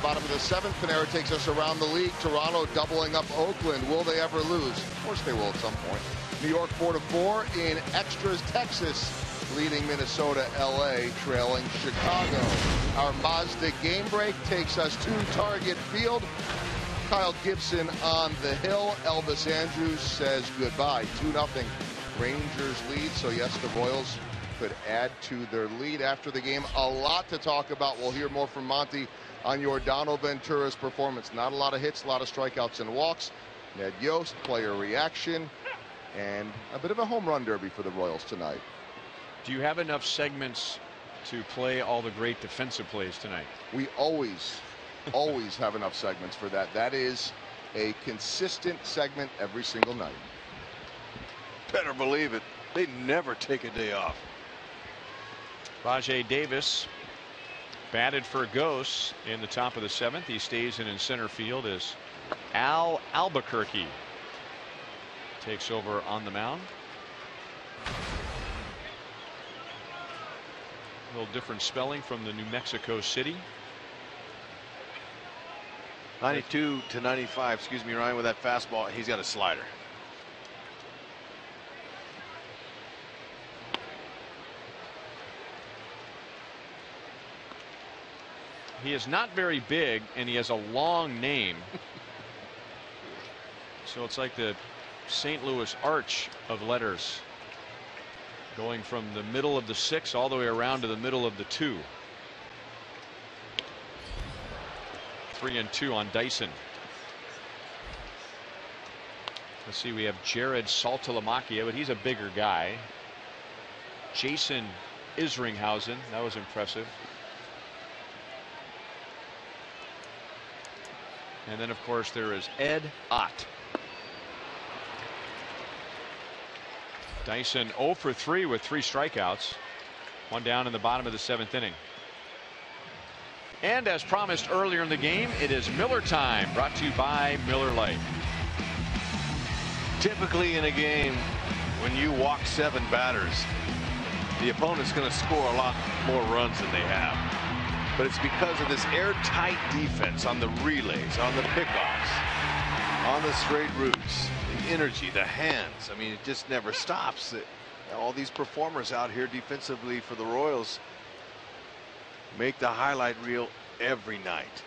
bottom of the 7th. Panera takes us around the league. Toronto doubling up Oakland. Will they ever lose? Of course they will at some point. New York 4-4 in extras. Texas leading Minnesota. LA trailing Chicago. Our Mazda game break takes us to Target Field. Kyle Gibson on the hill. Elvis Andrews says goodbye. 2-0 Rangers lead. So yes, the Royals could add to their lead after the game. A lot to talk about. We'll hear more from Monty on your Donald Ventura's performance. Not a lot of hits, a lot of strikeouts and walks. Ned Yost, player reaction, and a bit of a home run derby for the Royals tonight. Do you have enough segments to play all the great defensive plays tonight? We always have enough segments for that. That is a consistent segment every single night. Better believe it. They never take a day off. Rajai Davis batted for Ghosts in the top of the 7th. He stays in center field as Al Albuquerque takes over on the mound. A little different spelling from the New Mexico City. 92 to 95, excuse me, Ryan, with that fastball. He's got a slider. He is not very big, and he has a long name. So it's like the St. Louis arch of letters, going from the middle of the 6 all the way around to the middle of the 2. 3-2 on Dyson. Let's see, we have Jared Saltalamacchia, but he's a bigger guy. Jason Isringhausen, that was impressive. And then, of course, there is Ed Ott. Dyson 0 for 3 with 3 strikeouts. 1 down in the bottom of the 7th inning. And as promised earlier in the game, it is Miller time, brought to you by Miller Lite. Typically in a game, when you walk 7 batters, the opponent's going to score a lot more runs than they have. But it's because of this airtight defense on the relays, on the pickoffs, on the straight routes, the energy, the hands. I mean, it just never stops. All these performers out here defensively for the Royals make the highlight reel every night.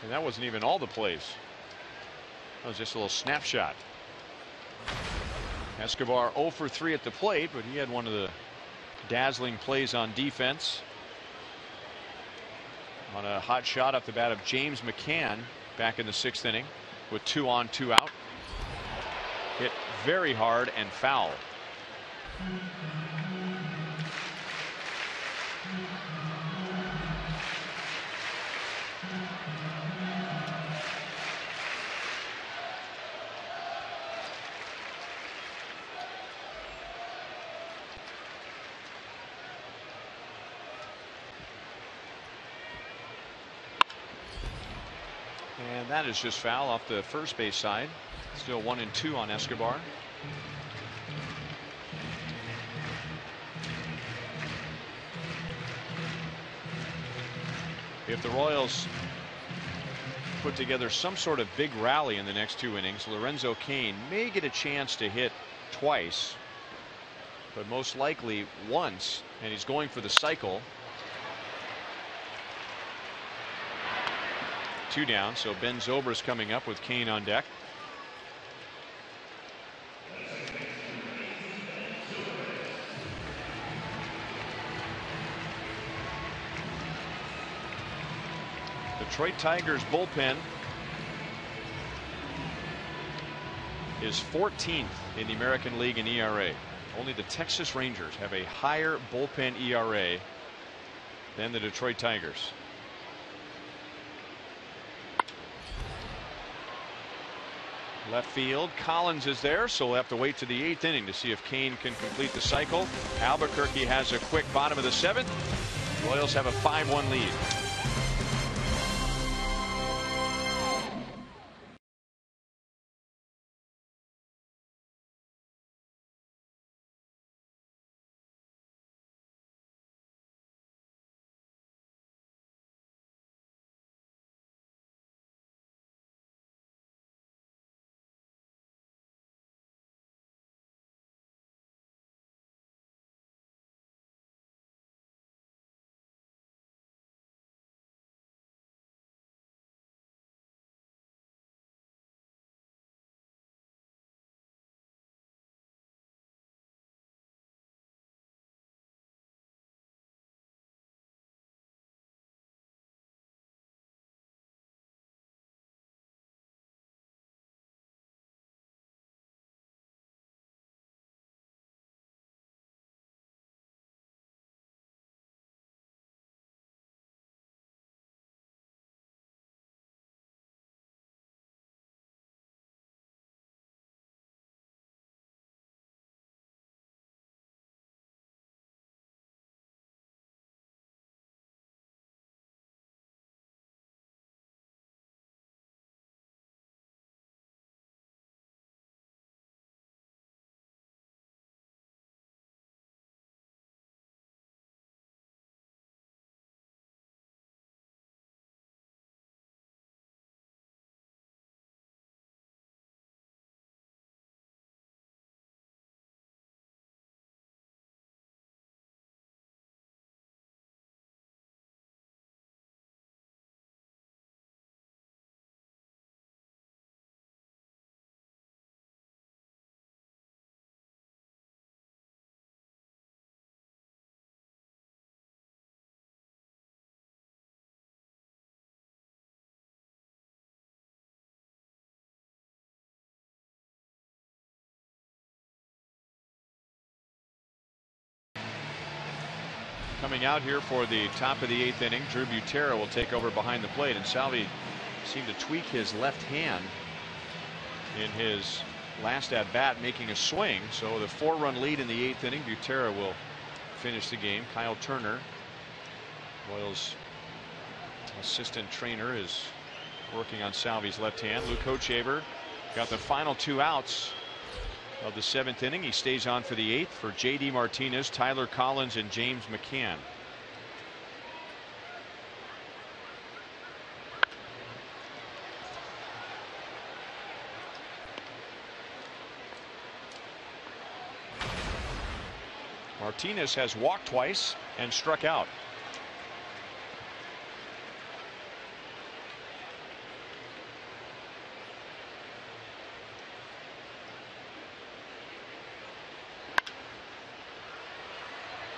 And that wasn't even all the plays. That was just a little snapshot. Escobar 0 for 3 at the plate, but he had one of the dazzling plays on defense. On a hot shot off the bat of James McCann back in the 6th inning with 2 on 2 out. Hit very hard and foul. And that is just foul off the first base side. Still 1-2 on Escobar. If the Royals put together some sort of big rally in the next 2 innings, Lorenzo Cain may get a chance to hit twice, but most likely once, and he's going for the cycle. 2 down, so Ben Zobrist coming up with Cain on deck. Detroit Tigers bullpen is 14th in the American League in ERA. Only the Texas Rangers have a higher bullpen ERA than the Detroit Tigers. Left field, Collins is there, so we'll have to wait to the 8th inning to see if Cain can complete the cycle. Albuquerque has a quick bottom of the 7th. Royals have a 5-1 lead. Coming out here for the top of the 8th inning, Drew Butera will take over behind the plate, and Salvi seemed to tweak his left hand in his last at bat, making a swing. So the 4-run lead in the 8th inning. Butera will finish the game. Kyle Turner, Royals assistant trainer, is working on Salvi's left hand. Luke Hochevar got the final 2 outs of the 7th inning. He stays on for the 8th for J.D. Martinez, Tyler Collins, and James McCann. Martinez has walked twice and struck out.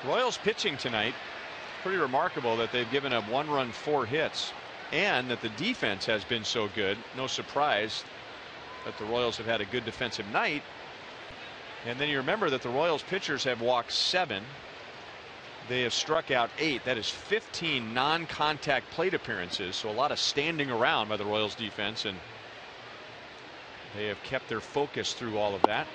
Royals pitching tonight, pretty remarkable that they've given up 1 run, 4 hits, and that the defense has been so good. No surprise that the Royals have had a good defensive night. And then you remember that the Royals pitchers have walked 7. They have struck out 8. That is 15 non-contact plate appearances. So a lot of standing around by the Royals defense, and they have kept their focus through all of that.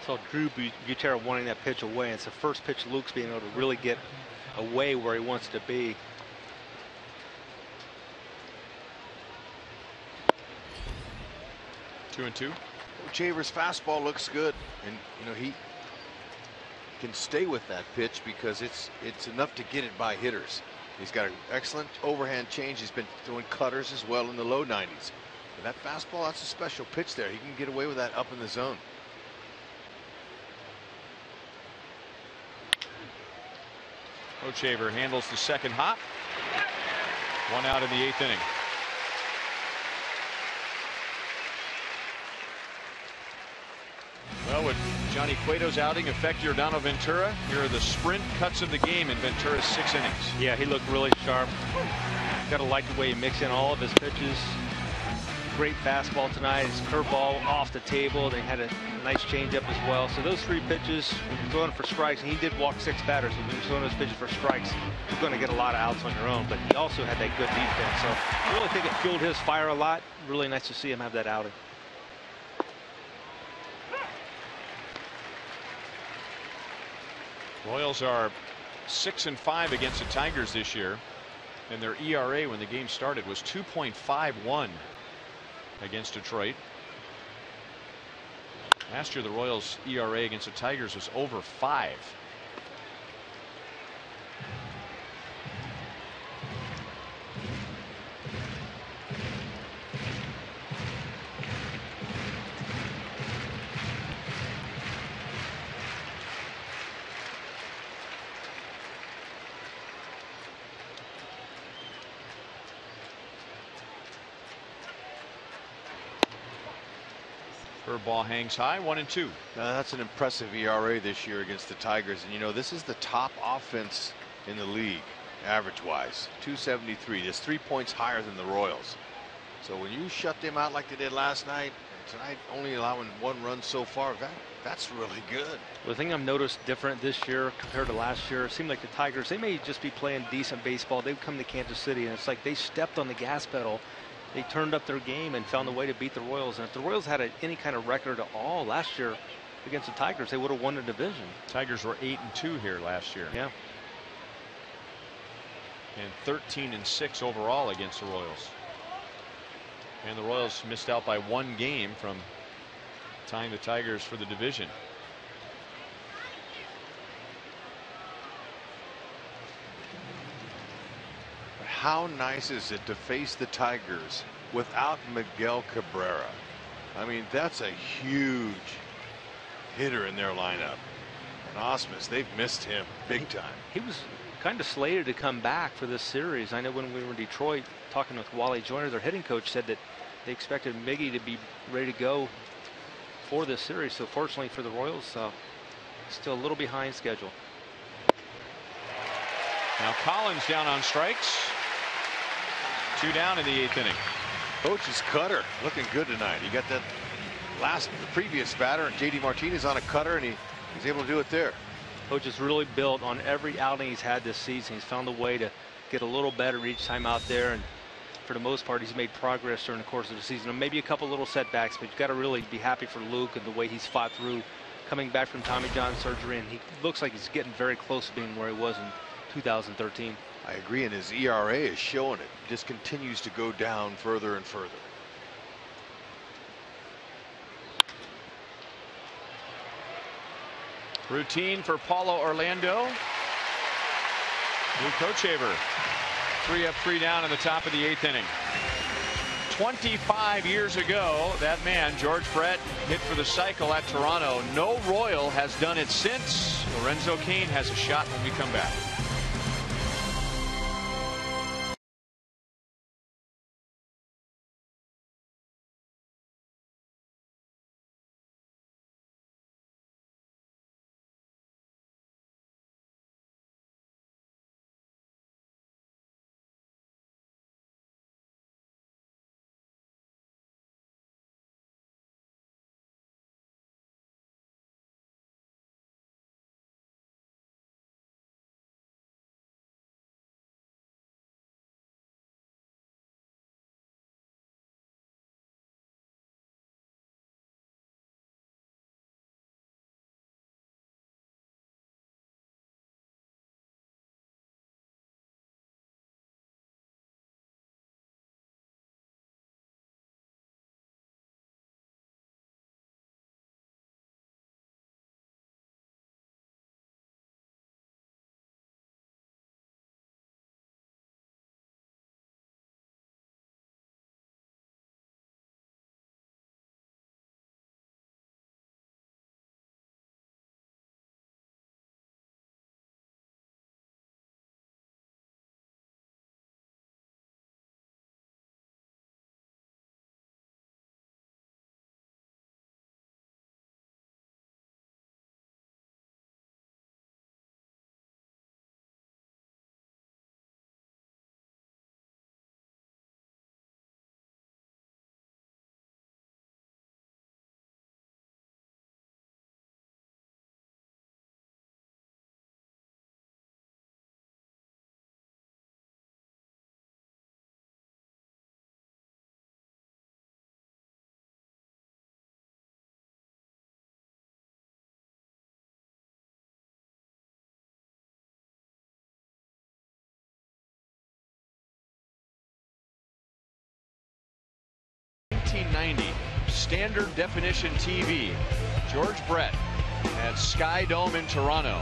So Drew Butera wanting that pitch away. It's the first pitch Luke's being able to really get away where he wants to be. Two and two. Hochevar's fastball looks good, and you know he can stay with that pitch because it's enough to get it by hitters. He's got an excellent overhand change. He's been throwing cutters as well in the low 90s. But that fastball, that's a special pitch there. He can get away with that up in the zone. Hochevar handles the second hop. 1 out in the 8th inning. Well, would Johnny Cueto's outing affect Yordano Ventura? Here are the sprint cuts of the game in Ventura's 6 innings. Yeah, he looked really sharp. Got to like the way he mixed in all of his pitches. Great fastball tonight. His curveball off the table. They had a nice changeup as well. So those 3 pitches, when you're throwing for strikes, and he did walk 6 batters. So when you're throwing those pitches for strikes, you're going to get a lot of outs on your own. But he also had that good defense. So I really think it fueled his fire a lot. Really nice to see him have that outing. Royals are 6-5 against the Tigers this year, and their ERA when the game started was 2.51 against Detroit. Last year the Royals ERA against the Tigers was over 5. Ball hangs high, 1-2. That's an impressive ERA this year against the Tigers, and you know this is the top offense in the league average wise. 273. That's 3 points higher than the Royals. So when you shut them out like they did last night, and tonight only allowing 1 run so far, that's really good. Well, the thing I've noticed different this year compared to last year, it seemed like the Tigers, they may just be playing decent baseball. They've come to Kansas City and it's like they stepped on the gas pedal. They turned up their game and found a way to beat the Royals. And if the Royals had any kind of record at all last year against the Tigers, they would have won the division. Tigers were 8-2 here last year. Yeah. And 13-6 overall against the Royals. And the Royals missed out by 1 game from tying the Tigers for the division. How nice is it to face the Tigers without Miguel Cabrera? I mean, that's a huge hitter in their lineup. And Osmus, they've missed him big time. He was kind of slated to come back for this series. I know when we were in Detroit talking with Wally Joyner, their hitting coach said that they expected Miggy to be ready to go for this series. So fortunately for the Royals, still a little behind schedule. Now Collins down on strikes. 2 down in the 8th inning. Coach's cutter looking good tonight. He got that the previous batter, and JD Martinez on a cutter, and he's able to do it there. Coach has really built on every outing he's had this season. He's found a way to get a little better each time out there, and for the most part, he's made progress during the course of the season. And maybe a couple little setbacks, but you've got to really be happy for Luke and the way he's fought through coming back from Tommy John surgery, and he looks like he's getting very close to being where he was in 2013. I agree, and his ERA is showing it. It just continues to go down further and further. Routine for Paulo Orlando. New Coach Haber. 3 up, 3 down in the top of the 8th inning. 25 years ago, that man, George Brett, hit for the cycle at Toronto. No Royal has done it since. Lorenzo Cain has a shot when we come back. Standard definition TV. George Brett at Sky Dome in Toronto.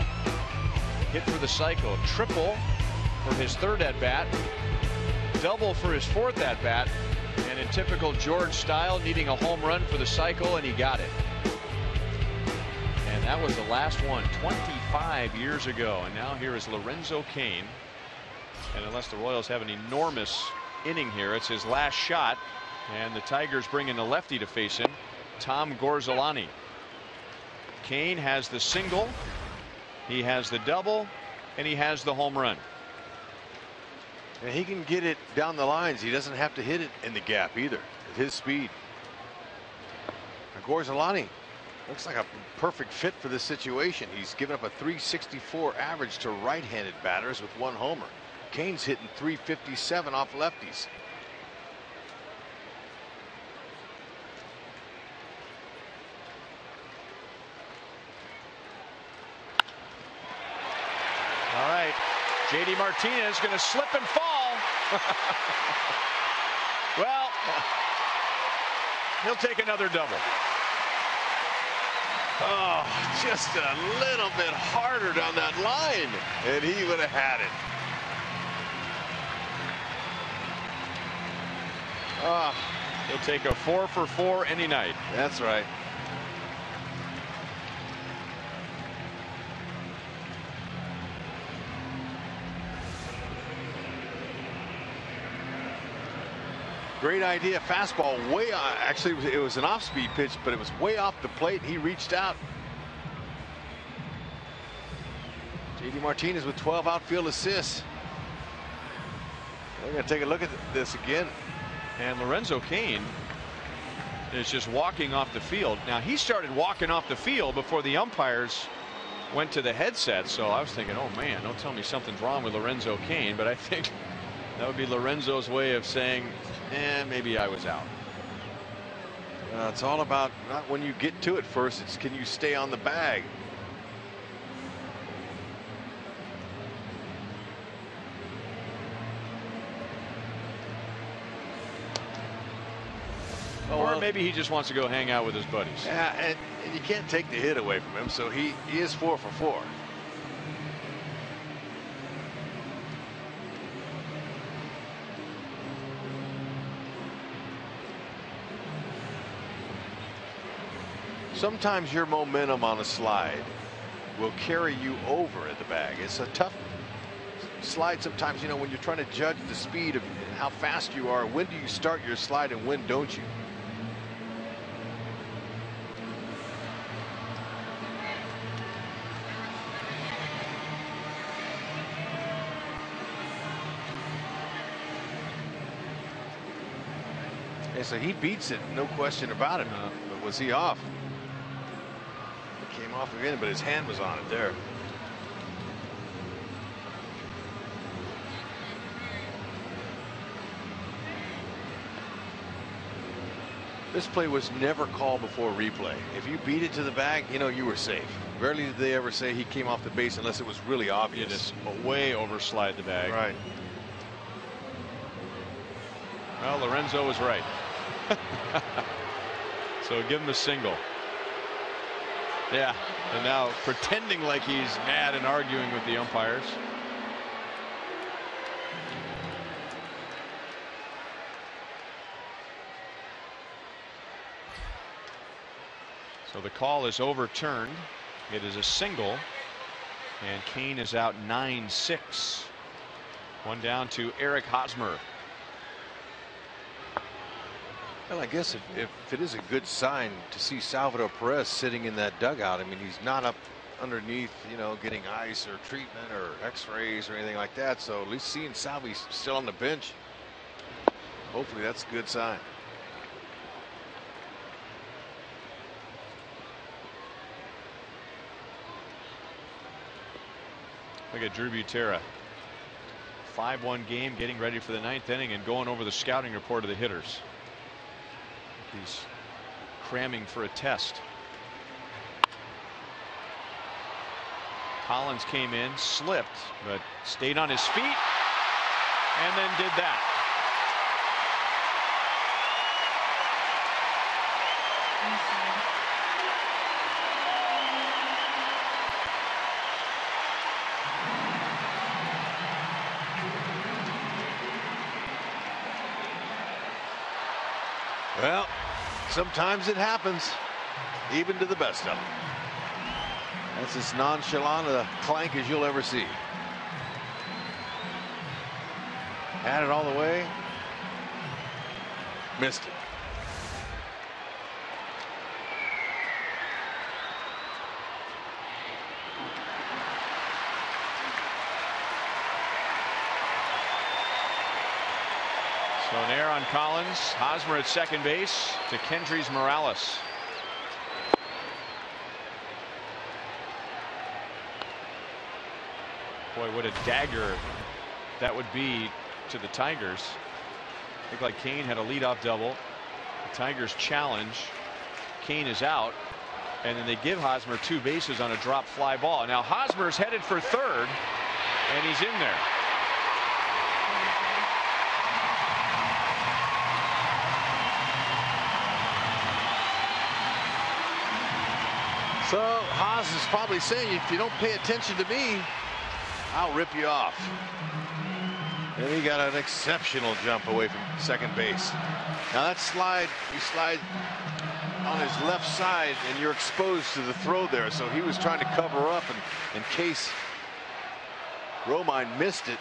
Hit for the cycle. Triple for his 3rd at bat. Double for his 4th at bat. And in typical George style, needing a home run for the cycle, and he got it. And that was the last one 25 years ago. And now here is Lorenzo Cain. And unless the Royals have an enormous inning here, it's his last shot. And the Tigers bring in the lefty to face him, Tom Gorzolani. Cain has the single, he has the double, and he has the home run. And he can get it down the lines. He doesn't have to hit it in the gap either at his speed. And Gorzolani looks like a perfect fit for this situation. He's given up a .364 average to right-handed batters with 1 homer. Cain's hitting .357 off lefties. All right, JD Martinez going to slip and fall. Well, he'll take another double. Oh, just a little bit harder down that line, and he would have had it. He'll take a 4 for 4 any night. That's right. Great idea. Fastball way actually it was an off-speed pitch, but it was way off the plate. He reached out. JD Martinez with 12 outfield assists. We're going to take a look at this again. And Lorenzo Cain is just walking off the field. Now, he started walking off the field before the umpires went to the headset. So I was thinking, oh man, don't tell me something's wrong with Lorenzo Cain. But I think that would be Lorenzo's way of saying, maybe I was out. It's all about not when you get to it first, it's can you stay on the bag. Or maybe he just wants to go hang out with his buddies. Yeah, and you can't take the hit away from him, so he is 4 for 4. Sometimes your momentum on a slide will carry you over at the bag. It's a tough slide sometimes, you know, when you're trying to judge the speed of how fast you are. When do you start your slide and when don't you? Yeah, so he beats it, no question about it. But was he off? He came off again, but his hand was on it there. This play was never called before replay. If you beat it to the bag, you know you were safe. Rarely did they ever say he came off the base unless it was really obvious. You just way overslide the bag. Right. Well, Lorenzo was right. So give him a single. Yeah, and now pretending like he's mad and arguing with the umpires. So the call is overturned. It is a single, and Cain is out 9-6. One down to Eric Hosmer. Well, I guess if it is a good sign to see Salvador Perez sitting in that dugout. I mean, he's not up underneath, you know, getting ice or treatment or x-rays or anything like that. So at least seeing Salvi still on the bench, hopefully that's a good sign. Look at Drew Butera. 5-1 game, getting ready for the 9th inning and going over the scouting report of the hitters. He's cramming for a test. Collins came in, slipped, but stayed on his feet and then did that. Well, sometimes it happens, even to the best of them. That's as nonchalant a clank as you'll ever see. Had it all the way. Missed it. So an error on Collins. Hosmer at second base to Kendrys Morales. Boy, what a dagger that would be to the Tigers. Looked like Cain had a leadoff double. The Tigers challenge. Cain is out, and then they give Hosmer 2 bases on a drop fly ball. Now Hosmer's headed for third, and he's in there. So Haas is probably saying, if you don't pay attention to me, I'll rip you off. And he got an exceptional jump away from second base. Now that slide, you slide on his left side and you're exposed to the throw there. So he was trying to cover up, and in case Romine missed it,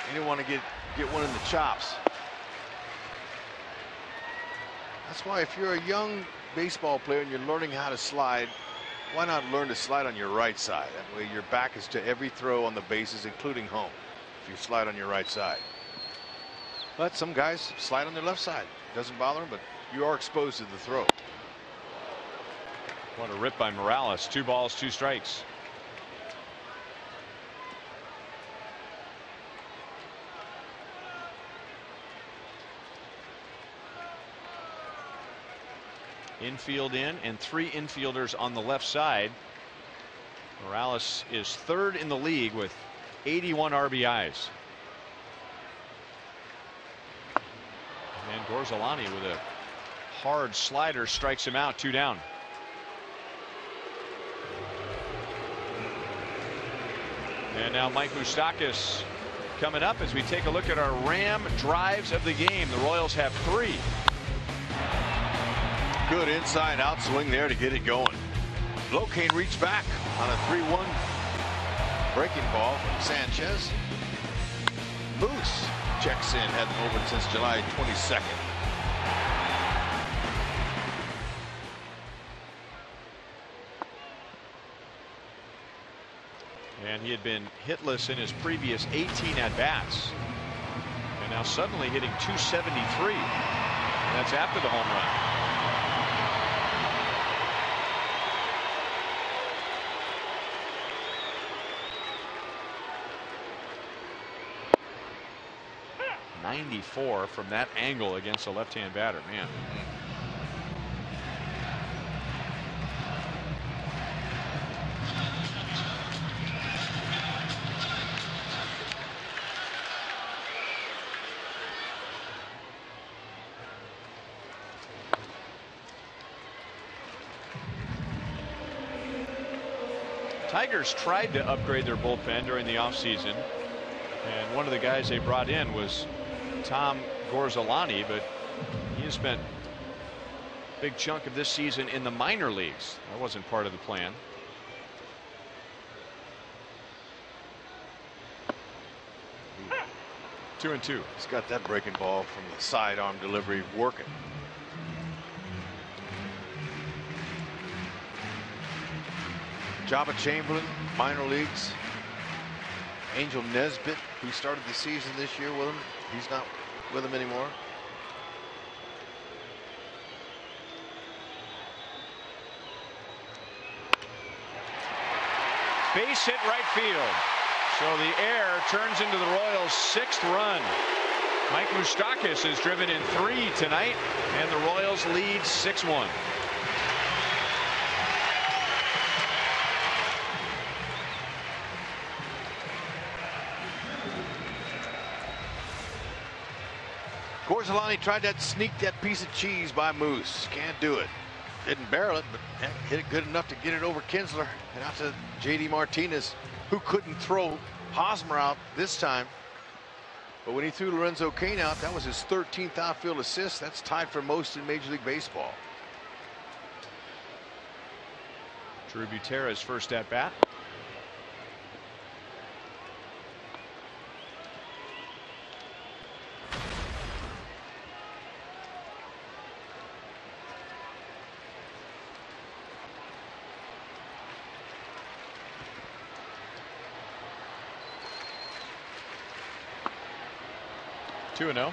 he didn't want to get one in the chops. That's why if you're a young baseball player and you're learning how to slide, why not learn to slide on your right side? That way your back is to every throw on the bases, including home, if you slide on your right side. But some guys slide on their left side. Doesn't bother them, but you are exposed to the throw. What a rip by Morales. 2 balls, 2 strikes. Infield in, and 3 infielders on the left side. Morales is 3rd in the league with 81 RBIs. And Gorzolani with a hard slider strikes him out. 2 down. And now Mike Moustakas coming up as we take a look at our Ram drives of the game. The Royals have 3. Good inside out swing there to get it going. Locane reached back on a 3-1 breaking ball from Sanchez. Moose checks in, hadn't opened since July 22nd. And he had been hitless in his previous 18 at-bats. And now suddenly hitting .273. And that's after the home run. .94 from that angle against a left-hand batter. Man. Tigers tried to upgrade their bullpen during the offseason, and one of the guys they brought in was Tom Gorzolani, but he has spent a big chunk of this season in the minor leagues. That wasn't part of the plan. Two and two. He's got that breaking ball from the sidearm delivery working. Jabba Chamberlain, minor leagues. Angel Nesbitt, who started the season this year with him, he's not with him anymore. Base hit right field. So the air turns into the Royals' 6th run. Mike Moustakas has driven in 3 tonight, and the Royals lead 6-1. Gorzolani tried that sneak that piece of cheese by Moose. Can't do it. Didn't barrel it, but hit it good enough to get it over Kinsler and out to J.D. Martinez, who couldn't throw Hosmer out this time. But when he threw Lorenzo Cain out, that was his 13th outfield assist. That's tied for most in Major League Baseball. Drew Butera's first at bat. Two and 0.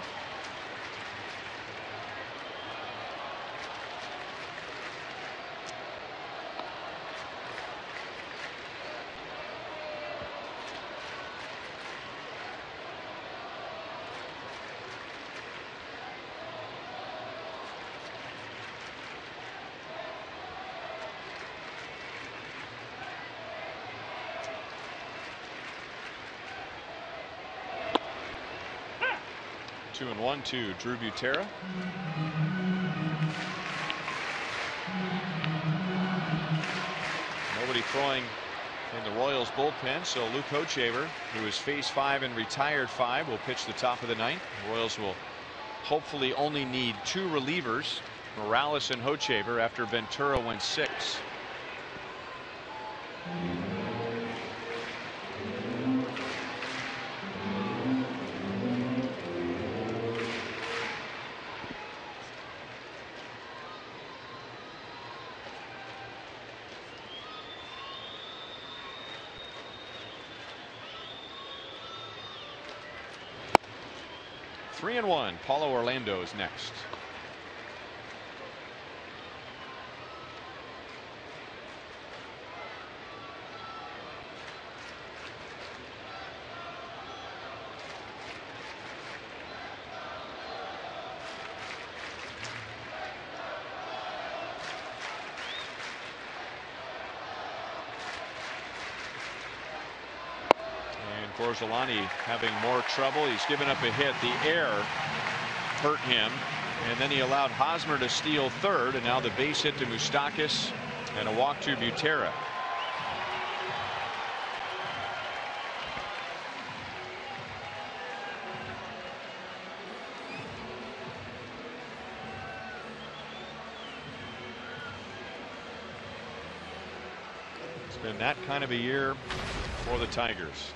Two and 1 to Drew Butera. Nobody throwing in the Royals bullpen, so Luke Hochevar, who is phase 5 and retired 5, will pitch the top of the 9th. The Royals will hopefully only need 2 relievers, Morales and Hochevar, after Ventura went 6. 3-1. Paulo Orlando is next. Borzolani having more trouble. He's given up a hit. The air hurt him, and then he allowed Hosmer to steal third, and now the base hit to Moustakas and a walk to Butera. It's been that kind of a year for the Tigers.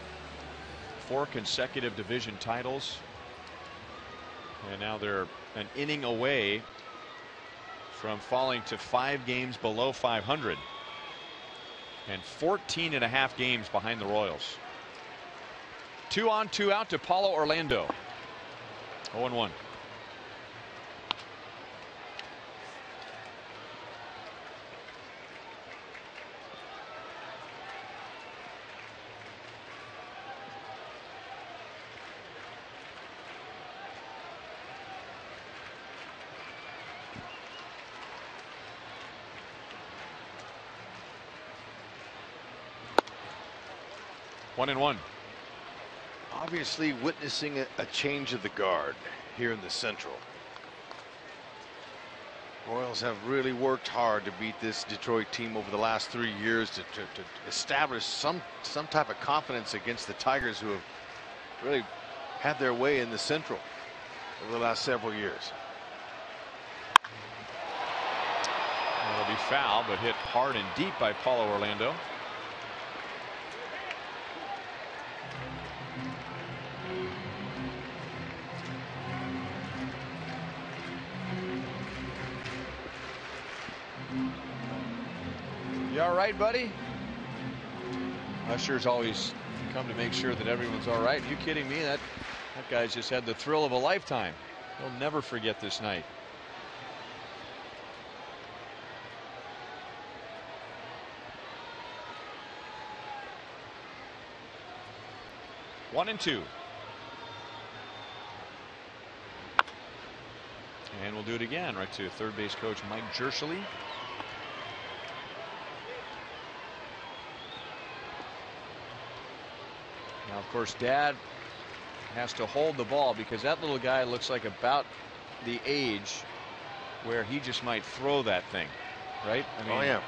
4 consecutive division titles, and now they're an inning away from falling to 5 games below 500 and 14.5 games behind the Royals. 2 on, 2 out to Paulo Orlando. 0-1. One and one. Obviously witnessing a change of the guard here in the Central. Royals have really worked hard to beat this Detroit team over the last 3 years to establish some type of confidence against the Tigers, who have really had their way in the Central over the last several years. It'll be foul, but hit hard and deep by Paulo Orlando. You all right, buddy? Usher's always come to make sure that everyone's all right. Are you kidding me? That guy's just had the thrill of a lifetime. He'll never forget this night. One and two. And we'll do it again right to third base coach Mike Jershely. Now, of course, Dad has to hold the ball because that little guy looks like about the age where he just might throw that thing, right? I mean, oh yeah.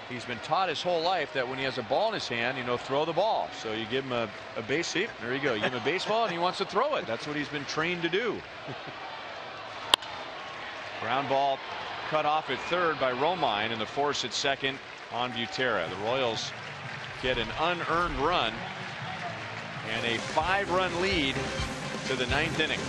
He's been taught his whole life that when he has a ball in his hand, throw the ball. So you give him a base hit. There you go. You give him a baseball and he wants to throw it. That's what he's been trained to do. Ground ball cut off at third by Romine, and the force at second on Butera. The Royals get an unearned run and a 5-run lead to the 9th inning.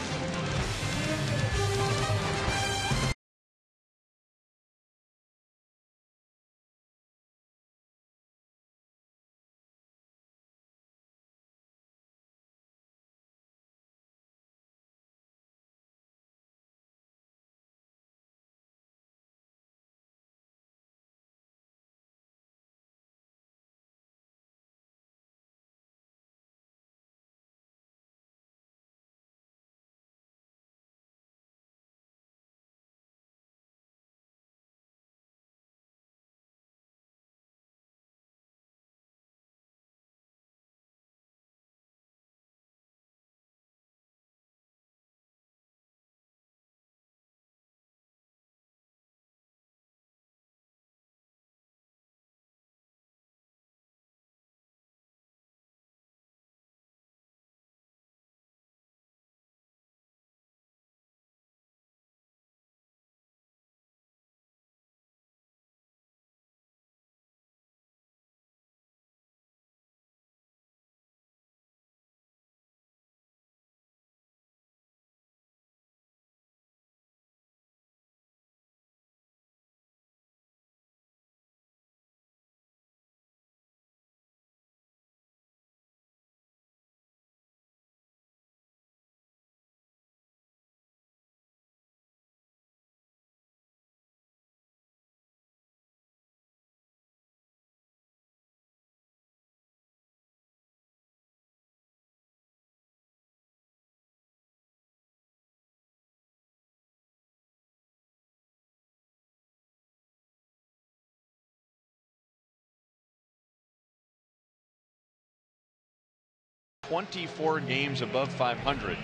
24 games above 500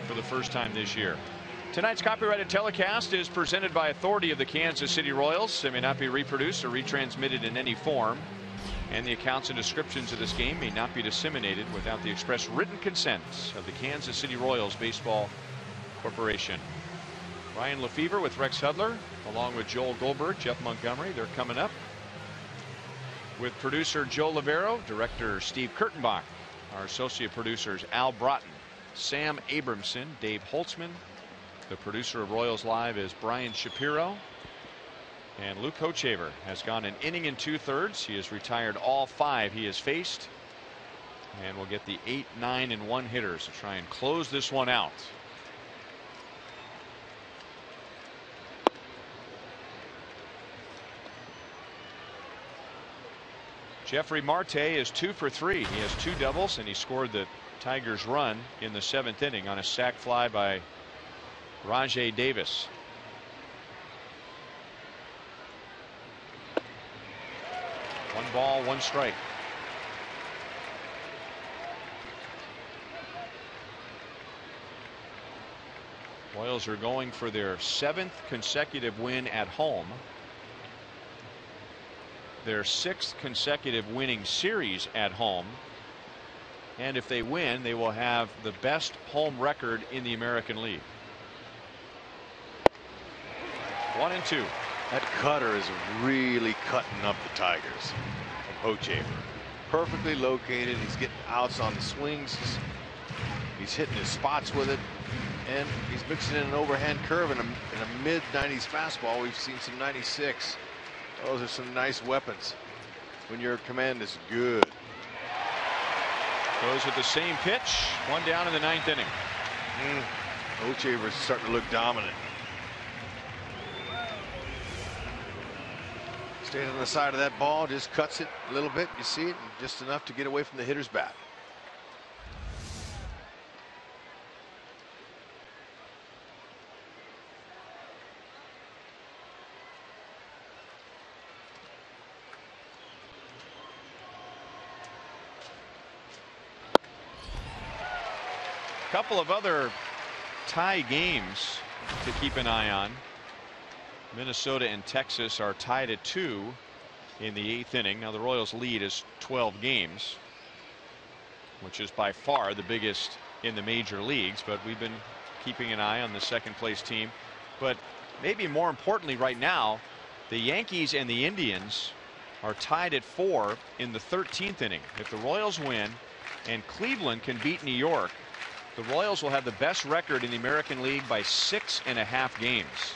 for the first time this year. Tonight's copyrighted telecast is presented by authority of the Kansas City Royals. It may not be reproduced or retransmitted in any form, and the accounts and descriptions of this game may not be disseminated without the express written consent of the Kansas City Royals Baseball Corporation. Ryan Lefevre with Rex Hudler, along with Joel Goldberg, Jeff Montgomery. They're coming up with producer Joe Lavero, director Steve Kurtenbach, our associate producers Al Broughton, Sam Abramson, Dave Holtzman. The producer of Royals Live is Brian Shapiro. And Luke Hochevar has gone an inning and 2/3. He has retired all 5 he has faced. And we'll get the 8, 9, and 1 hitters to try and close this one out. Jeffrey Marte is 2 for 3. He has 2 doubles, and he scored the Tigers' run in the 7th inning on a sac fly by Rajay Davis. One ball, 1 strike. Royals are going for their 7th consecutive win at home. Their 6th consecutive winning series at home. And if they win, they will have the best home record in the American League. 1-2. That cutter is really cutting up the Tigers from Hochevar. Perfectly located. He's getting outs on the swings. He's hitting his spots with it. And he's mixing in an overhand curve and a mid-90s fastball. We've seen some 96. Those are some nice weapons when your command is good. Goes with the same pitch. 1 down in the 9th inning. Hochevar is starting to look dominant. Staying on the side of that ball, just cuts it a little bit. You see it, and just enough to get away from the hitter's bat. Couple of other tie games to keep an eye on. Minnesota and Texas are tied at 2 in the 8th inning. Now the Royals lead is 12 games, which is by far the biggest in the major leagues, but we've been keeping an eye on the 2nd place team. But maybe more importantly right now, the Yankees and the Indians are tied at 4 in the 13th inning. If the Royals win and Cleveland can beat New York, the Royals will have the best record in the American League by 6.5 games,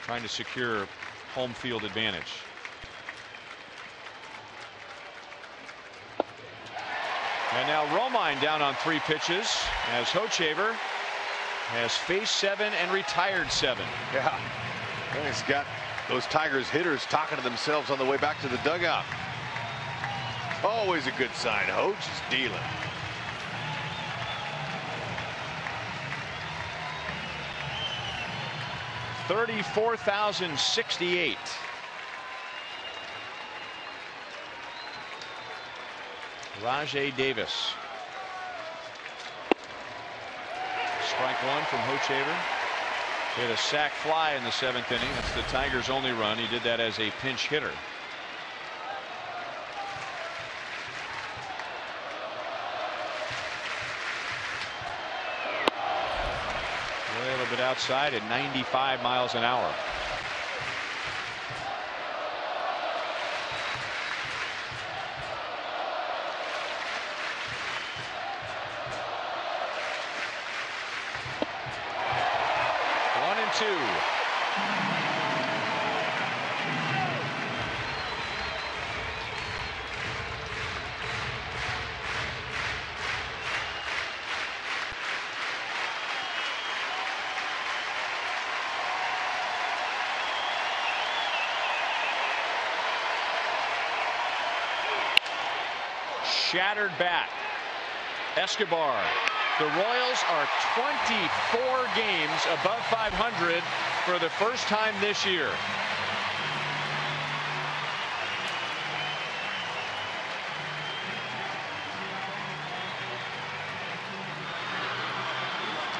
trying to secure home field advantage. And now Romine down on 3 pitches as Hochevar has faced 7 and retired 7. Yeah, and he's got those Tigers hitters talking to themselves on the way back to the dugout. Always a good sign. Hoch is dealing. $34,068. Rajay Davis. Strike 1 from Hochevar. Hit a sac fly in the 7th inning. That's the Tigers' only run. He did that as a pinch hitter. A little bit outside at 95 miles an hour. One and 2. Shattered bat. Escobar. The Royals are 24 games above 500 for the first time this year.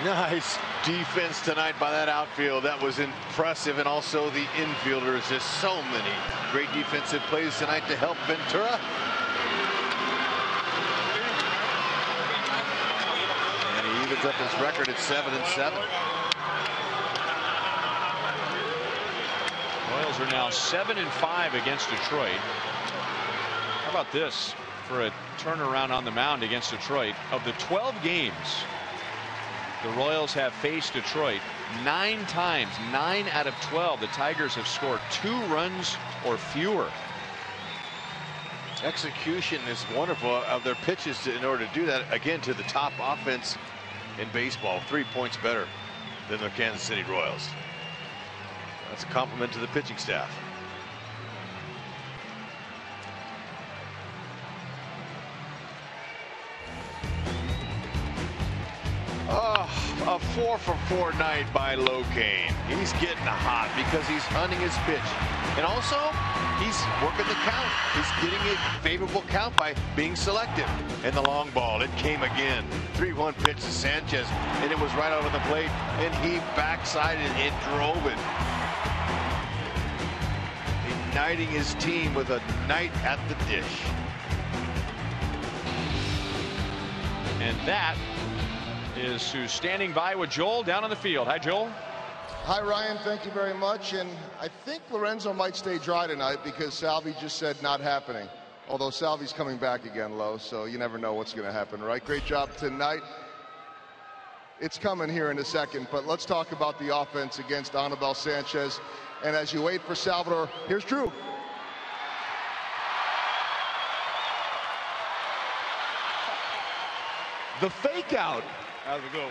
Nice defense tonight by that outfield. That was impressive, and also the infielders. There's so many great defensive plays tonight to help Ventura. And he evens up his record at 7-7. Royals are now 7-5 against Detroit. How about this for a turnaround on the mound against Detroit? Of the 12 games the Royals have faced Detroit 9 times, 9 out of 12, the Tigers have scored 2 runs or fewer. Execution is wonderful of their pitches in order to do that. Again, to the top offense in baseball, 3 points better than the Kansas City Royals. That's a compliment to the pitching staff. Oh, a 4-for-4 night by Locane. He's getting hot because he's hunting his pitch. And also, he's working the count. He's getting a favorable count by being selective. And the long ball, it came again. 3-1 pitch to Sanchez, and it was right out on the plate, and he backsided and drove it. Igniting his team with a night at the dish. And that is who's standing by with Joel down on the field. Hi, Joel. Hi, Ryan. Thank you very much. And I think Lorenzo might stay dry tonight because Salvi just said not happening. Although Salvi's coming back again, Lo, so you never know what's going to happen, right? Great job tonight. It's coming here in a second, but let's talk about the offense against Anibal Sanchez. And as you wait for Salvador, here's Drew. The fake out. How's it go?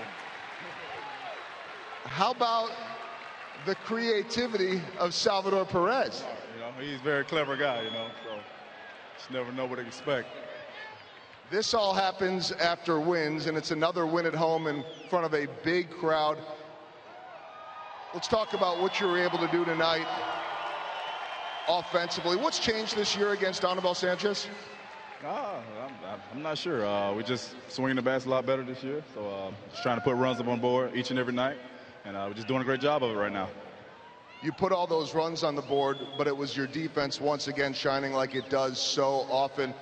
How about the creativity of Salvador Perez? You know, he's a very clever guy, you know, so just never know what to expect. This all happens after wins, and it's another win at home in front of a big crowd. Let's talk about what you were able to do tonight offensively. What's changed this year against Anibal Sanchez? I'm not sure. We're just swinging the bats a lot better this year. So just trying to put runs up on board each and every night. And we're just doing a great job of it right now. You put all those runs on the board, but it was your defense once again shining like it does so often.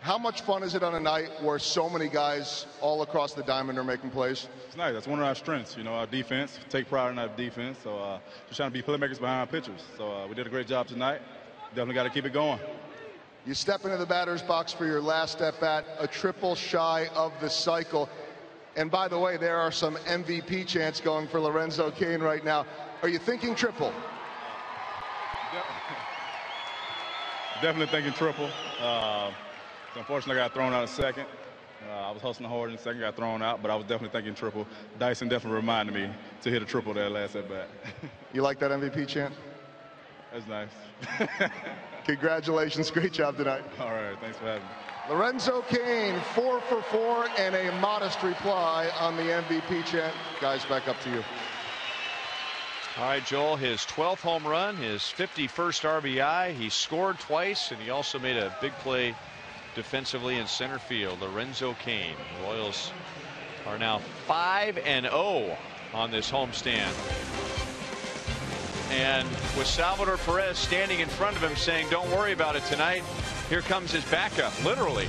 How much fun is it on a night where so many guys all across the diamond are making plays? It's nice. That's one of our strengths, you know, our defense. Take pride in our defense. So just trying to be playmakers behind our pitchers. So we did a great job tonight. Definitely got to keep it going. You step into the batter's box for your last at-bat, a triple shy of the cycle. And by the way, there are some MVP chants going for Lorenzo Cain right now. Are you thinking triple? Definitely thinking triple. Unfortunately, I got thrown out a second. I was hustling hard in the second, got thrown out, but I was definitely thinking triple. Dyson definitely reminded me to hit a triple there last at-bat. You like that MVP chant? That's nice. Congratulations. Great job tonight. All right. Thanks for having me. Lorenzo Cain, 4-for-4 and a modest reply on the MVP chant. Guys, back up to you. All right, Joel, his 12th home run, his 51st RBI. He scored twice, and he also made a big play defensively in center field. Lorenzo Cain. The Royals are now 5-0 on this homestand. And with Salvador Perez standing in front of him saying, don't worry about it tonight, here comes his backup, literally.